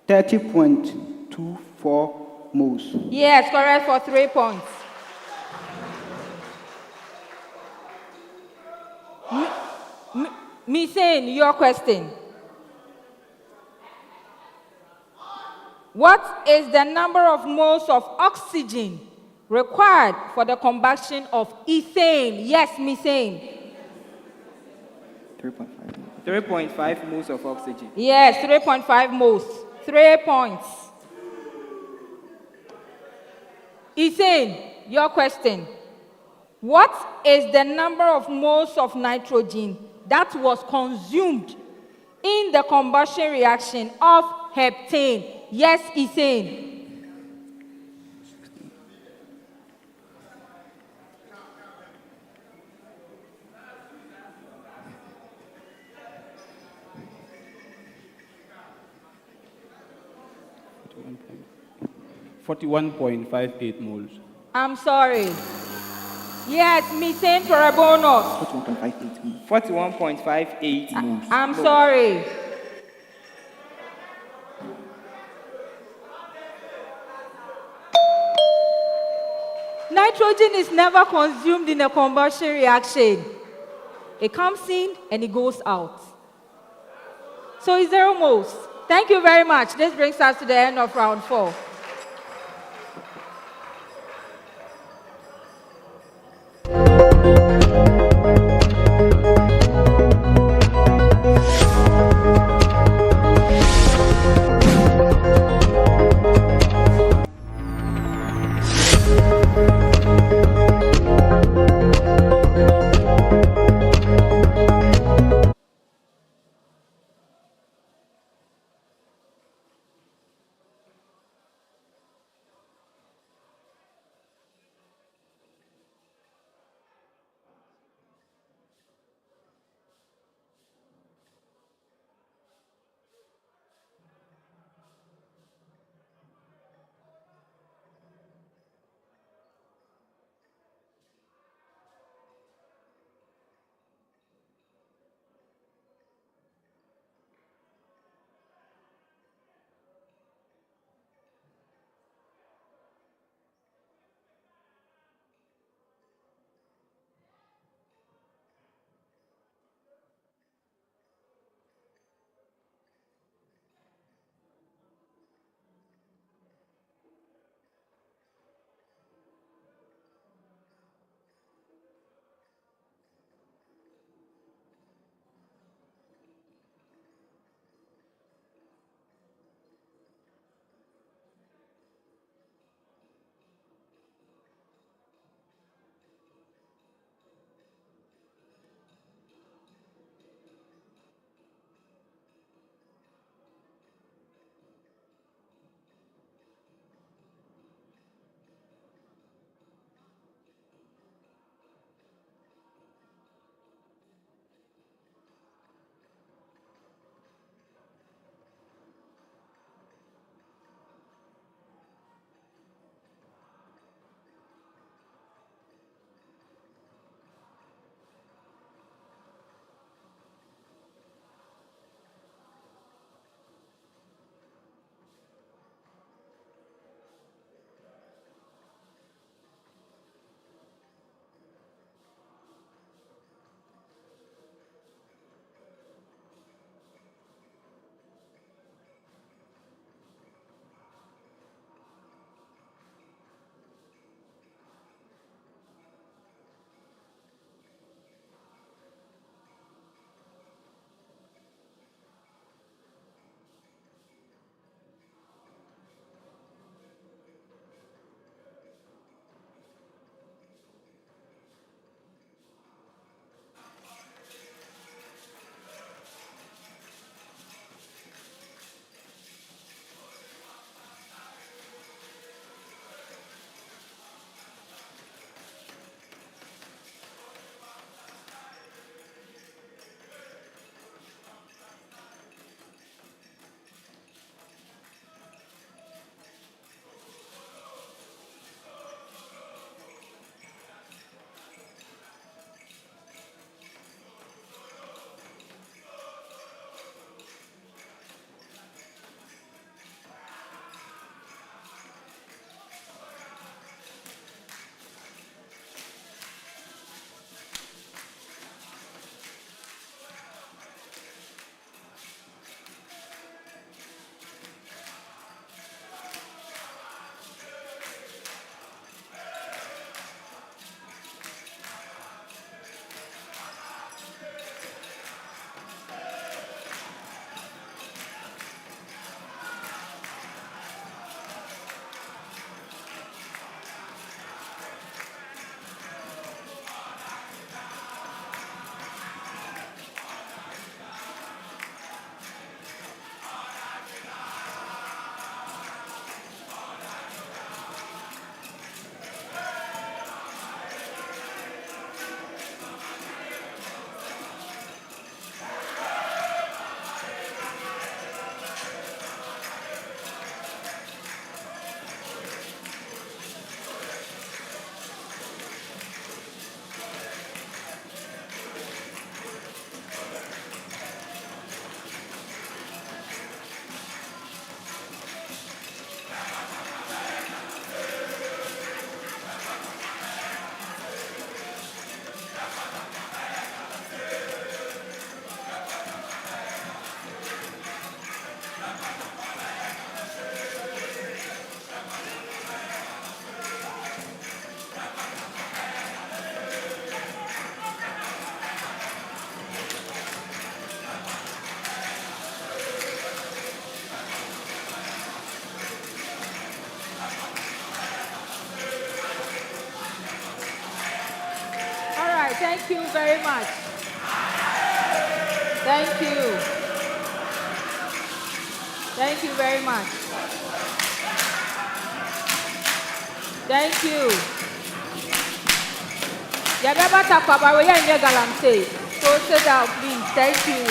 30.24 moles. Yes, correct for 3 points. Methane, your question. What is the number of moles of oxygen required for the combustion of ethane? Yes, methane. 3.5 moles of oxygen. Yes, 3.5 moles. 3 points. Ethane, your question. What is the number of moles of nitrogen that was consumed in the combustion reaction of heptane? Yes, ethane. 41.58 moles. I'm sorry. Yes, methane for a bonus. 41.58 moles. I'm sorry. Nitrogen is never consumed in a combustion reaction. It comes in and it goes out. So it's 0 moles. Thank you very much. This brings us to the end of round 4. Thank you very much. Thank you. Thank you very much. Thank you. Yagaba Takwabawe Yanya Galamse. So sit down, please. Thank you.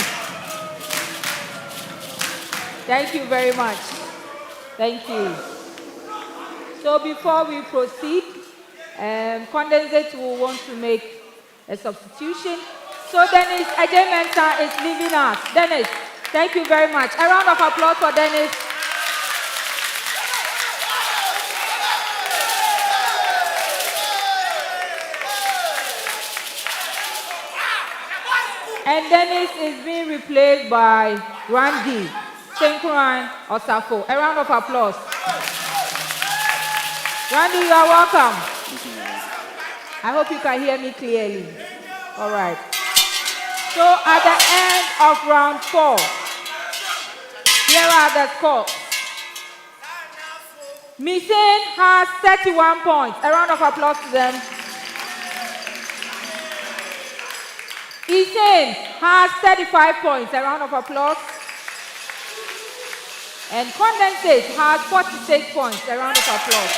Thank you very much. Thank you. So before we proceed, Condensate will want to make a substitution. So Dennis Ejementa is leaving us. Dennis, thank you very much. A round of applause for Dennis. And Dennis is being replaced by Randy Senkuran Osafo. A round of applause. Randy, you are welcome. I hope you can hear me clearly. All right. So at the end of round 4, here are the scores. Missing has 31 points. A round of applause to them. Isen has 35 points. A round of applause. And Condensate has 46 points. A round of applause.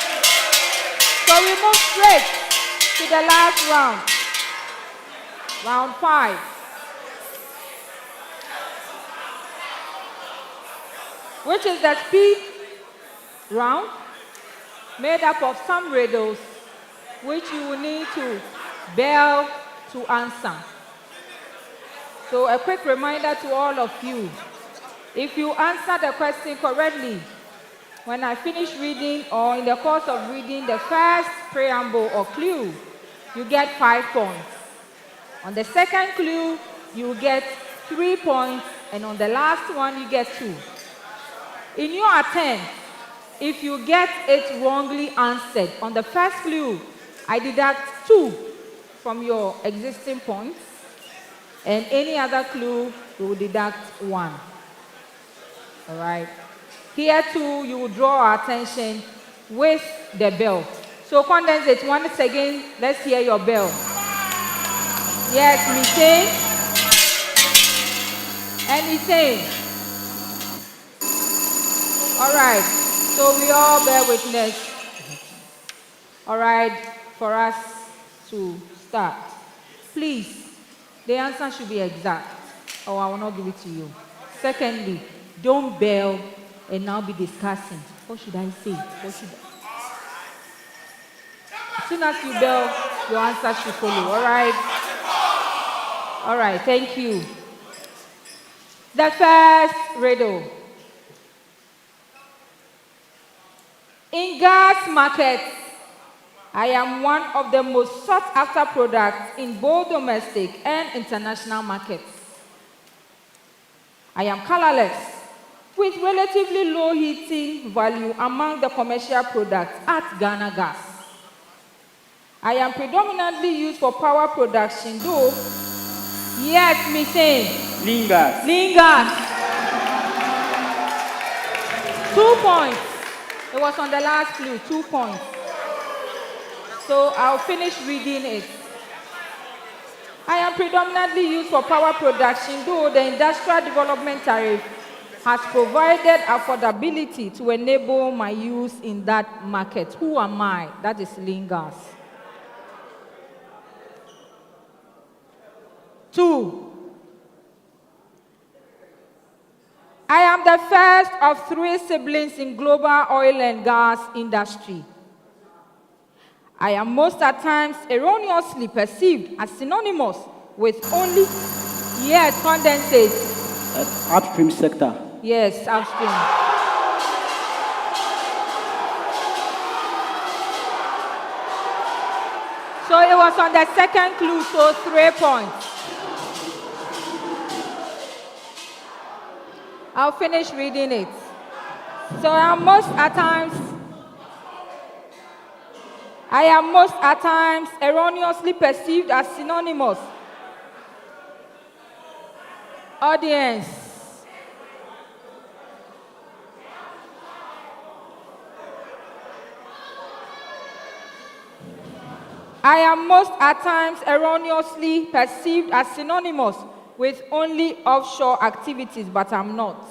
So we move straight to the last round. Round 5. Which is the speed round made up of some riddles which you will need to bell to answer. So a quick reminder to all of you, if you answer the question correctly, when I finish reading or in the course of reading the first preamble or clue, you get 5 points. On the second clue, you get 3 points, and on the last one, you get 2. In your attempt, if you get it wrongly answered, on the first clue, I deduct 2 from your existing points, and any other clue, you will deduct 1. All right. Here too, you will draw our attention with the bell. So Condensate, once again, let's hear your bell. Yes, Missing. And Missing. All right. So we all bear witness. All right, for us to start. Please. The answer should be exact, or I will not give it to you. Secondly, don't bail and now be discussing. What should I say? What should I... As soon as you bail, your answer should follow, all right? All right, thank you. The first riddle. In gas markets, I am one of the most sought-after products in both domestic and international markets. I am colorless, with relatively low heating value among the commercial products at Ghana Gas. I am predominantly used for power production, though, yes, Missing. Lean gas. Lean gas. 2 points. It was on the last clue, 2 points. So I'll finish reading it. I am predominantly used for power production, though the Industrial Development Tariff has provided affordability to enable my use in that market. Who am I? That is lean gas. 2. I am the first of 3 siblings in global oil and gas industry. I am most at times erroneously perceived as synonymous with only, yes, Condensate. Upstream sector. Yes, upstream. So it was on the second clue, so 3 points. I'll finish reading it. So I am most at times erroneously perceived as synonymous. Audience. I am most at times erroneously perceived as synonymous with only offshore activities, but I'm not.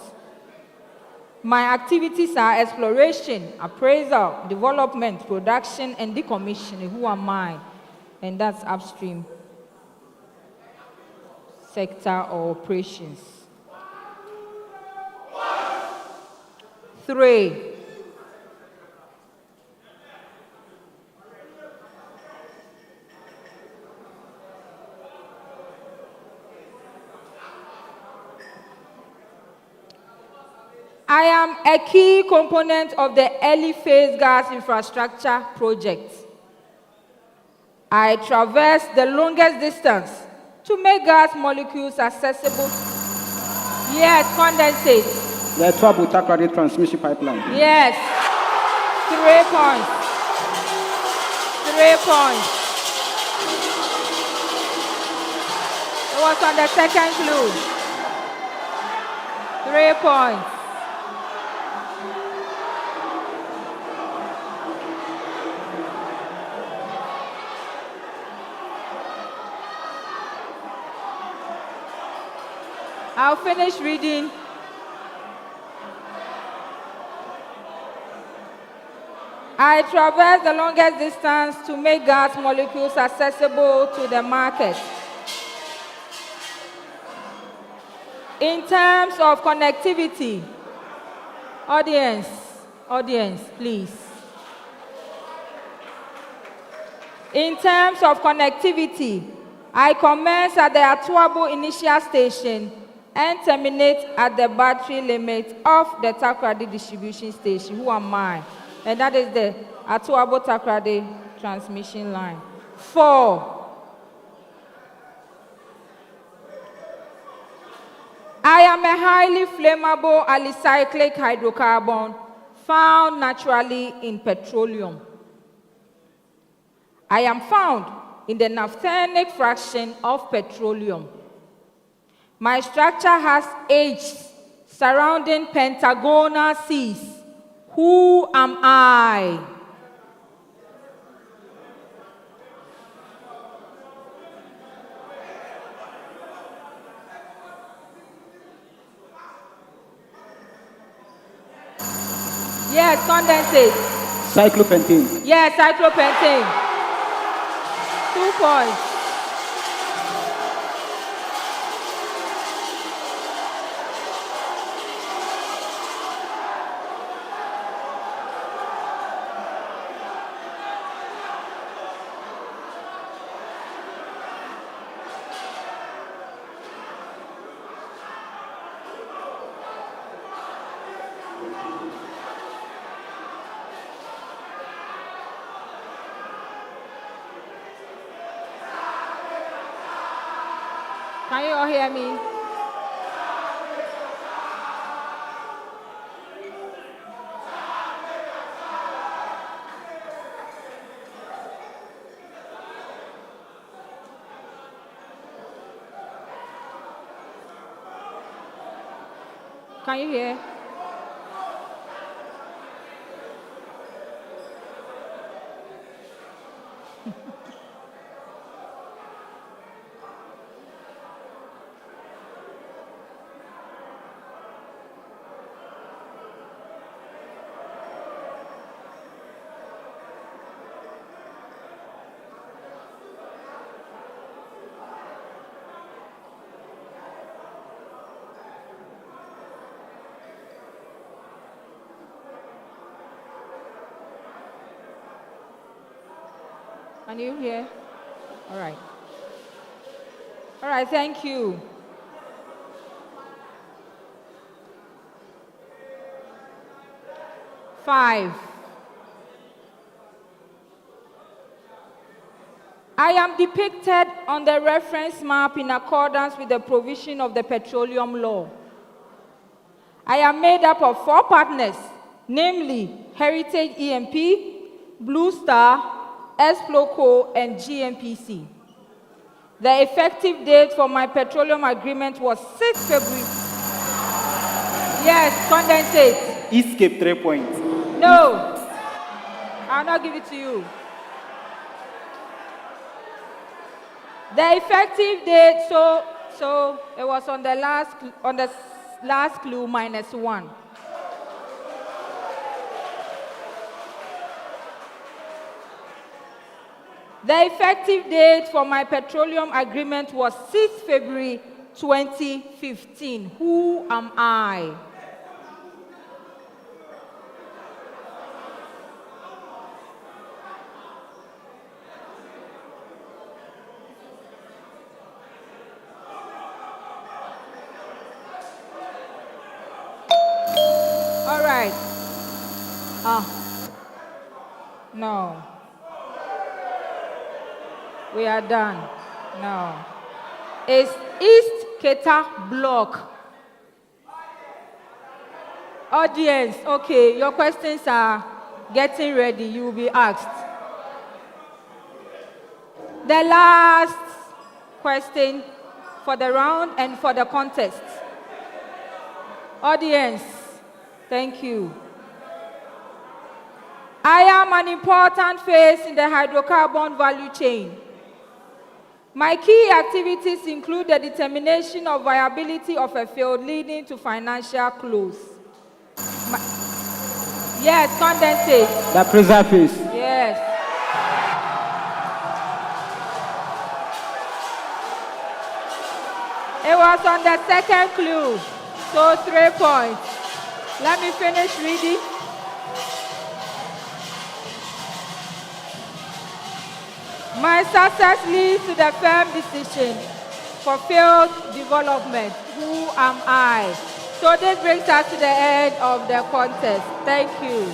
My activities are exploration, appraisal, development, production, and decommissioning. Who am I? And that's upstream sector or operations. 3. I am a key component of the early phase gas infrastructure project. I traverse the longest distance to make gas molecules accessible. Yes, condensate. The Tuabu-Takoradi transmission pipeline. Yes. 3 points. 3 points. It was on the second clue. 3 points. I'll finish reading. I traverse the longest distance to make gas molecules accessible to the market. In terms of connectivity, audience, please. In terms of connectivity, I commence at the Atuabo initial station and terminate at the battery limit of the Takoradi distribution station. Who am I? And that is the Atuabo Takoradi transmission line. 4. I am a highly flammable alicyclic hydrocarbon found naturally in petroleum. I am found in the naphthenic fraction of petroleum. My structure has edges surrounding pentagonal seas. Who am I? Yes, condensate. Cyclopentane. Yes, cyclopentane. 2 points. Can you all hear me? Can you hear? Can you hear? All right. All right, thank you. Five. I am depicted on the reference map in accordance with the provision of the petroleum law. I am made up of 4 partners, namely Heritage EMP, Blue Star, Exploco, and GMPC. The effective date for my petroleum agreement was 6 February. Yes, condensate. Escape 3 points. No, I'll not give it to you. The effective date, so it was on the last clue -1. The effective date for my petroleum agreement was 6 February 2015. Who am I? All right. No. We are done. No. It's East Keta Block. Audience, okay, your questions are getting ready. You will be asked. The last question for the round and for the contest. Audience, thank you. I am an important phase in the hydrocarbon value chain. My key activities include the determination of viability of a field leading to financial close. Yes, condensate. The preserve phase. Yes. It was on the second clue, so 3 points. Let me finish reading. My success leads to the firm decision for field development. Who am I? So this brings us to the end of the contest. Thank you.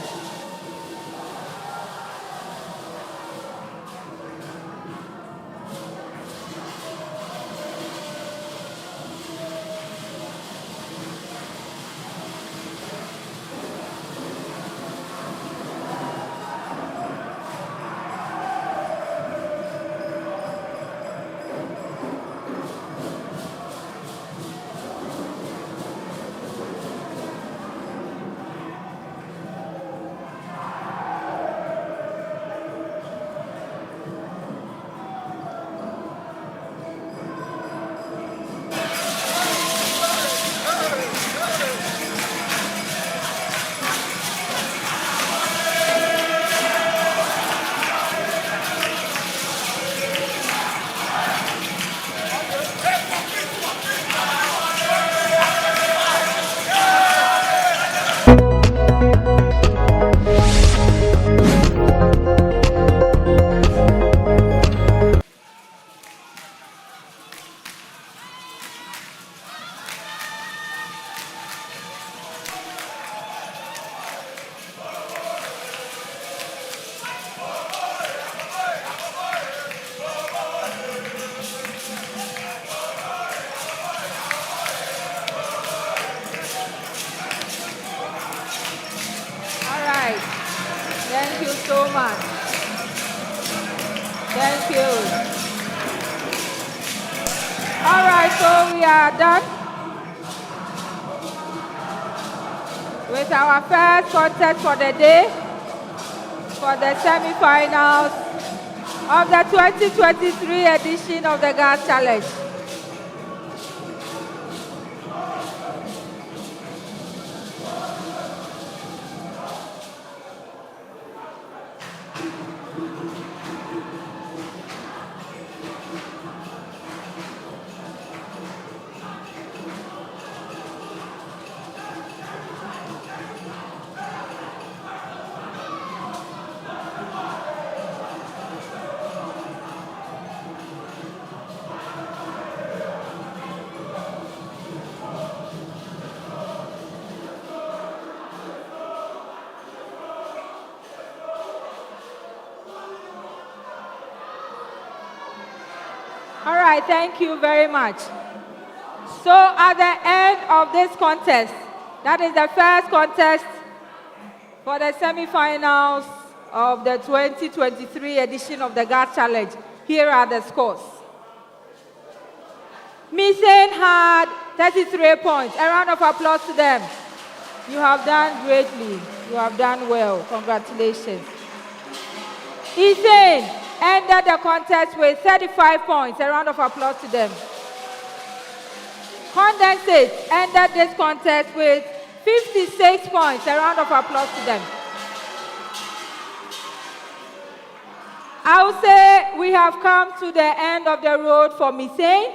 Thank you so much. Thank you. All right, so we are done with our first contest for the day, for the semi-finals of the 2023 edition of the Gas Challenge. All right, thank you very much. So at the end of this contest, that is the first contest for the semi-finals of the 2023 edition of the Gas Challenge. Here are the scores. Misen had 33 points. A round of applause to them. You have done greatly. You have done well. Congratulations. Ethan ended the contest with 35 points. A round of applause to them. Condensate ended this contest with 56 points. A round of applause to them. I would say we have come to the end of the road for Misane.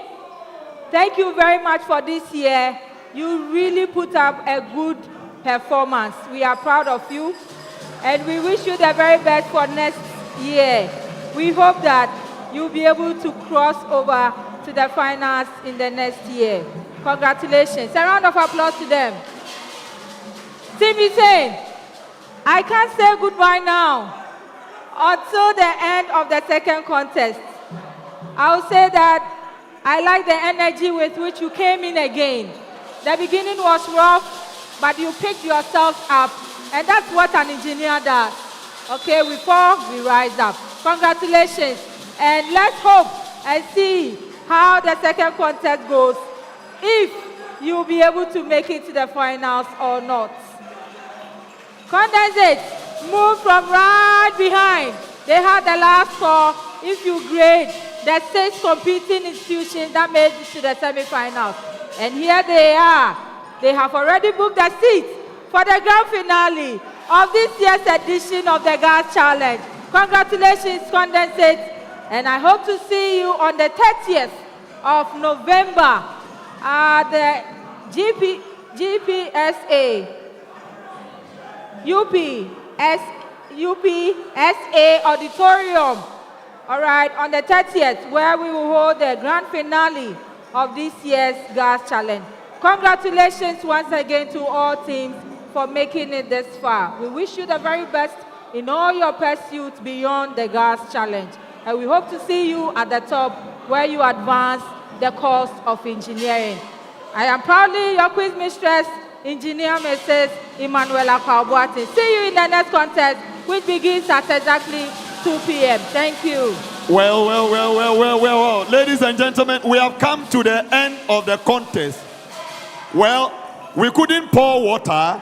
Thank you very much for this year. You really put up a good performance. We are proud of you, and we wish you the very best for next year. We hope that you'll be able to cross over to the finals in the next year. Congratulations. A round of applause to them. Team Misane, I can't say goodbye now until the end of the second contest. I will say that I like the energy with which you came in again. The beginning was rough, but you picked yourself up, and that's what an engineer does. Okay, we fall, we rise up. Congratulations, and let's hope and see how the second contest goes, if you'll be able to make it to the finals or not. Condensate, move from right behind. They had the last score. If you grade the 6 competing institutions that made it to the semifinals. And here they are. They have already booked a seat for the grand finale of this year's edition of the Gas Challenge. Congratulations, Condensate. And I hope to see you on the 30th of November at the GPSA UPSA Auditorium. All right, on the 30th, where we will hold the grand finale of this year's Gas Challenge. Congratulations once again to all teams for making it this far. We wish you the very best in all your pursuits beyond the Gas Challenge. And we hope to see you at the top where you advance the course of engineering. I am proudly your quiz mistress, Engineer Mrs. Emanuela Kwabwati. See you in the next contest, which begins at exactly 2 p.m. Thank you. Well. Ladies and gentlemen, we have come to the end of the contest. Well, we couldn't pour water.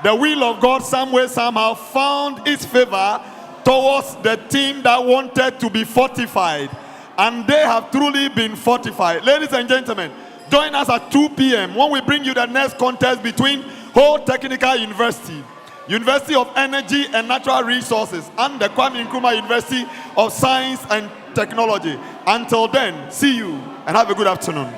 The will of God some way, somehow found its favor towards the team that wanted to be fortified. And they have truly been fortified. Ladies and gentlemen, join us at 2 p.m. when we bring you the next contest between Ho Technical University, University of Energy and Natural Resources, and the Kwame Nkrumah University of Science and Technology. Until then, see you and have a good afternoon.